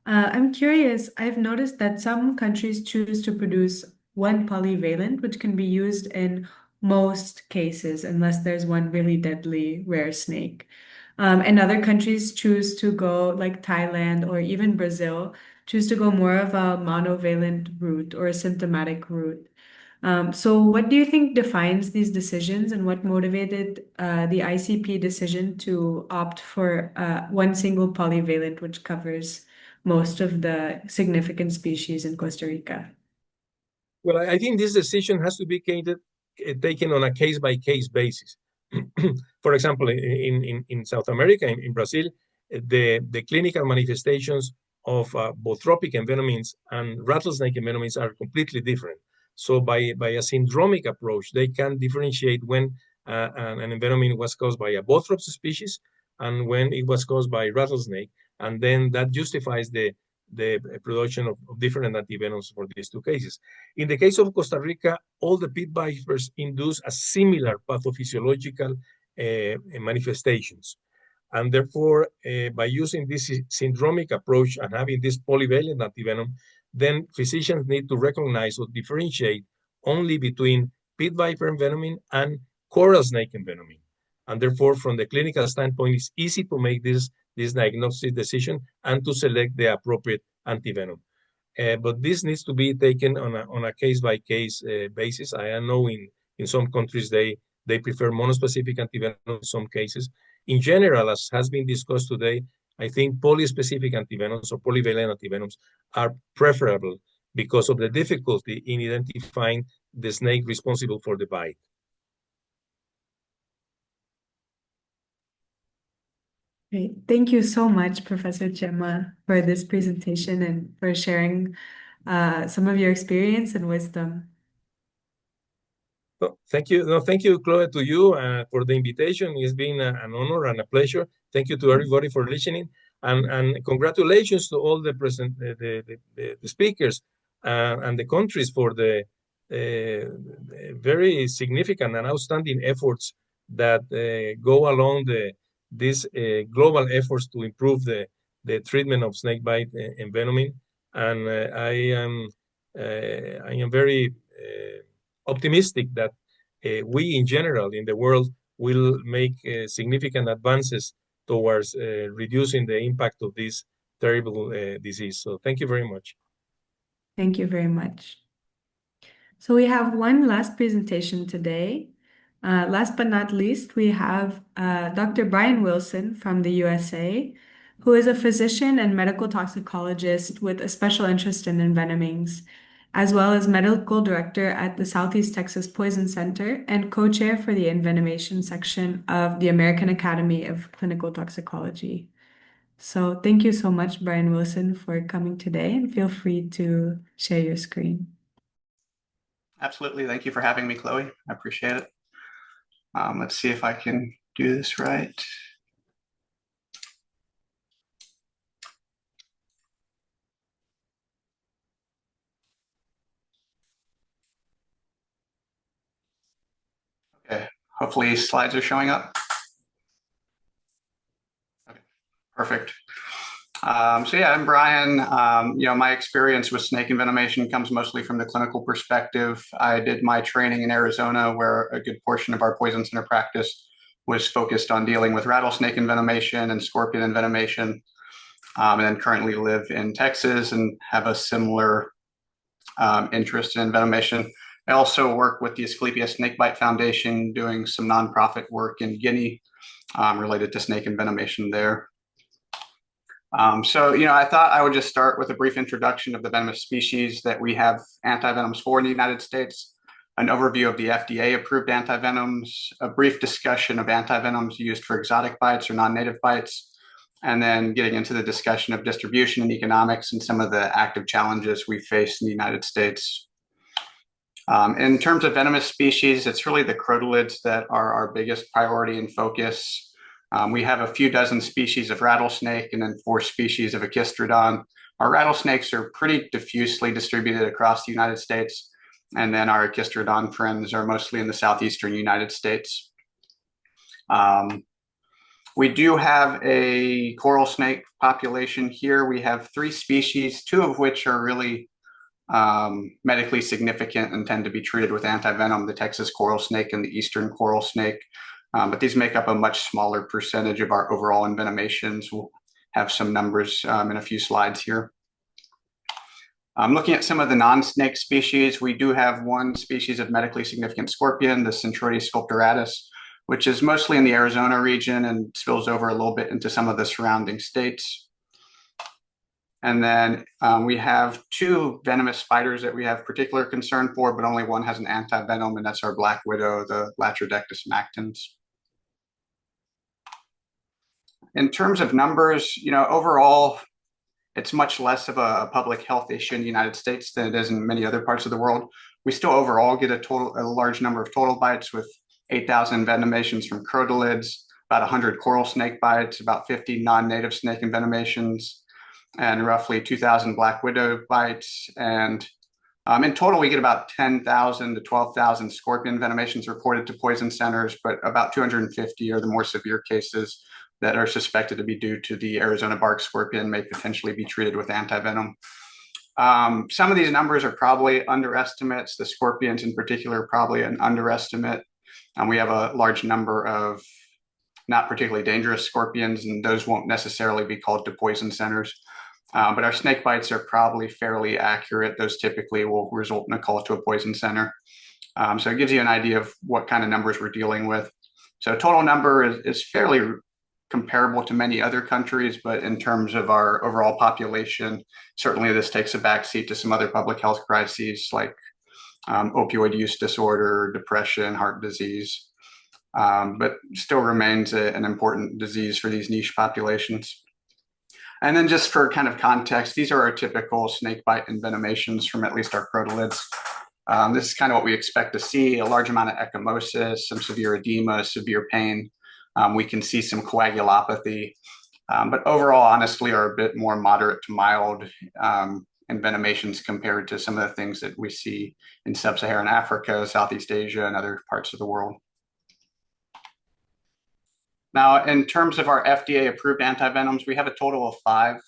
I'm curious, I've noticed that some countries choose to produce one polyvalent, which can be used in most cases, unless there's one really deadly rare snake. And other countries choose to go, like Thailand or even Brazil, choose to go more of a monovalent route or a symptomatic route. So what do you think defines these decisions, and what motivated the ICP decision to opt for one single polyvalent, which covers most of the significant species in Costa Rica? Well, I think this decision has to be taken on a case-by-case basis. For example, in South America, in Brazil, the clinical manifestations of bothropic envenomings and rattlesnake envenomings are completely different. So by a syndromic approach, they can differentiate when an envenoming was caused by a Bothrops species and when it was caused by rattlesnake, and then that justifies the production of different antivenoms for these two cases. In the case of Costa Rica, all the pit vipers induce a similar pathophysiological manifestations. And therefore, by using this syndromic approach and having this polyvalent antivenom, then physicians need to recognize or differentiate only between pit viper envenoming and coral snake envenoming. And therefore, from the clinical standpoint, it's easy to make this diagnostic decision and to select the appropriate antivenom. But this needs to be taken on a case-by-case basis. I know in some countries they prefer monospecific antivenom in some cases. In general, as has been discussed today, I think polyspecific antivenoms or polyvalent antivenoms are preferable because of the difficulty in identifying the snake responsible for the bite. Great. Thank you so much, Professor Chema, for this presentation and for sharing some of your experience and wisdom. Well, thank you. No, thank you, Chloe, to you for the invitation. It's been an honor and a pleasure. Thank you to everybody for listening, and congratulations to all the speakers and the countries for the very significant and outstanding efforts that go along these global efforts to improve the treatment of snakebite envenoming. And I am very optimistic that we in general in the world will make significant advances towards reducing the impact of this terrible disease. So thank you very much. Thank you very much. So we have one last presentation today. Last but not least, we have Dr. Brian Wilson from the USA, who is a physician and medical toxicologist with a special interest in envenomings, as well as medical director at the Southeast Texas Poison Center and co-chair for the envenomation section of the American Academy of Clinical Toxicology. So thank you so much, Brian Wilson, for coming today, and feel free to share your screen. Absolutely. Thank you for having me, Chloe. I appreciate it. Let's see if I can do this right. Okay, hopefully slides are showing up. Okay, perfect. So yeah, I'm Brian. My experience with snake envenomation comes mostly from the clinical perspective. I did my training in Arizona, where a good portion of our poison center practice was focused on dealing with rattlesnake envenomation and scorpion envenomation. And then currently live in Texas and have a similar interest in envenomation. I also work with the Asclepias Snakebite Foundation, doing some nonprofit work in Guinea related to snake envenomation there. I thought I would just start with a brief introduction of the venomous species that we have antivenoms for in the United States, an overview of the FDA-approved antivenoms, a brief discussion of antivenoms used for exotic bites or non-native bites, and then getting into the discussion of distribution and economics and some of the active challenges we face in the United States. In terms of venomous species, it's really the crotalids that are our biggest priority and focus. We have a few dozen species of rattlesnake and then 4 species of Echistrodon. Our rattlesnakes are pretty diffusely distributed across the United States, and then our Echistrodon friends are mostly in the southeastern United States. We do have a coral snake population here. We have 3 species, 2 of which are really medically significant and tend to be treated with antivenom, the Texas coral snake and the eastern coral snake. But these make up a much smaller percentage of our overall envenomations. We'll have some numbers in a few slides here. Looking at some of the non-snake species, we do have 1 species of medically significant scorpion, the Centroides sculpturatus, which is mostly in the Arizona region and spills over a little bit into some of the surrounding states. And then we have 2 venomous spiders that we have particular concern for, but only one has an antivenom, and that's our black widow, the Latrodectus mactans. In terms of numbers, overall, it's much less of a public health issue in the United States than it is in many other parts of the world. We still overall get a large number of total bites, with 8,000 envenomations from crotalids, about 100 coral snake bites, about 50 non-native snake envenomations, and roughly 2,000 black widow bites. And in total, we get about 10,000 to 12,000 scorpion envenomations reported to poison centers, but about 250 are the more severe cases that are suspected to be due to the Arizona bark scorpion, may potentially be treated with antivenom. Some of these numbers are probably underestimates. The scorpions in particular are probably an underestimate. We have a large number of not particularly dangerous scorpions, and those won't necessarily be called to poison centers. But our snake bites are probably fairly accurate. Those typically will result in a call to a poison center. So it gives you an idea of what kind of numbers we're dealing with. So total number is fairly comparable to many other countries, but in terms of our overall population, certainly this takes a backseat to some other public health crises like opioid use disorder, depression, heart disease, but still remains an important disease for these niche populations. And then just for kind of context, these are our typical snakebite envenomations from at least our crotalids. This is kind of what we expect to see: a large amount of ecchymosis, some severe edema, severe pain. We can see some coagulopathy, but overall, honestly, are a bit more moderate to mild envenomations compared to some of the things that we see in sub-Saharan Africa, Southeast Asia, and other parts of the world. Now, in terms of our FDA-approved antivenoms, we have a total of 5.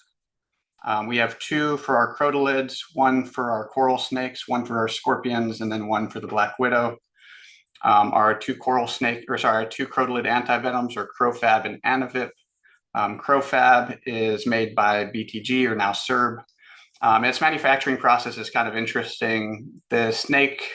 We have 2 for our crotalids, 1 for our coral snakes, 1 for our scorpions, and then 1 for the black widow. Our 2 crotolid antivenoms are Crofab and Antivip. Crofab is made by BTG, or now SERB. Its manufacturing process is kind of interesting. The snake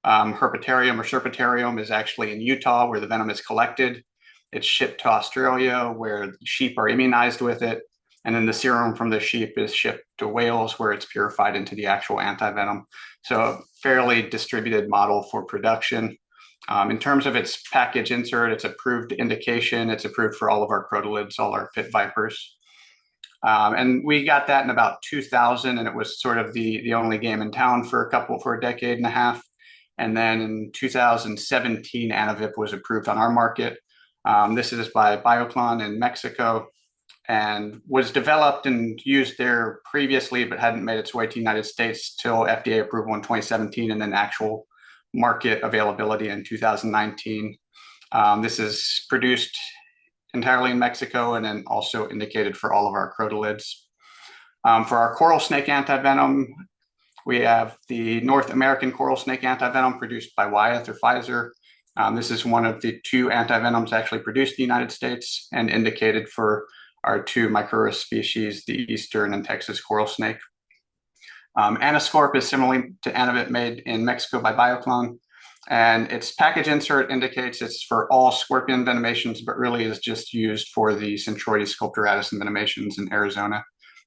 Herpetarium or Serpentarium is actually in Utah, where the venom is collected. It's shipped to Australia, where sheep are immunized with it. And then the serum from the sheep is shipped to Wales, where it's purified into the actual antivenom. So a fairly distributed model for production. In terms of its package insert, it's approved indication. It's approved for all of our crotalids, all our pit vipers. And we got that in about 2000, and it was sort of the only game in town for a decade and a half. And then in 2017, Antivip was approved on our market. This is by Bioclon in Mexico, and was developed and used there previously, but hadn't made its way to the United States till FDA approval in 2017, and then actual market availability in 2019. This is produced entirely in Mexico and then also indicated for all of our crotalids. For our coral snake antivenom, we have the North American coral snake antivenom produced by Wyeth or Pfizer. This is one of the 2 antivenoms actually produced in the United States and indicated for our 2 Micrurus species, the Eastern and Texas coral snake. Anascorp is similarly to Antivip, made in Mexico by Bioclon, and its package insert indicates it's for all scorpion venomations, but really is just used for the Centroides sculpturatus venomations in Arizona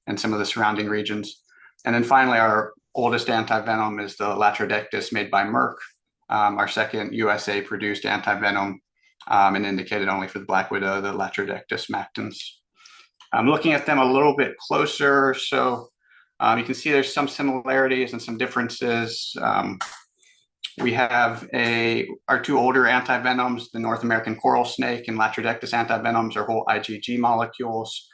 and some of the surrounding regions. And then finally, our oldest antivenom is the Latrodectus, made by Merck, our second USA-produced antivenom, and indicated only for the black widow, the Latrodectus mactans. Looking at them a little bit closer, so you can see there's some similarities and some differences. We have our 2 older antivenoms, the North American coral snake and Latrodectus antivenoms, are whole IgG molecules.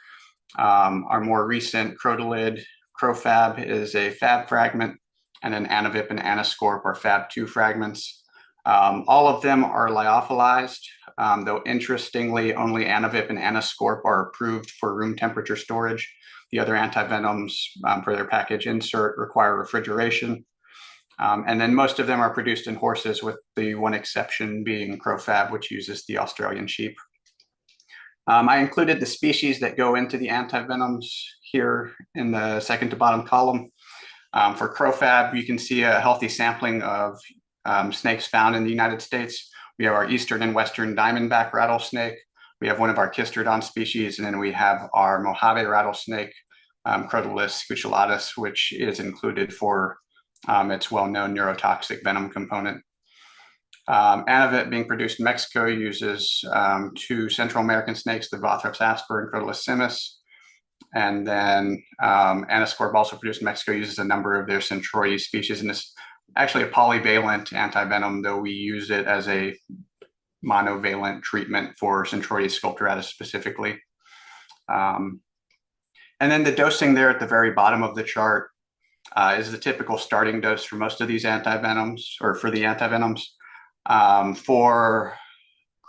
Our more recent crotalid, Crofab, is a Fab fragment, and then Antivip and Anascorp are Fab2 fragments. All of them are lyophilized, though interestingly, only Antivip and Anascorp are approved for room temperature storage. The other antivenoms for their package insert require refrigeration. And then most of them are produced in horses, with the one exception being Crofab, which uses the Australian sheep. I included the species that go into the antivenoms here in the second to bottom column. For Crofab, you can see a healthy sampling of snakes found in the United States. We have our eastern and western diamondback rattlesnake. We have one of our Chistrodon species, and then we have our Mojave rattlesnake, Crotalus scutellatus, which is included for its well-known neurotoxic venom component. Antivip, being produced in Mexico, uses 2 Central American snakes, the Bothrops asper and Crotalus simus. And then Anascorp, also produced in Mexico, uses a number of their Centroides species, and it's actually a polyvalent antivenom, though we use it as a monovalent treatment for Centroides sculpturatus specifically. And then the dosing there at the very bottom of the chart is the typical starting dose for most of these antivenoms, or for the antivenoms. For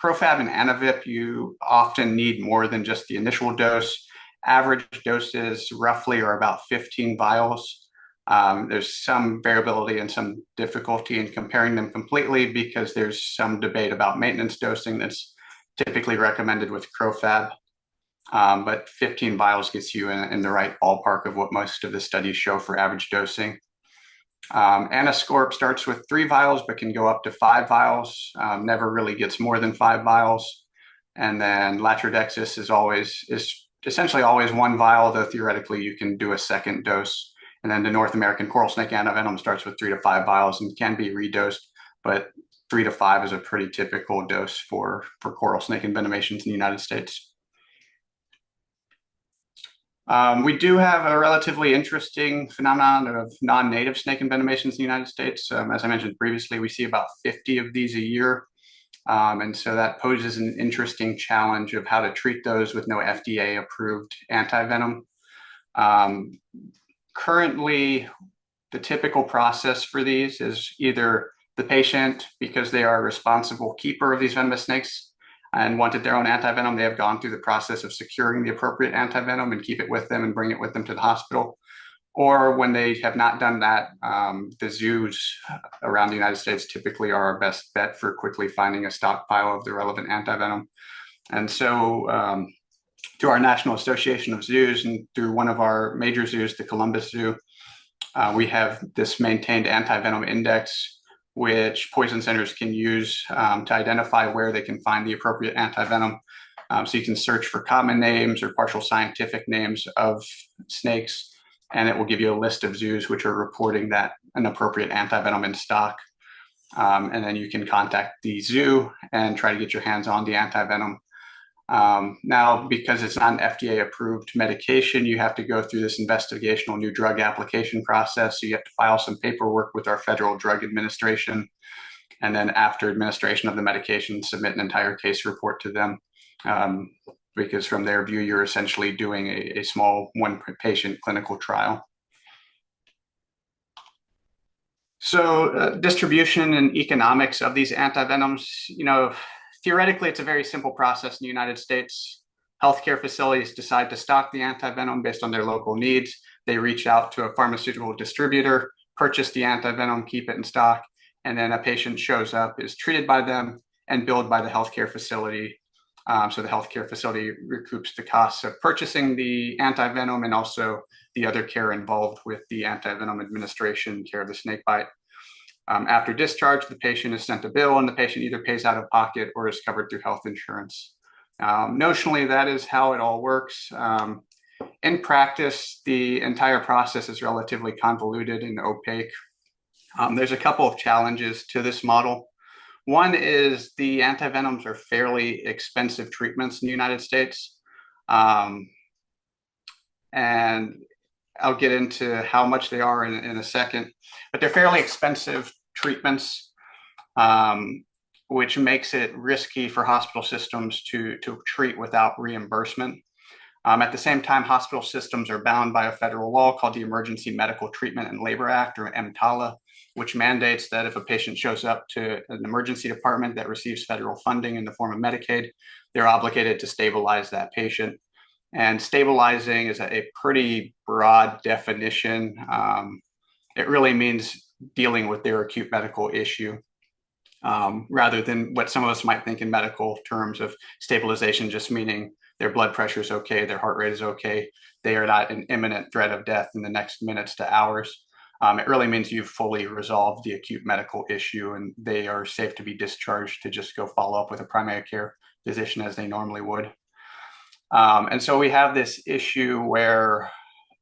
Crofab and Antivip, you often need more than just the initial dose. Average doses roughly are about 15 vials. There's some variability and some difficulty in comparing them completely, because there's some debate about maintenance dosing that's typically recommended with Crofab. But 15 vials gets you in the right ballpark of what most of the studies show for average dosing. Anascorp starts with 3 vials, but can go up to 5 vials. Never really gets more than 5 vials. And then Latrodectus is essentially always 1 vial, though theoretically you can do a second dose. And then the North American coral snake antivenom starts with 3 to 5 vials and can be redosed, but 3 to 5 is a pretty typical dose for coral snake envenomations in the United States. We do have a relatively interesting phenomenon of non-native snake envenomations in the United States. As I mentioned previously, we see about 50 of these a year. And so that poses an interesting challenge of how to treat those with no FDA-approved antivenom. Currently, the typical process for these is either the patient, because they are a responsible keeper of these venomous snakes and wanted their own antivenom, they have gone through the process of securing the appropriate antivenom and keep it with them and bring it with them to the hospital. Or when they have not done that, the zoos around the United States typically are our best bet for quickly finding a stockpile of the relevant antivenom. And so through our National Association of Zoos and through one of our major zoos, the Columbus Zoo, we have this maintained antivenom index, which poison centers can use to identify where they can find the appropriate antivenom. So you can search for common names or partial scientific names of snakes, and it will give you a list of zoos which are reporting that an appropriate antivenom in stock. And then you can contact the zoo and try to get your hands on the antivenom. Now, because it's not an FDA approved medication, you have to go through this investigational new drug application process. So you have to file some paperwork with our Federal Drug Administration. And then after administration of the medication, submit an entire case report to them. Because from their view, you're essentially doing a small one-patient clinical trial. So distribution and economics of these antivenoms, theoretically, it's a very simple process in the United States. Healthcare facilities decide to stock the antivenom based on their local needs. They reach out to a pharmaceutical distributor, purchase the antivenom, keep it in stock, and then a patient shows up, is treated by them, and billed by the healthcare facility. So the healthcare facility recoups the costs of purchasing the antivenom and also the other care involved with the antivenom administration, care of the snake bite. After discharge, the patient is sent a bill, and the patient either pays out of pocket or is covered through health insurance. Notionally, that is how it all works. In practice, the entire process is relatively convoluted and opaque. There's a couple of challenges to this model. One is the antivenoms are fairly expensive treatments in the United States. And I'll get into how much they are in a second, but they're fairly expensive treatments, which makes it risky for hospital systems to treat without reimbursement. At the same time, hospital systems are bound by a federal law called the Emergency Medical Treatment and Labor Act, or EMTALA, which mandates that if a patient shows up to an emergency department that receives federal funding in the form of Medicaid, they're obligated to stabilize that patient. And stabilizing is a pretty broad definition. It really means dealing with their acute medical issue, rather than what some of us might think in medical terms of stabilization, just meaning their blood pressure is okay, their heart rate is okay, they are not in imminent threat of death in the next minutes to hours. It really means you've fully resolved the acute medical issue and they are safe to be discharged to just go follow up with a primary care physician as they normally would. And so we have this issue where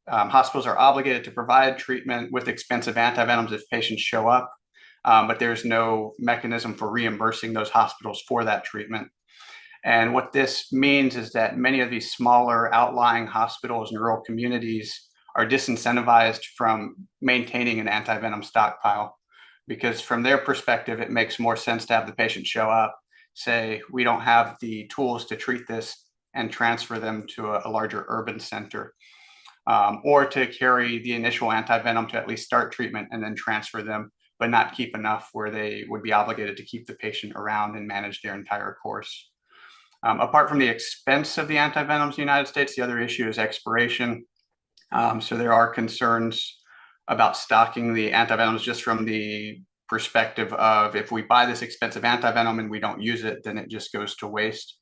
hospitals are obligated to provide treatment with expensive antivenoms if patients show up, but there's no mechanism for reimbursing those hospitals for that treatment. And what this means is that many of these smaller outlying hospitals in rural communities are disincentivized from maintaining an antivenom stockpile, because from their perspective, it makes more sense to have the patient show up, say, we don't have the tools to treat this, and transfer them to a larger urban center, or to carry the initial antivenom to at least start treatment and then transfer them, but not keep enough where they would be obligated to keep the patient around and manage their entire course. Apart from the expense of the antivenoms in the United States, the other issue is expiration. So there are concerns about stocking the antivenoms just from the perspective of, if we buy this expensive antivenom and we don't use it, then it just goes to waste.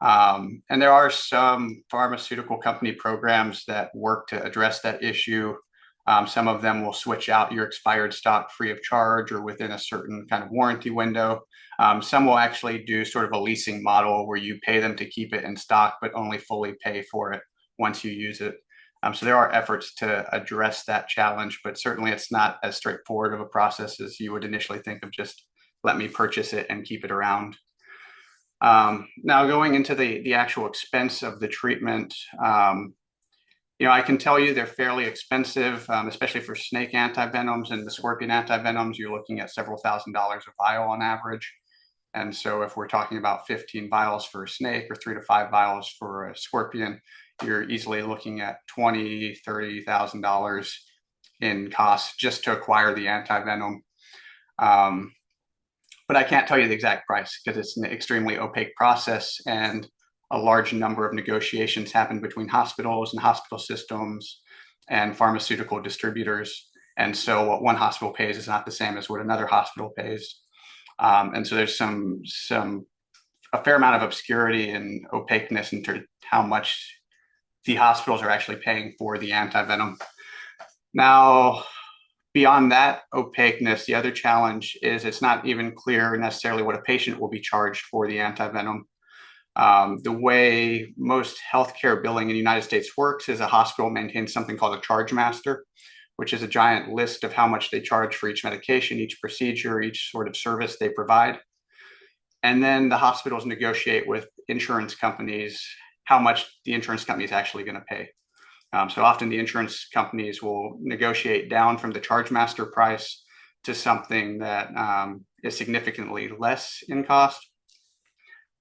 And there are some pharmaceutical company programs that work to address that issue. Some of them will switch out your expired stock free of charge or within a certain kind of warranty window. Some will actually do sort of a leasing model where you pay them to keep it in stock, but only fully pay for it once you use it. So there are efforts to address that challenge, but certainly it's not as straightforward of a process as you would initially think of just let me purchase it and keep it around. Now going into the actual expense of the treatment, I can tell you they're fairly expensive, especially for snake antivenoms and the scorpion antivenoms. You're looking at several $1,000s a vial on average. And so if we're talking about 15 vials for a snake or 3 to 5 vials for a scorpion, you're easily looking at $20,000, $30,000 in costs just to acquire the antivenom. But I can't tell you the exact price because it's an extremely opaque process, and a large number of negotiations happen between hospitals and hospital systems and pharmaceutical distributors. And so what one hospital pays is not the same as what another hospital pays. And so there's a fair amount of obscurity and opaqueness into how much the hospitals are actually paying for the antivenom. Now, Beyond that opaqueness, the other challenge is it's not even clear necessarily what a patient will be charged for the antivenom. The way most healthcare billing in the United States works is a hospital maintains something called a charge master, which is a giant list of how much they charge for each medication, each procedure, each sort of service they provide. And then the hospitals negotiate with insurance companies how much the insurance company is actually going to pay. So often the insurance companies will negotiate down from the charge master price to something that is significantly less in cost.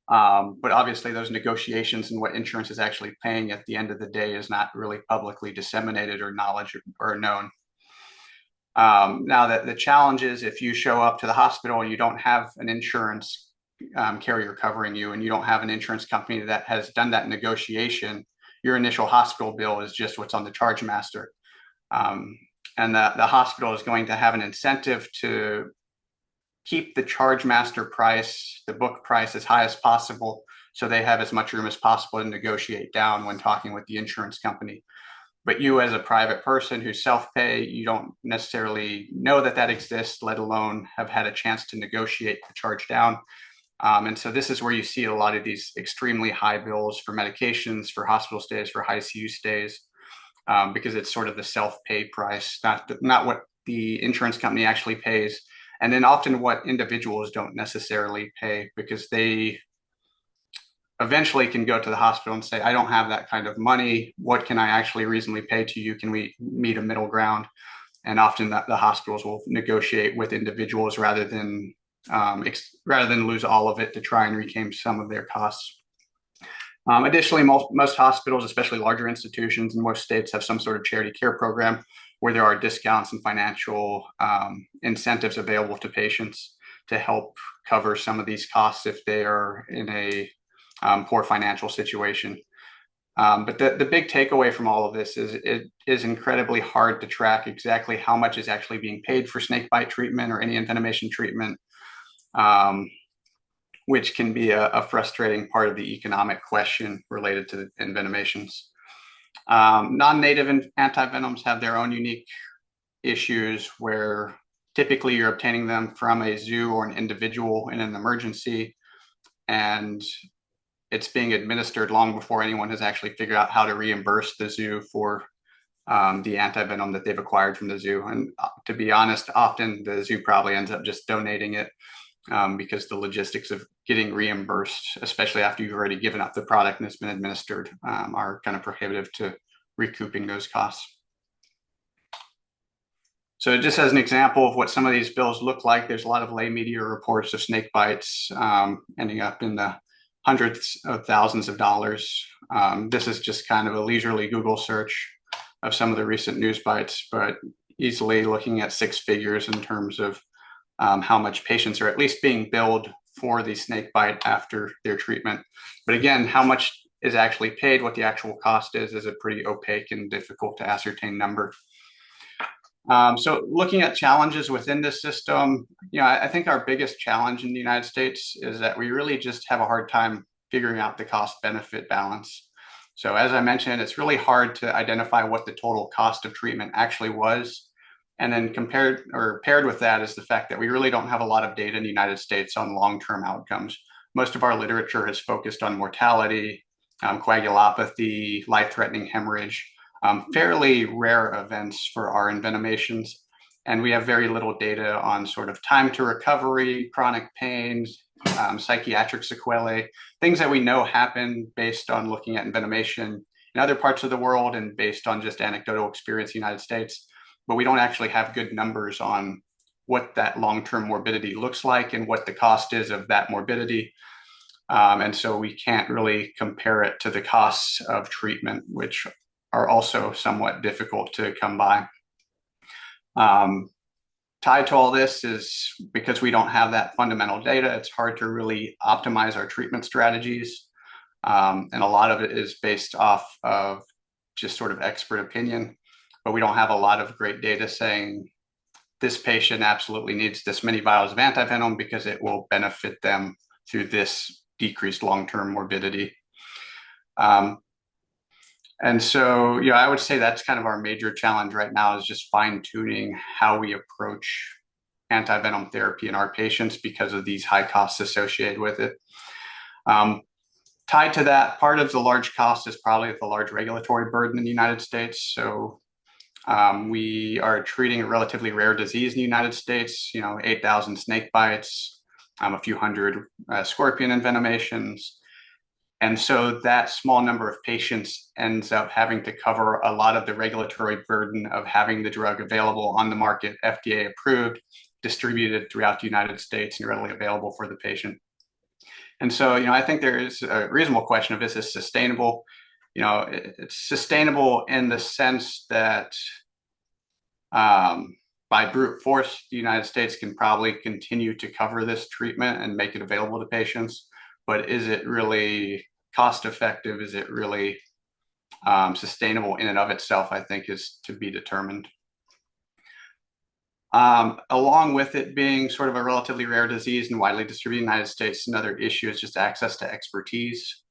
But obviously those negotiations and what insurance is actually paying at the end of the day is not really publicly disseminated or knowledge or known. Now that the challenge is if you show up to the hospital and you don't have an insurance carrier covering you and you don't have an insurance company that has done that negotiation, your initial hospital bill is just what's on the charge master. And the hospital is going to have an incentive to keep the charge master price, the book price, as high as possible, so they have as much room as possible to negotiate down when talking with the insurance company. But you as a private person who self-pay, you don't necessarily know that that exists, let alone have had a chance to negotiate the charge down. And so this is where you see a lot of these extremely high bills for medications, for hospital stays, for ICU stays, because it's sort of the self-pay price, not what the insurance company actually pays. And then often what individuals don't necessarily pay, because they eventually can go to the hospital and say, I don't have that kind of money. What can I actually reasonably pay to you? Can we meet a middle ground? And often the hospitals will negotiate with individuals rather than lose all of it to try and reclaim some of their costs. Additionally, most hospitals, especially larger institutions in most states, have some sort of charity care program where there are discounts and financial incentives available to patients to help cover some of these costs if they are in a poor financial situation. But the big takeaway from all of this is it is incredibly hard to track exactly how much is actually being paid for snakebite treatment or any envenomation treatment, which can be a frustrating part of the economic question related to envenomations. Non-native antivenoms have their own unique issues where typically you're obtaining them from a zoo or an individual in an emergency, and it's being administered long before anyone has actually figured out how to reimburse the zoo for the antivenom that they've acquired from the zoo. And to be honest, often the zoo probably ends up just donating it because the logistics of getting reimbursed, especially after you've already given up the product and it's been administered, are kind of prohibitive to recouping those costs. So just as an example of what some of these bills look like, there's a lot of lay media reports of snake bites ending up in the hundreds of thousands of dollars. This is just kind of a leisurely Google search of some of the recent news bites, but easily looking at six figures in terms of how much patients are at least being billed for the snake bite after their treatment. But again, how much is actually paid, what the actual cost is a pretty opaque and difficult to ascertain number. So looking at challenges within this system, I think our biggest challenge in the United States is that we really just have a hard time figuring out the cost benefit balance. So as I mentioned, it's really hard to identify what the total cost of treatment actually was. And then paired with that is the fact that we really don't have a lot of data in the United States on long-term outcomes. Most of our literature has focused on mortality, coagulopathy, life-threatening hemorrhage, fairly rare events for our envenomations. And we have very little data on sort of time to recovery, chronic pains, psychiatric sequelae, things that we know happen based on looking at envenomation in other parts of the world and based on just anecdotal experience in the United States. But we don't actually have good numbers on what that long-term morbidity looks like and what the cost is of that morbidity. And so we can't really compare it to the costs of treatment, which are also somewhat difficult to come by. Tied to all this is because we don't have that fundamental data, it's hard to really optimize our treatment strategies. And a lot of it is based off of just sort of expert opinion, but we don't have a lot of great data saying this patient absolutely needs this many vials of antivenom because it will benefit them through this decreased long-term morbidity. And so, I would say that's kind of our major challenge right now, is just fine-tuning how we approach antivenom therapy in our patients because of these high costs associated with it. Tied to that, part of the large cost is probably the large regulatory burden in the United States. So we are treating a relatively rare disease in the United States, 8,000 snake bites, a few hundred scorpion envenomations. And so that small number of patients ends up having to cover a lot of the regulatory burden of having the drug available on the market, FDA approved, distributed throughout the United States, and readily available for the patient. And so, I think there is a reasonable question of, is this sustainable? It's sustainable in the sense that by brute force, the United States can probably continue to cover this treatment and make it available to patients. But is it really cost effective? Is it really sustainable in and of itself? I think is to be determined. Along with it being sort of a relatively rare disease and widely distributed in the United States, another issue is just access to expertise.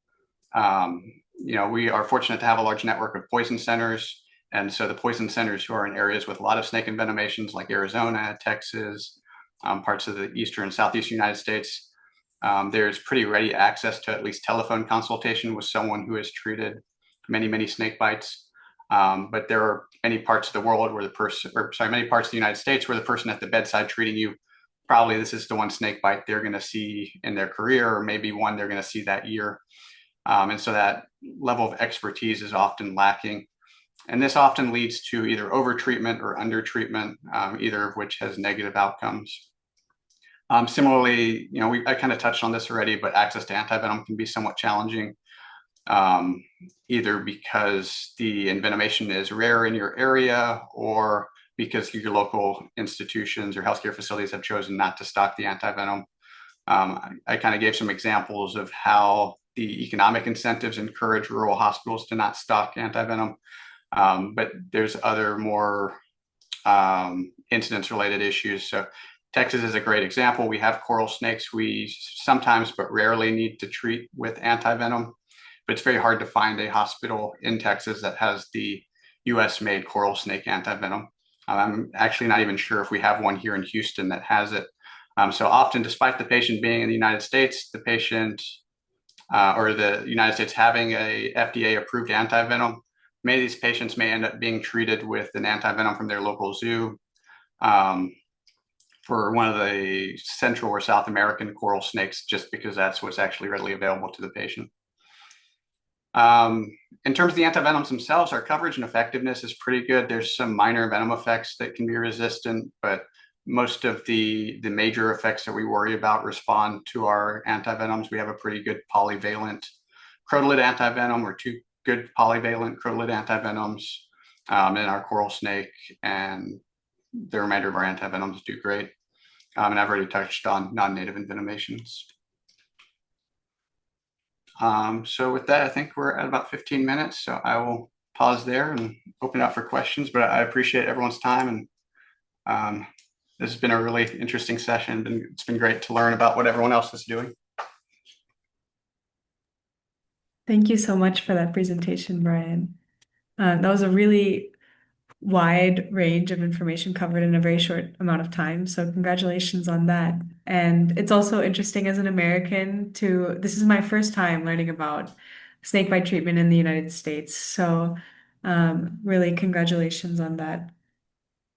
We are fortunate to have a large network of poison centers. And so the poison centers who are in areas with a lot of snake envenomations, like Arizona, Texas, parts of the eastern and southeastern United States, there's pretty ready access to at least telephone consultation with someone who has treated many, many snake bites. But there are many parts of the world where many parts of the United States where the person at the bedside treating you, probably this is the one snake bite they're going to see in their career, or maybe one they're going to see that year. And so that level of expertise is often lacking. And this often leads to either overtreatment or undertreatment, either of which has negative outcomes. Similarly, I kind of touched on this already, but access to antivenom can be somewhat challenging, either because the envenomation is rare in your area, or because your local institutions or healthcare facilities have chosen not to stock the antivenom. I kind of gave some examples of how the economic incentives encourage rural hospitals to not stock antivenom. But there's other more incidence-related issues. So Texas is a great example. We have coral snakes we sometimes but rarely need to treat with antivenom. But it's very hard to find a hospital in Texas that has the US-made coral snake antivenom. I'm actually not even sure if we have one here in Houston that has it. So often, despite the patient being in the United States, the patient or the United States having a FDA-approved antivenom, many of these patients may end up being treated with an antivenom from their local zoo for one of the Central or South American coral snakes, just because that's what's actually readily available to the patient. In terms of the antivenoms themselves, our coverage and effectiveness is pretty good. There's some minor venom effects that can be resistant, but most of the major effects that we worry about respond to our antivenoms. We have a pretty good polyvalent crotolid antivenom, or two good polyvalent crotolid antivenoms in our coral snake, and the remainder of our antivenoms do great. And I've already touched on non-native envenomations. So with that, I think we're at about 15 minutes. So I will pause there and open it up for questions, but I appreciate everyone's time. And this has been a really interesting session. It's been great to learn about what everyone else is doing. Thank you so much for that presentation, Brian. That was a really wide range of information covered in a very short amount of time. So congratulations on that. And it's also interesting as an American this is my first time learning about snakebite treatment in the United States. So really congratulations on that.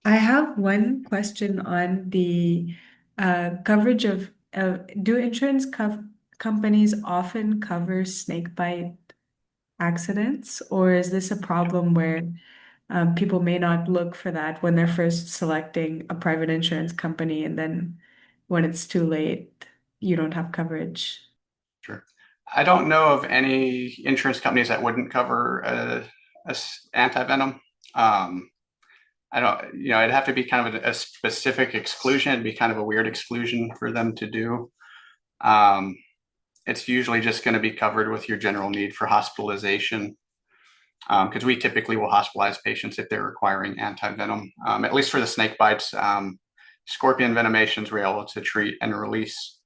I have one question on the coverage of do insurance companies often cover snakebite accidents, or is this a problem where people may not look for that when they're first selecting a private insurance company, and then when it's too late, you don't have coverage? Sure. I don't know of any insurance companies that wouldn't cover a antivenom. I don't, it'd have to be kind of a specific exclusion. It'd be kind of a weird exclusion for them to do. It's usually just going to be covered with your general need for hospitalization, because we typically will hospitalize patients if they're requiring antivenom. At least for the snake bites, scorpion venomations we're able to treat and release.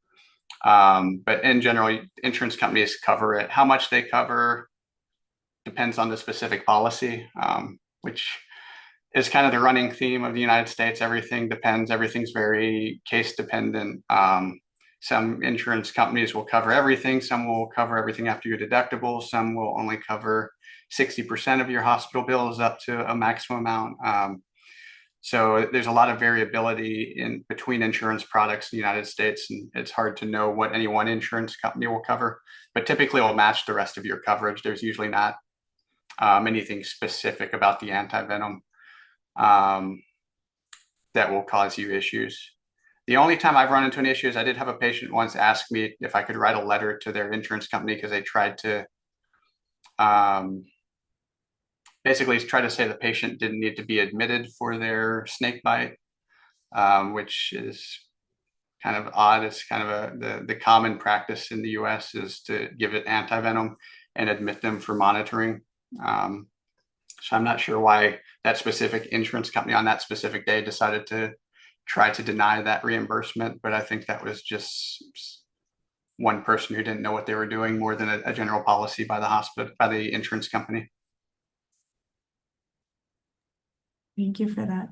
But in general, insurance companies cover it. How much they cover depends depends on the specific policy, which is kind of the running theme of the United States. Everything depends. Everything's very case dependent. Some insurance companies will cover everything. Some will cover everything after your deductible. Some will only cover 60% of your hospital bills up to a maximum amount. So there's a lot of variability in between insurance products in the United States, and it's hard to know what any one insurance company will cover, but typically it will match the rest of your coverage. There's usually not anything specific about the antivenom that will cause you issues. The only time I've run into an issue is I did have a patient once ask me if I could write a letter to their insurance company because they tried to basically try to say the patient didn't need to be admitted for their snake bite, which is kind of odd. It's kind of the common practice in the US is to give it antivenom and admit them for monitoring. So I'm not sure why that specific insurance company on that specific day decided to try to deny that reimbursement, but I think that was just one person who didn't know what they were doing more than a general policy by the hospital, by the insurance company. Thank you for that.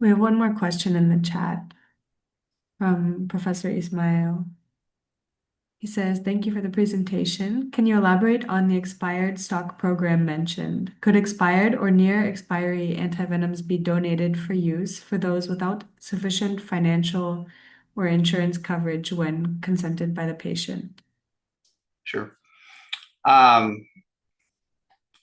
We have one more question in the chat from Professor Ismail. He says, thank you for the presentation. Can you elaborate on the expired stock program mentioned? Could expired or near expiry antivenoms be donated for use for those without sufficient financial or insurance coverage when consented by the patient? Sure.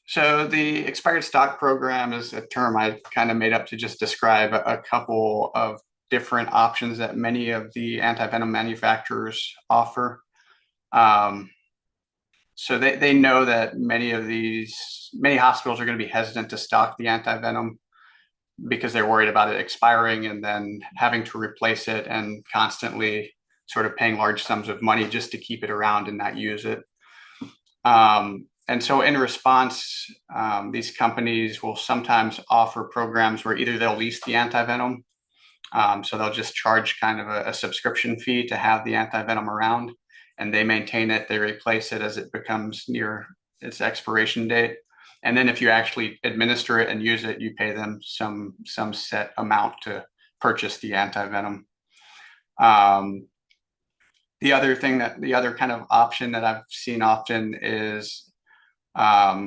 So the expired stock program is a term I kind of made up to just describe a couple of different options that many of the antivenom manufacturers offer. So they know that many hospitals are going to be hesitant to stock the antivenom because they're worried about it expiring and then having to replace it and constantly sort of paying large sums of money just to keep it around and not use it. And so in response, these companies will sometimes offer programs where either they'll lease the antivenom, so they'll just charge kind of a subscription fee to have the antivenom around, and they maintain it, they replace it as it becomes near its expiration date. And then if you actually administer it and use it, you pay them some set amount to purchase the antivenom. The other kind of option that I've seen often is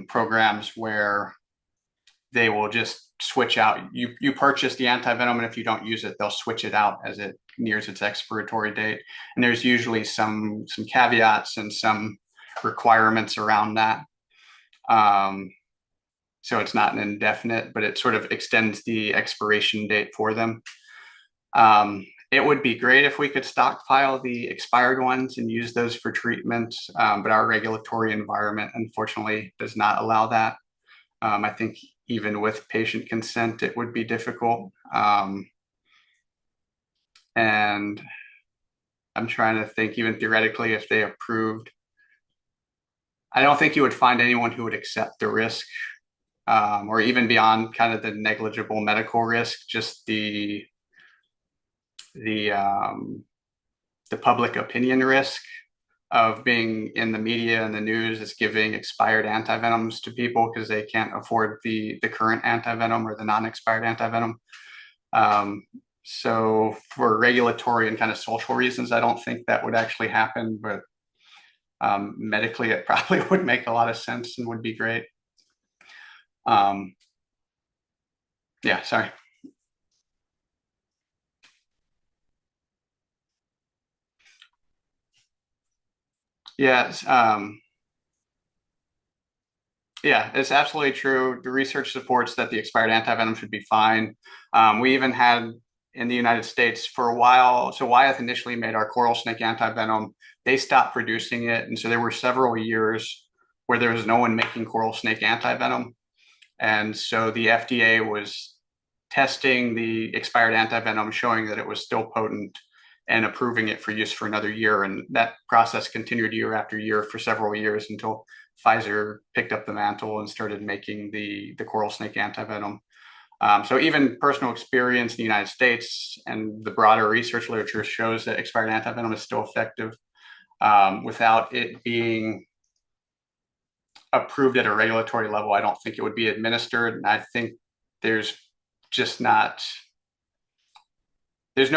programs where they will just switch out. You purchase the antivenom, and if you don't use it, they'll switch it out as it nears its expiration date. And there's usually some caveats and some requirements around that. So it's not an indefinite, but it sort of extends the expiration date for them. It would be great if we could stockpile the expired ones and use those for treatment, but our regulatory environment, unfortunately, does not allow that. I think even with patient consent, it would be difficult. And I'm trying to think, even theoretically, if they approved, I don't think you would find anyone who would accept the risk, or even beyond kind of the negligible medical risk, just the public opinion risk of being in the media and the news is giving expired antivenoms to people because they can't afford the current antivenom or the non-expired antivenom. So for regulatory and kind of social reasons, I don't think that would actually happen, but medically it probably would make a lot of sense and would be great. Yeah, sorry. Yes. Yeah, it's absolutely true. The research supports that the expired antivenom should be fine. We even had in the United States for a while, so Wyeth initially made our coral snake antivenom. They stopped producing it. And so there were several years where there was no one making coral snake antivenom. And so the FDA was testing the expired antivenom, showing that it was still potent and approving it for use for another year. And that process continued year after year for several years until Pfizer picked up the mantle and started making the coral snake antivenom. So even personal experience in the United States and the broader research literature shows that expired antivenom is still effective without it being approved at a regulatory level, I don't think it would be administered. And I think there's no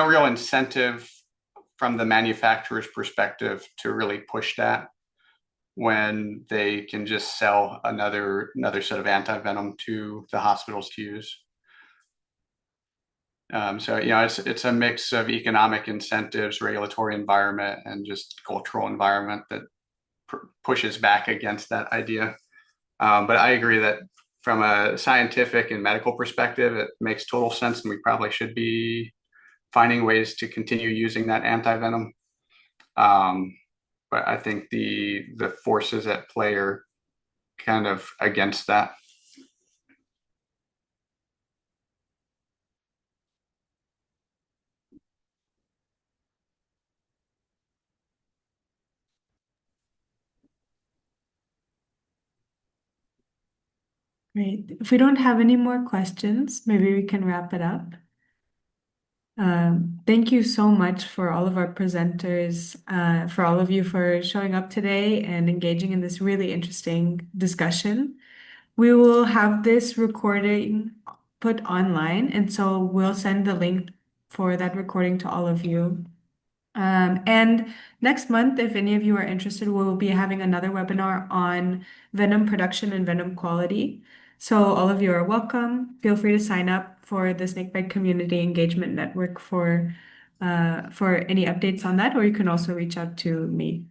real incentive from the manufacturer's perspective to really push that when they can just sell another set of antivenom to the hospitals to use. So it's a mix of economic incentives, regulatory environment, and just cultural environment that pushes back against that idea. But I agree that from a scientific and medical perspective, it makes total sense, and we probably should be finding ways to continue using that antivenom. But I think the forces at play are kind of against that. Great. If we don't have any more questions, maybe we can wrap it up. Thank you so much for all of our presenters, for all of you for showing up today and engaging in this really interesting discussion. We will have this recording put online, and so we'll send the link for that recording to all of you. And next month, if any of you are interested, we will be having another webinar on venom production and venom quality. So all of you are welcome. Feel free to sign up for the Snakebite Community Engagement Network for any updates on that, or you can also reach out to me.